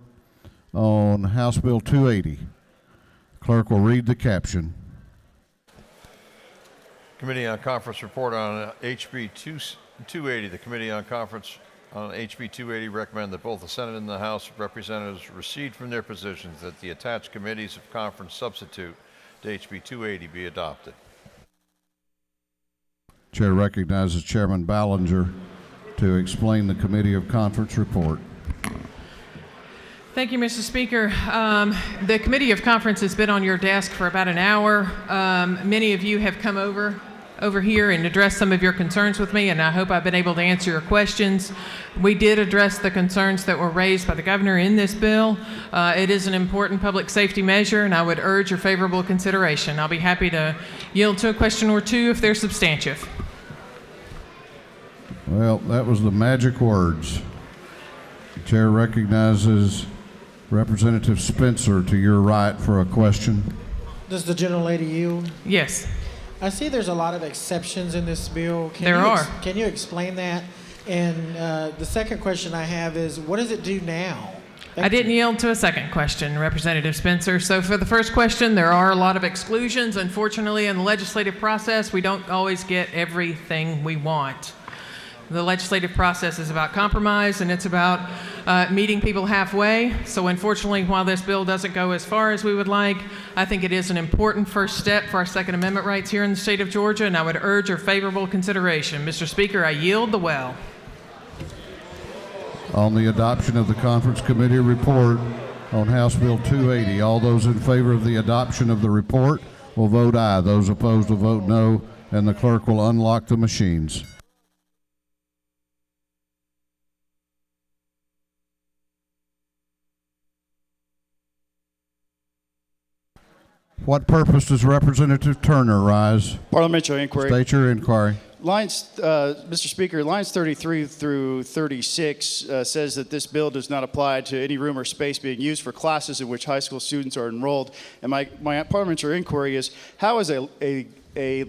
on House Bill 280. Clerk will read the caption. Committee on Conference report on HB 280. The Committee on Conference on HB 280 recommend that both the Senate and the House of Representatives recede from their positions that the attached committees of conference substitute to HB 280 be adopted. Chair recognizes Chairman Ballinger to explain the Committee of Conference report. Thank you, Mr. Speaker. The Committee of Conference has been on your desk for about an hour. Many of you have come over here and addressed some of your concerns with me, and I hope I've been able to answer your questions. We did address the concerns that were raised by the governor in this bill. It is an important public safety measure, and I would urge your favorable consideration. I'll be happy to yield to a question or two if they're substantive. Well, that was the magic words. The chair recognizes Representative Spencer to your right for a question. Does the gentlelady yield? Yes. I see there's a lot of exceptions in this bill. Can you explain that? And the second question I have is, what does it do now? I didn't yield to a second question, Representative Spencer. So for the first question, there are a lot of exclusions. Unfortunately, in the legislative process, we don't always get everything we want. The legislative process is about compromise, and it's about meeting people halfway. So unfortunately, while this bill doesn't go as far as we would like, I think it is an important first step for our Second Amendment rights here in the state of Georgia, and I would urge your favorable consideration. Mr. Speaker, I yield the well. On the adoption of the Conference Committee report on House Bill 280, all those in favor of the adoption of the report will vote aye. Those opposed will vote no, and the clerk will unlock the machines. What purpose does Representative Turner rise? Parliamentary inquiry. State your inquiry. Mr. Speaker, lines 33 through 36 says that this bill does not apply to any room or space being used for classes in which high school students are enrolled. And my parliamentary inquiry is, how is a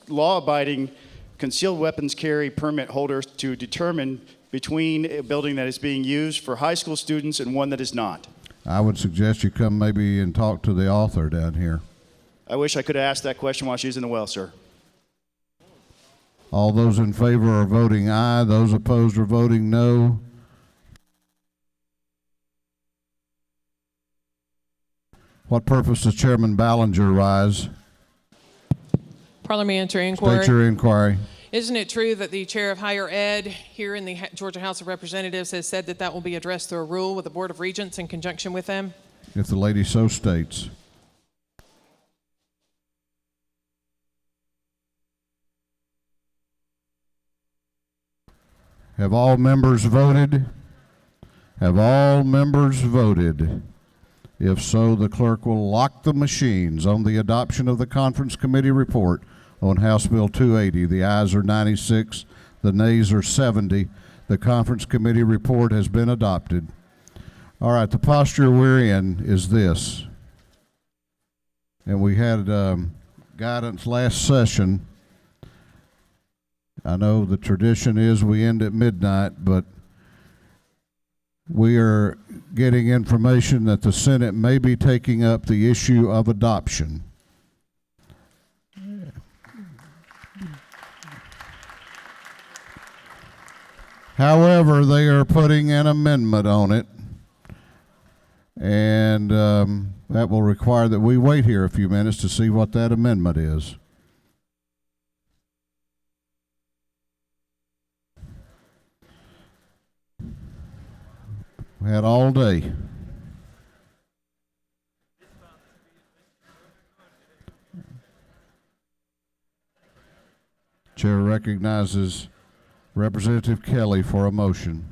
law-abiding concealed weapons carry permit holder to determine between a building that is being used for high school students and one that is not? I would suggest you come maybe and talk to the author down here. I wish I could have asked that question while she's in the well, sir. All those in favor are voting aye. Those opposed are voting no. What purpose does Chairman Ballinger rise? Parliamentary inquiry. State your inquiry. Isn't it true that the chair of higher ed here in the Georgia House of Representatives has said that that will be addressed through a rule with the Board of Regents in conjunction with them? If the lady so states. Have all members voted? Have all members voted? If so, the clerk will lock the machines on the adoption of the Conference Committee report on House Bill 280. The ayes are 96, The nays are 70. The conference committee report has been adopted. All right, the posture we're in is this. And we had guidance last session. I know the tradition is we end at midnight, but we are getting information that the Senate may be taking up the issue of adoption. However, they are putting an amendment on it, and that will require that we wait here a few minutes to see what that amendment is. We had all day. Chair recognizes Representative Kelly for a motion.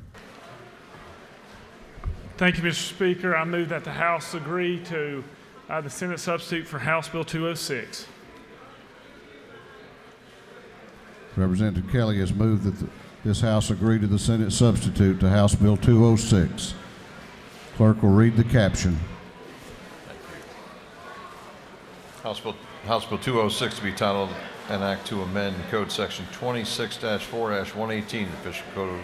Thank you, Mr. Speaker. I move that the House agree to the Senate substitute for House Bill 206. Representative Kelly has moved that this House agree to the Senate substitute to House Bill 206. Clerk will read the caption. House Bill 206 to be titled an act to amend Code Section 26-4-118, the Official Code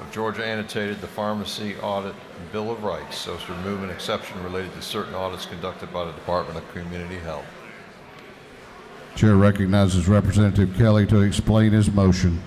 of Georgia, annotated the Pharmacy Audit Bill of Rights, so as to remove an exception related to certain audits conducted by the Department of Community Health. Chair recognizes Representative Kelly to explain his motion.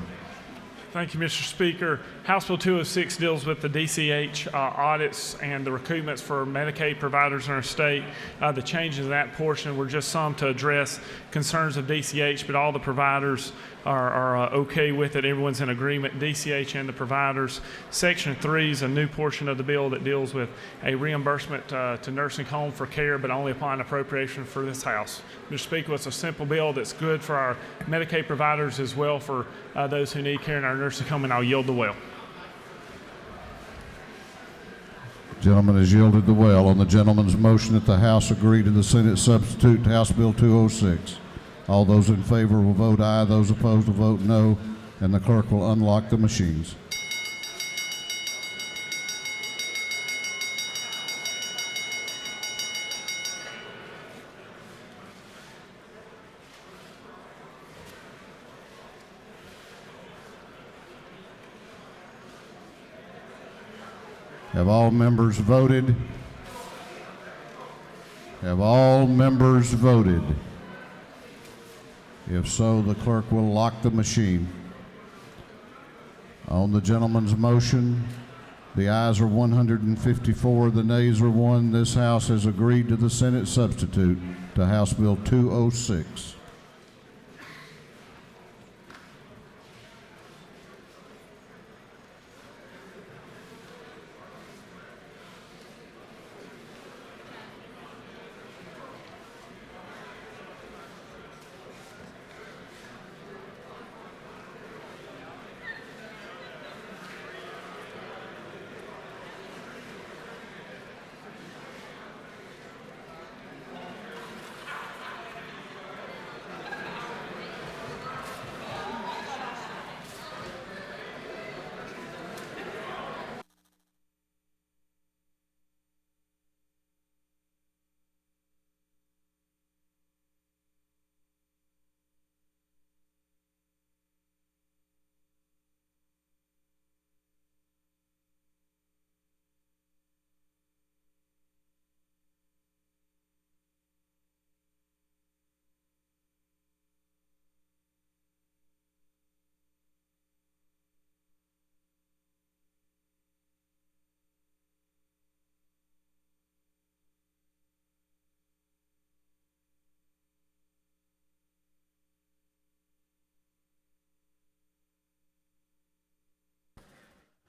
Thank you, Mr. Speaker. House Bill 206 deals with the DCH audits and the recoupments for Medicaid providers in our state. The changes in that portion were just some to address concerns of DCH, but all the providers are okay with it. Everyone's in agreement, DCH and the providers. Section 3 is a new portion of the bill that deals with a reimbursement to nursing home for care, but only upon appropriation for this House. Mr. Speaker, it's a simple bill that's good for our Medicaid providers as well for those who need care in our nursing home, and I'll yield the well. Gentleman has yielded the well. On the gentleman's motion that the House agree to the Senate substitute to House Bill 206. All those in favor will vote aye. Those opposed will vote no. And the clerk will unlock the machines. Have all members voted? Have all members voted? If so, the clerk will lock the machine. On the gentleman's motion, the ayes are 154, the nays are 1. This House has agreed to the Senate substitute to House Bill 206.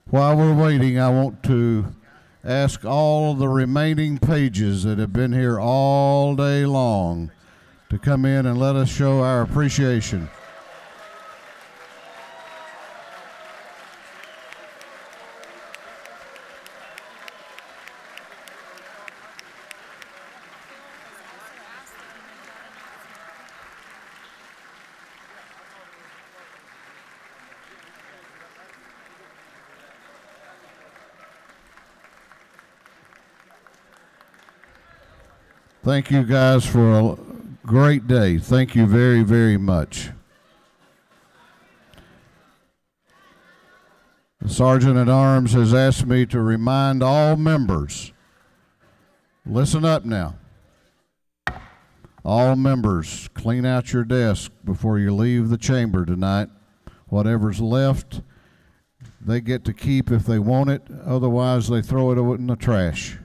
While we're waiting, I want to ask all of the remaining pages that have been here all day long to come in and let us show our appreciation. Thank you guys for a great day. Thank you very, very much. The Sergeant at Arms has asked me to remind all members, listen up now. All members, clean out your desk before you leave the chamber tonight. Whatever's left, they get to keep if they want it. Otherwise, they throw it in the trash.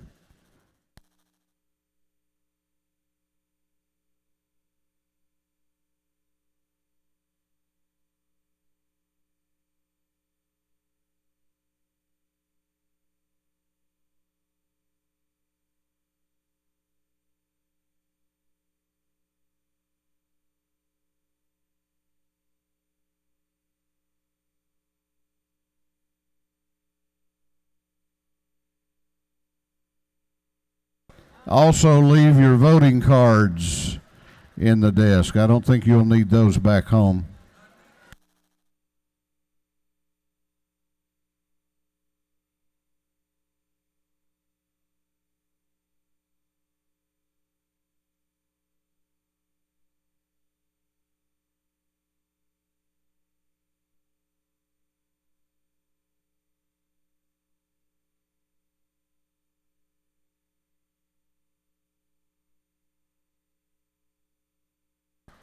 Also, leave your voting cards in the desk. I don't think you'll need those back home.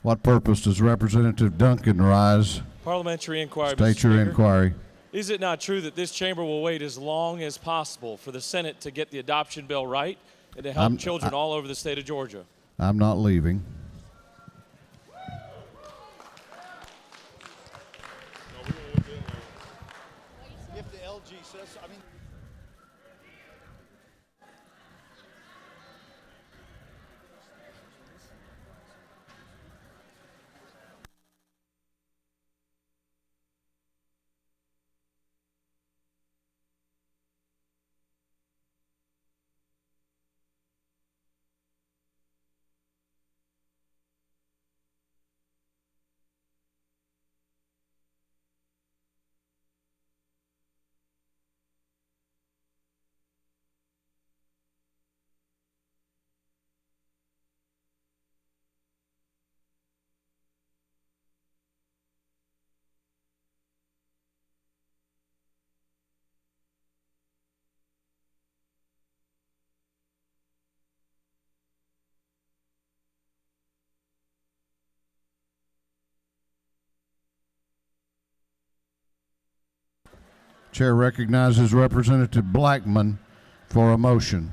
What purpose does Representative Duncan rise? Parliamentary inquiry. State your inquiry. Is it not true that this chamber will wait as long as possible for the Senate to get the adoption bill right and to help children all over the state of Georgia? I'm not leaving. If the LG says, I mean. Chair recognizes Representative Blackman for a motion.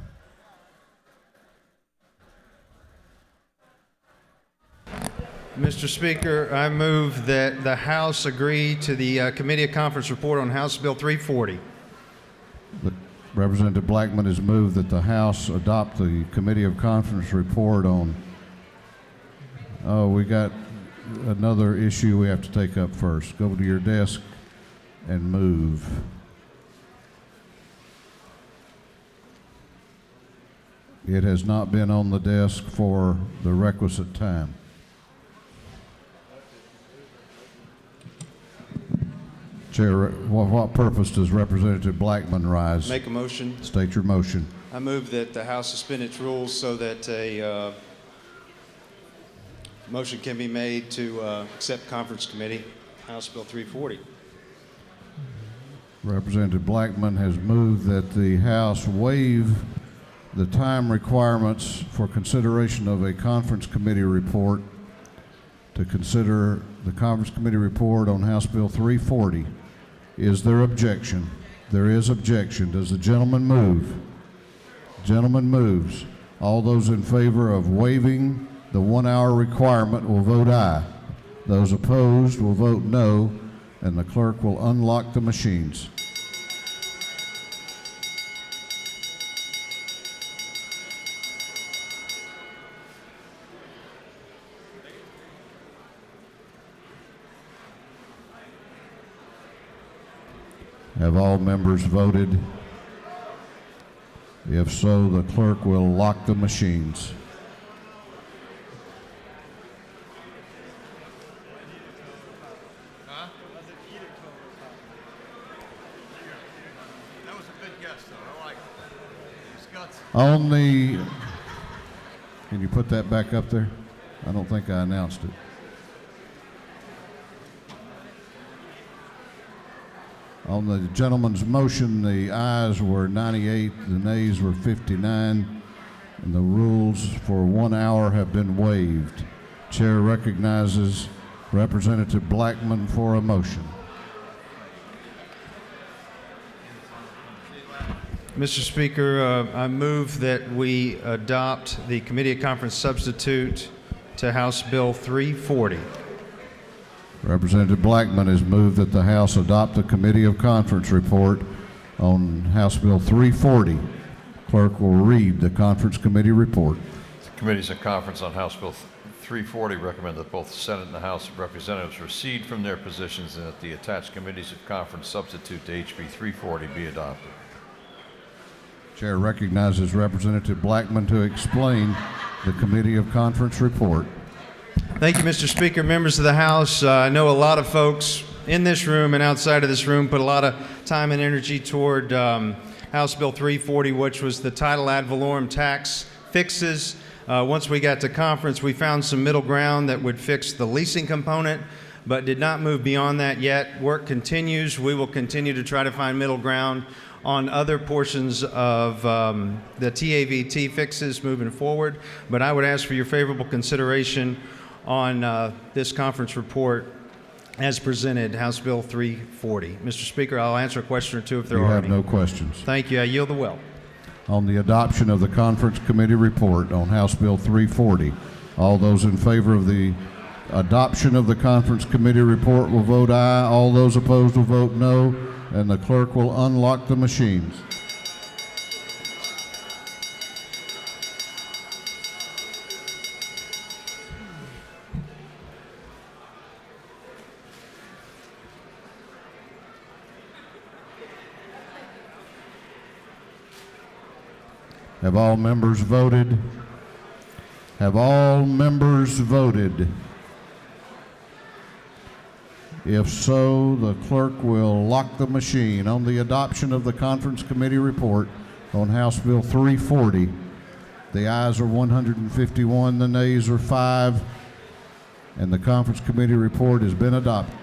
Mr. Speaker, I move that the House agree to the Committee of Conference report on House Bill 340. Representative Blackman has moved that the House adopt the Committee of Conference report on. Oh, we got another issue we have to take up first. Go to your desk and move. It has not been on the desk for the requisite time. Chair, what purpose does Representative Blackman rise? Make a motion. State your motion. I move that the House suspend its rules so that a motion can be made to accept conference committee, House Bill 340. Representative Blackman has moved that the House waive the time requirements for consideration of a conference committee report to consider the conference committee report on House Bill 340. Is there objection? There is objection. Does the gentleman move? Gentleman moves. All those in favor of waiving the 1 hour requirement will vote aye. Those opposed will vote no, and the clerk will unlock the machines. Have all members voted? If so, the clerk will lock the machines. Huh? That was a good guess, though. I like it. On the Can you put that back up there? I don't think I announced it. On the gentleman's motion, the ayes were 98, the nays were 59, and the rules for 1 hour have been waived. Chair recognizes Representative Blackman for a motion. Mr. Speaker, I move that we adopt the committee of conference substitute to House Bill 340. Representative Blackman has moved that the House adopt the Committee of Conference report on House Bill 340. Clerk will read the Conference Committee report. The Committees of Conference on House Bill 340 recommend that both the Senate and the House of Representatives recede from their positions and that the attached Committees of Conference substitute to HB 340 be adopted. Chair recognizes Representative Blackman to explain the Committee of Conference report. Thank you, Mr. Speaker. Members of the House, I know a lot of folks in this room and outside of this room put a lot of time and energy toward House Bill 340, which was the title ad valorem tax fixes. Once we got to conference, we found some middle ground that would fix the leasing component, but did not move beyond that yet. Work continues. We will continue to try to find middle ground on other portions of the TAVT fixes moving forward, but I would ask for your favorable consideration on this conference report as presented, House Bill 340. Mr. Speaker, I'll answer a question or two if there are any. You have no questions. Thank you. I yield the will. On the adoption of the Conference Committee report on House Bill 340, all those in favor of the adoption of the Conference Committee report will vote aye. All those opposed will vote no, and the clerk will unlock the machines. Have all members voted? Have all members voted? If so, the clerk will lock the machine. On the adoption of the Conference Committee report on House Bill 340, the ayes are 151, the nays are 5, and the Conference Committee report has been adopted.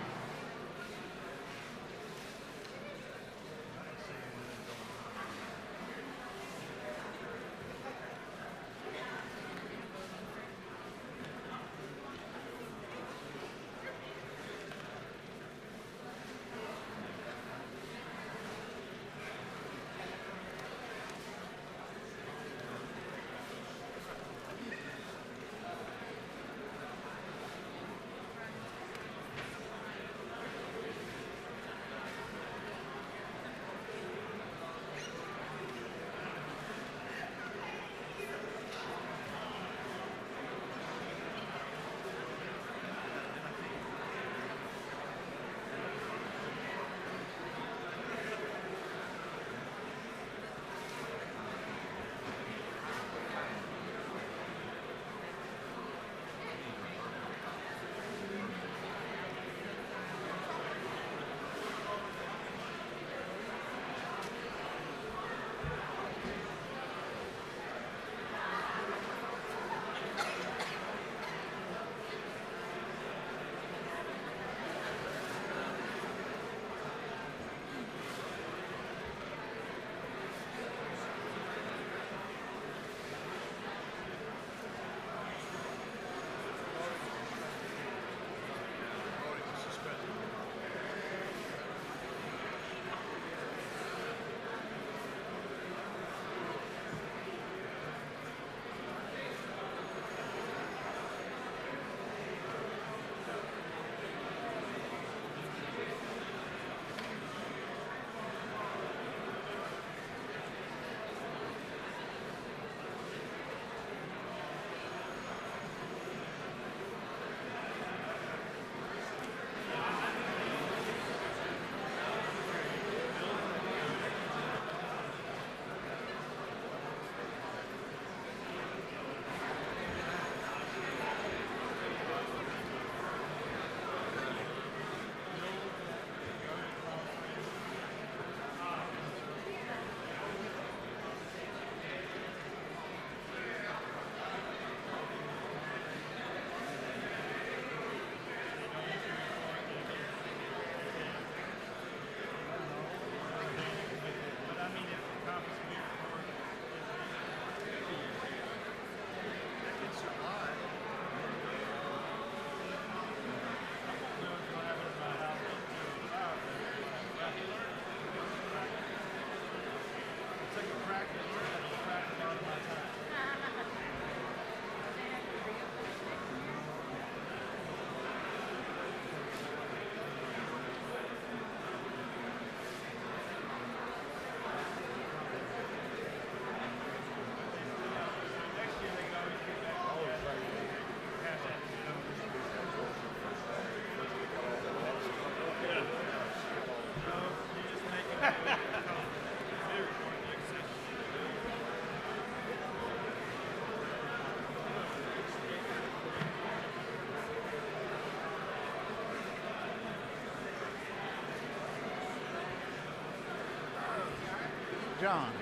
John.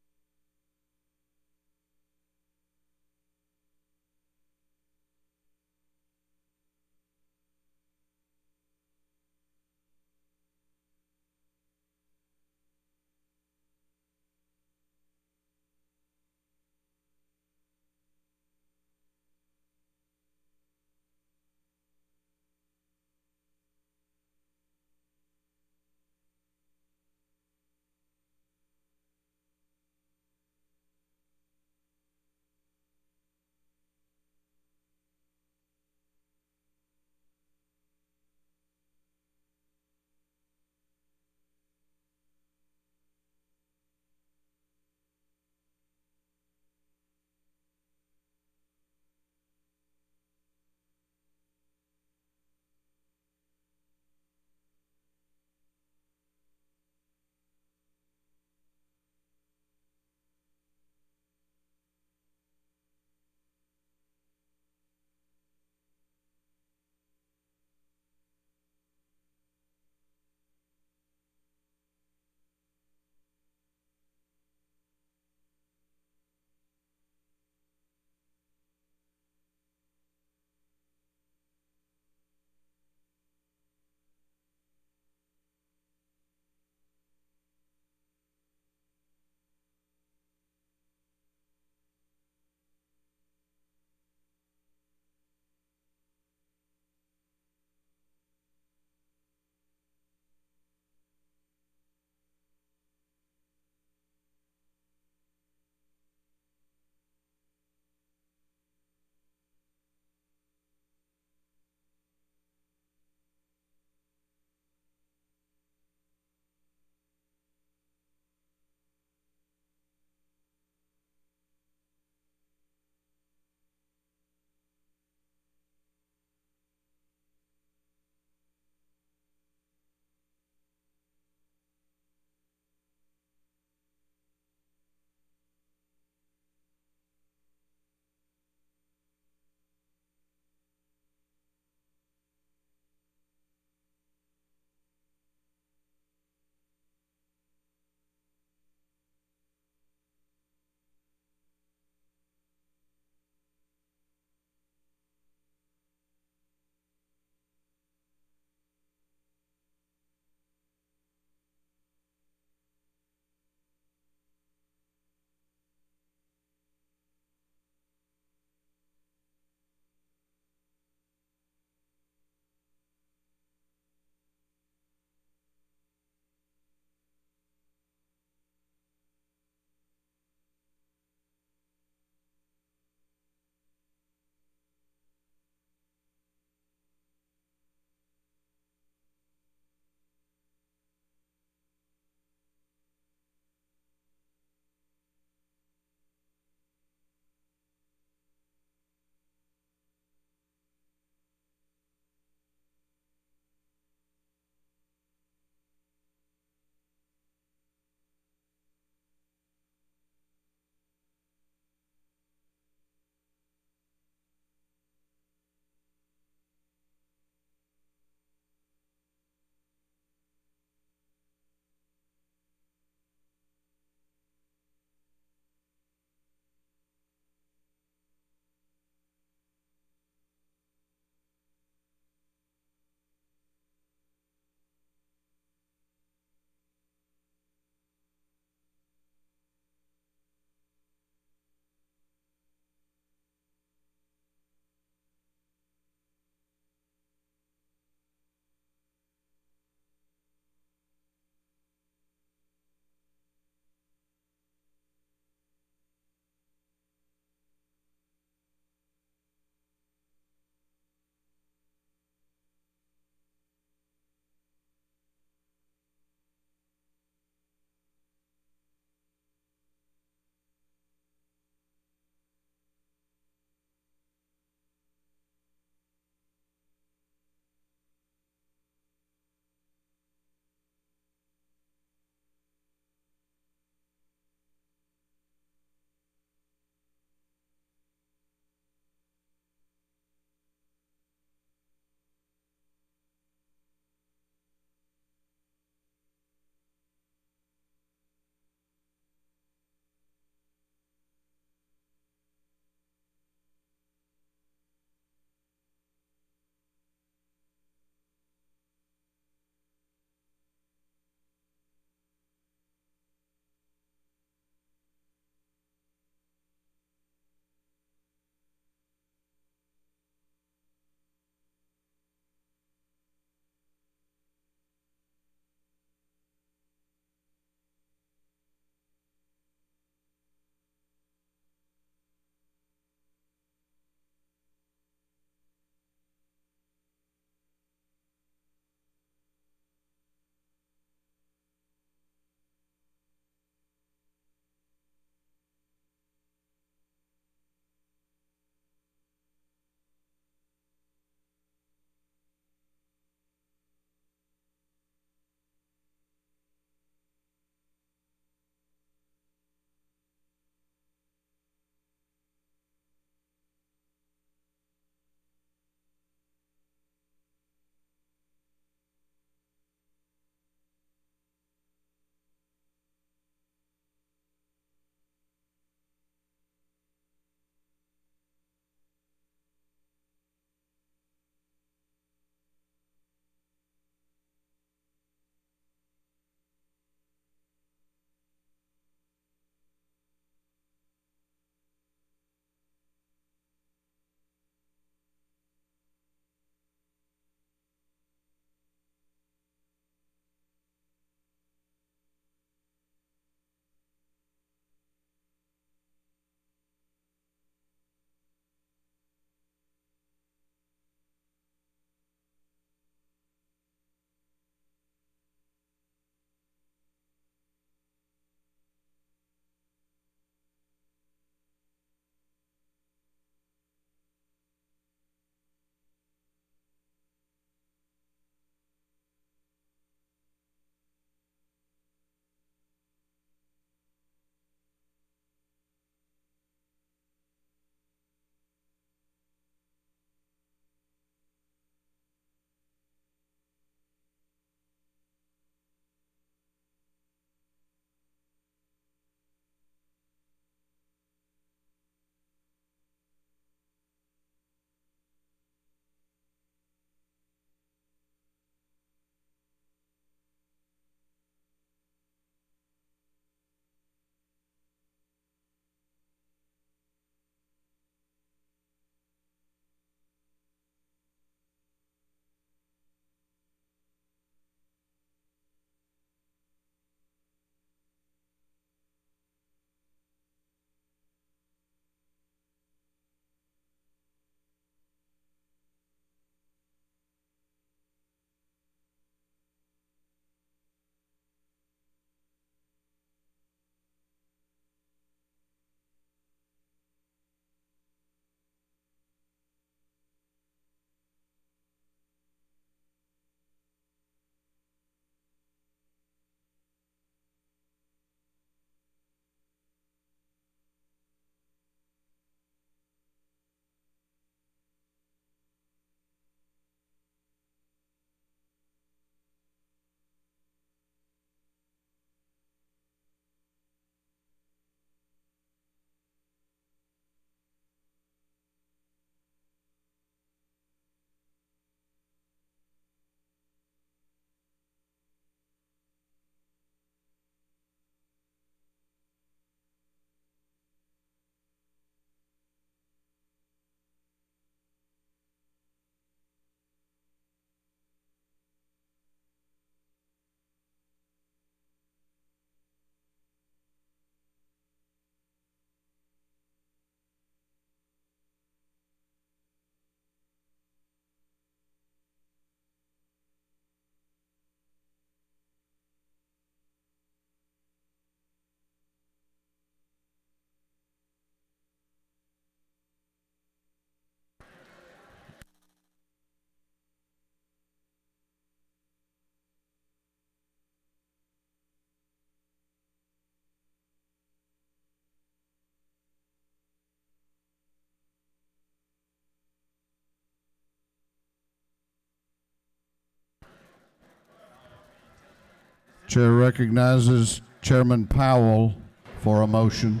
Chair recognizes Chairman Powell for a motion.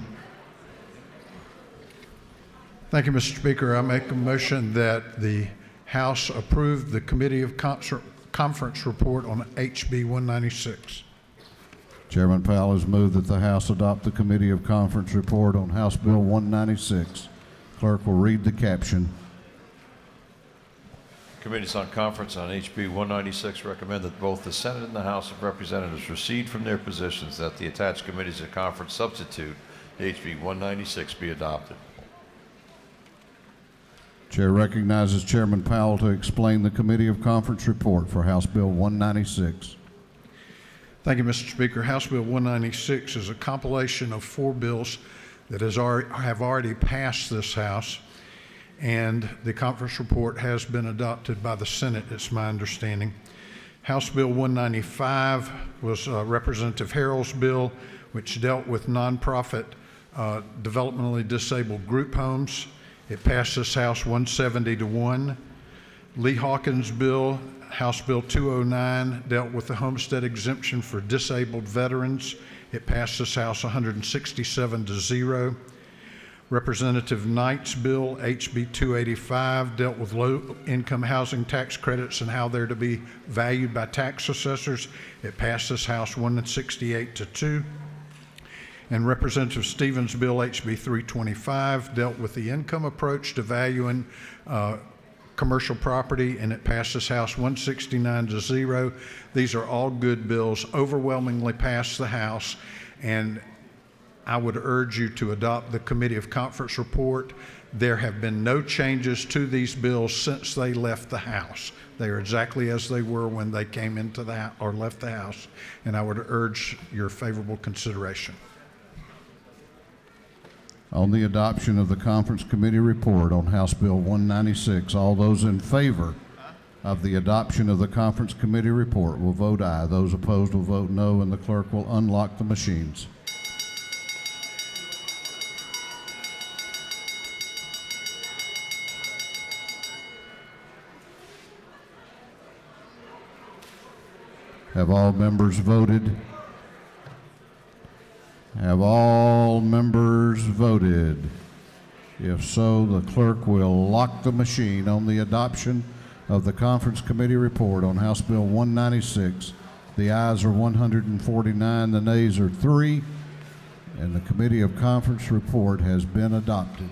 Thank you, Mr. Speaker. I make a motion that the House approve the Committee of Conference report on HB 196. Chairman Powell has moved that the House adopt the Committee of Conference report on House Bill 196. Clerk will read the caption. Committees on Conference on HB 196 recommend that both the Senate and the House of Representatives recede from their positions, that the attached Committees of Conference substitute HB 196 be adopted. Chair recognizes Chairman Powell to explain the Committee of Conference report for House Bill 196. Thank you, Mr. Speaker. House Bill 196 is a compilation of 4 bills that have already passed this House, and the conference report has been adopted by the Senate, it's my understanding. House Bill 195 was Representative Harrell's bill, which dealt with nonprofit developmentally disabled group homes. It passed this House 170 to 1. Lee Hawkins' bill, House Bill 209, dealt with the homestead exemption for disabled veterans. It passed this House 167 to 0. Representative Knight's bill, HB 285, dealt with low-income housing tax credits and how they're to be valued by tax assessors. It passed this House 168 to 2. And Representative Stevens' bill, HB 325, dealt with the income approach to valuing commercial property, and it passed this House 169 to 0. These are all good bills, overwhelmingly passed the House, and I would urge you to adopt the Committee of Conference report. There have been no changes to these bills since they left the House. They are exactly as they were when they came into the House or left the House, and I would urge your favorable consideration. On the adoption of the Conference Committee report on House Bill 196, all those in favor of the adoption of the Conference Committee report will vote aye. Those opposed will vote no, and the clerk will unlock the machines. Have all members voted? Have all members voted? If so, the clerk will lock the machine on the adoption of the Conference Committee report on House Bill 196. The ayes are 149, the nays are 3, and the Committee of Conference report has been adopted.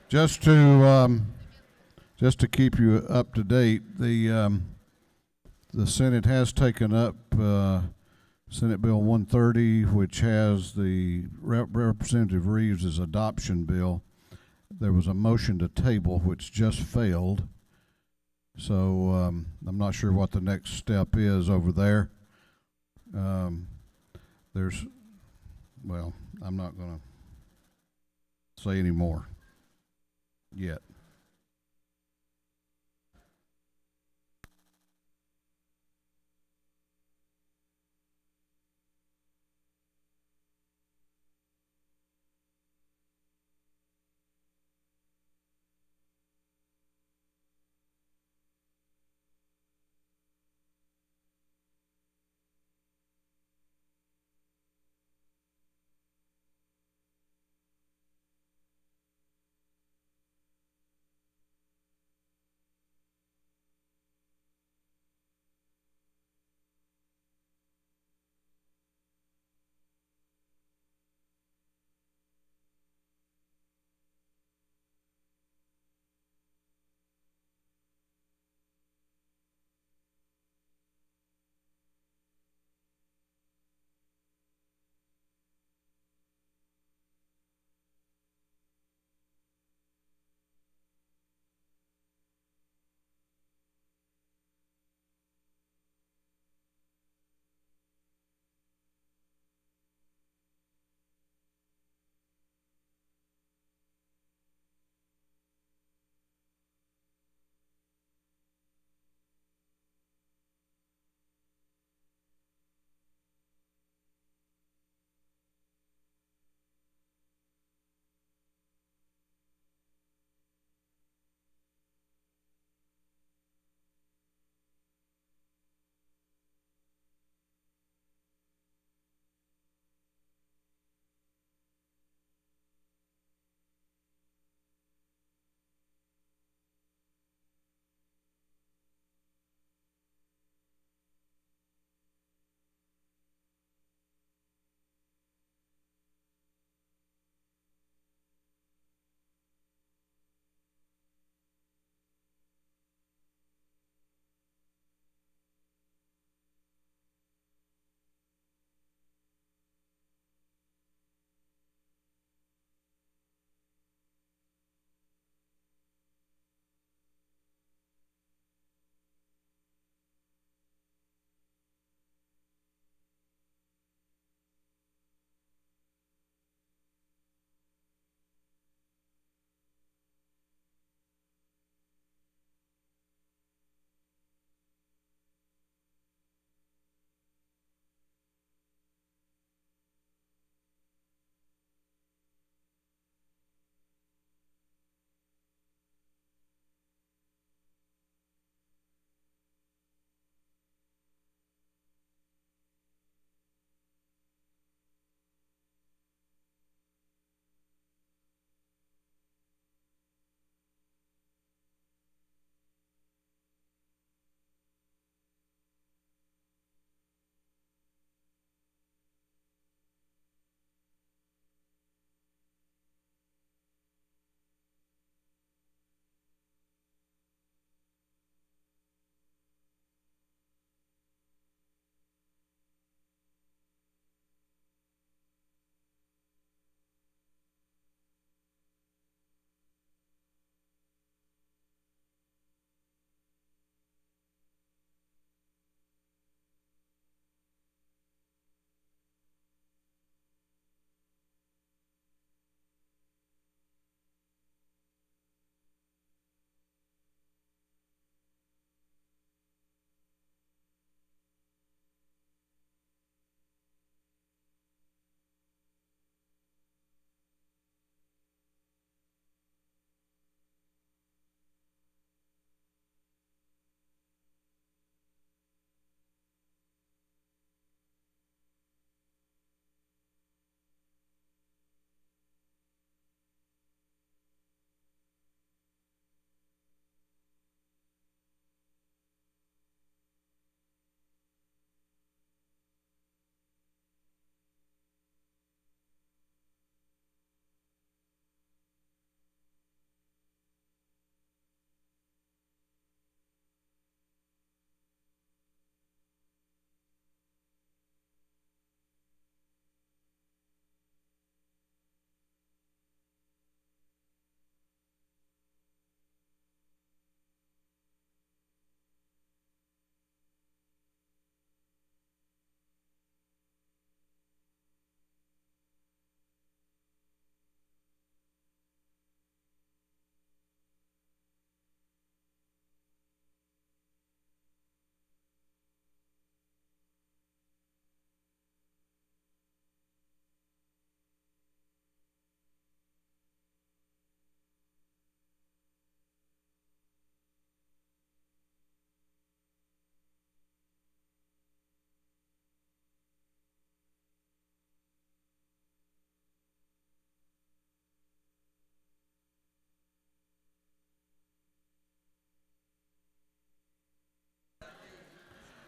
Just to keep you up to date, the Senate has taken up Senate Bill 130, which has the Representative Reeves' adoption bill. There was a motion to table, which just failed. So I'm not sure what the next step is over there. Well, I'm not going to say any more yet.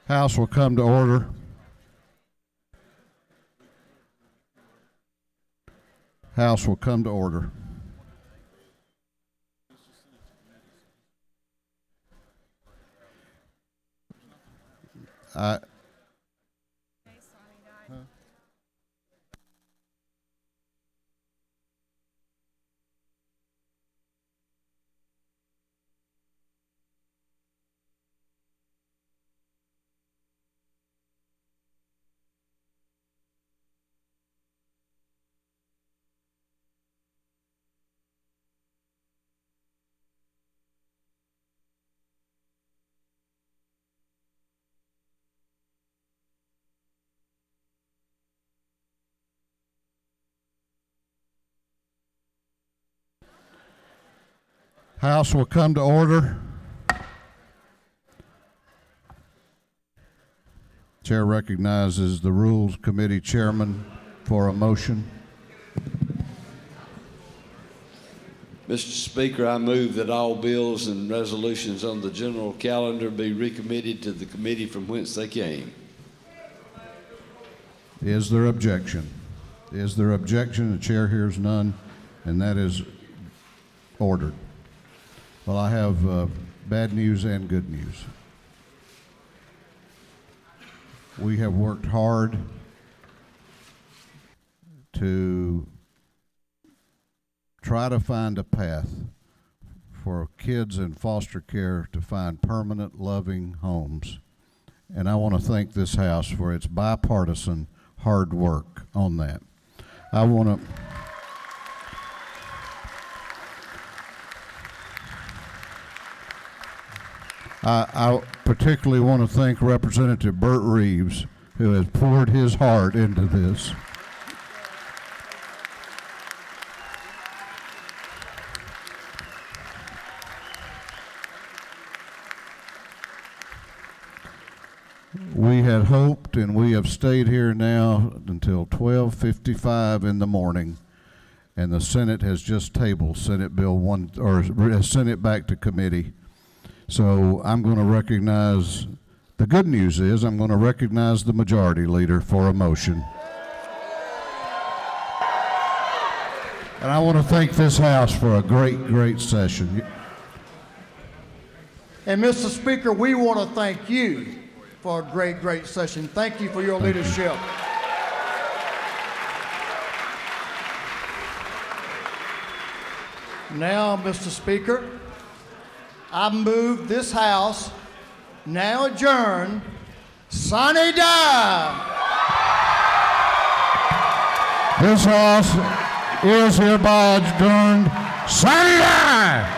House will come to order. House will come to order. House will come to order. Chair recognizes the Rules Committee Chairman for a motion. Mr. Speaker, I move that all bills and resolutions on the general calendar be recommitted to the committee from whence they came. Is there objection? Is there objection? The chair hears none, and that is ordered. Well, I have bad news and good news. We have worked hard to try to find a path for kids in foster care to find permanent, loving homes. And I want to thank this House for its bipartisan hard work on that. I particularly want to thank Representative Burt Reeves, who has poured his heart into this. We had hoped, and we have stayed here now until 12:55 in the morning, and the Senate has just tabled Senate Bill 1, or sent it back to committee. So I'm going to recognize, the good news is I'm going to recognize the majority leader for a motion. And I want to thank this House for a great, great session. And Mr. Speaker, we want to thank you for a great, great session. Thank you for your leadership. Now, Mr. Speaker, I move this House now adjourn sine die. This House is hereby adjourned sine die.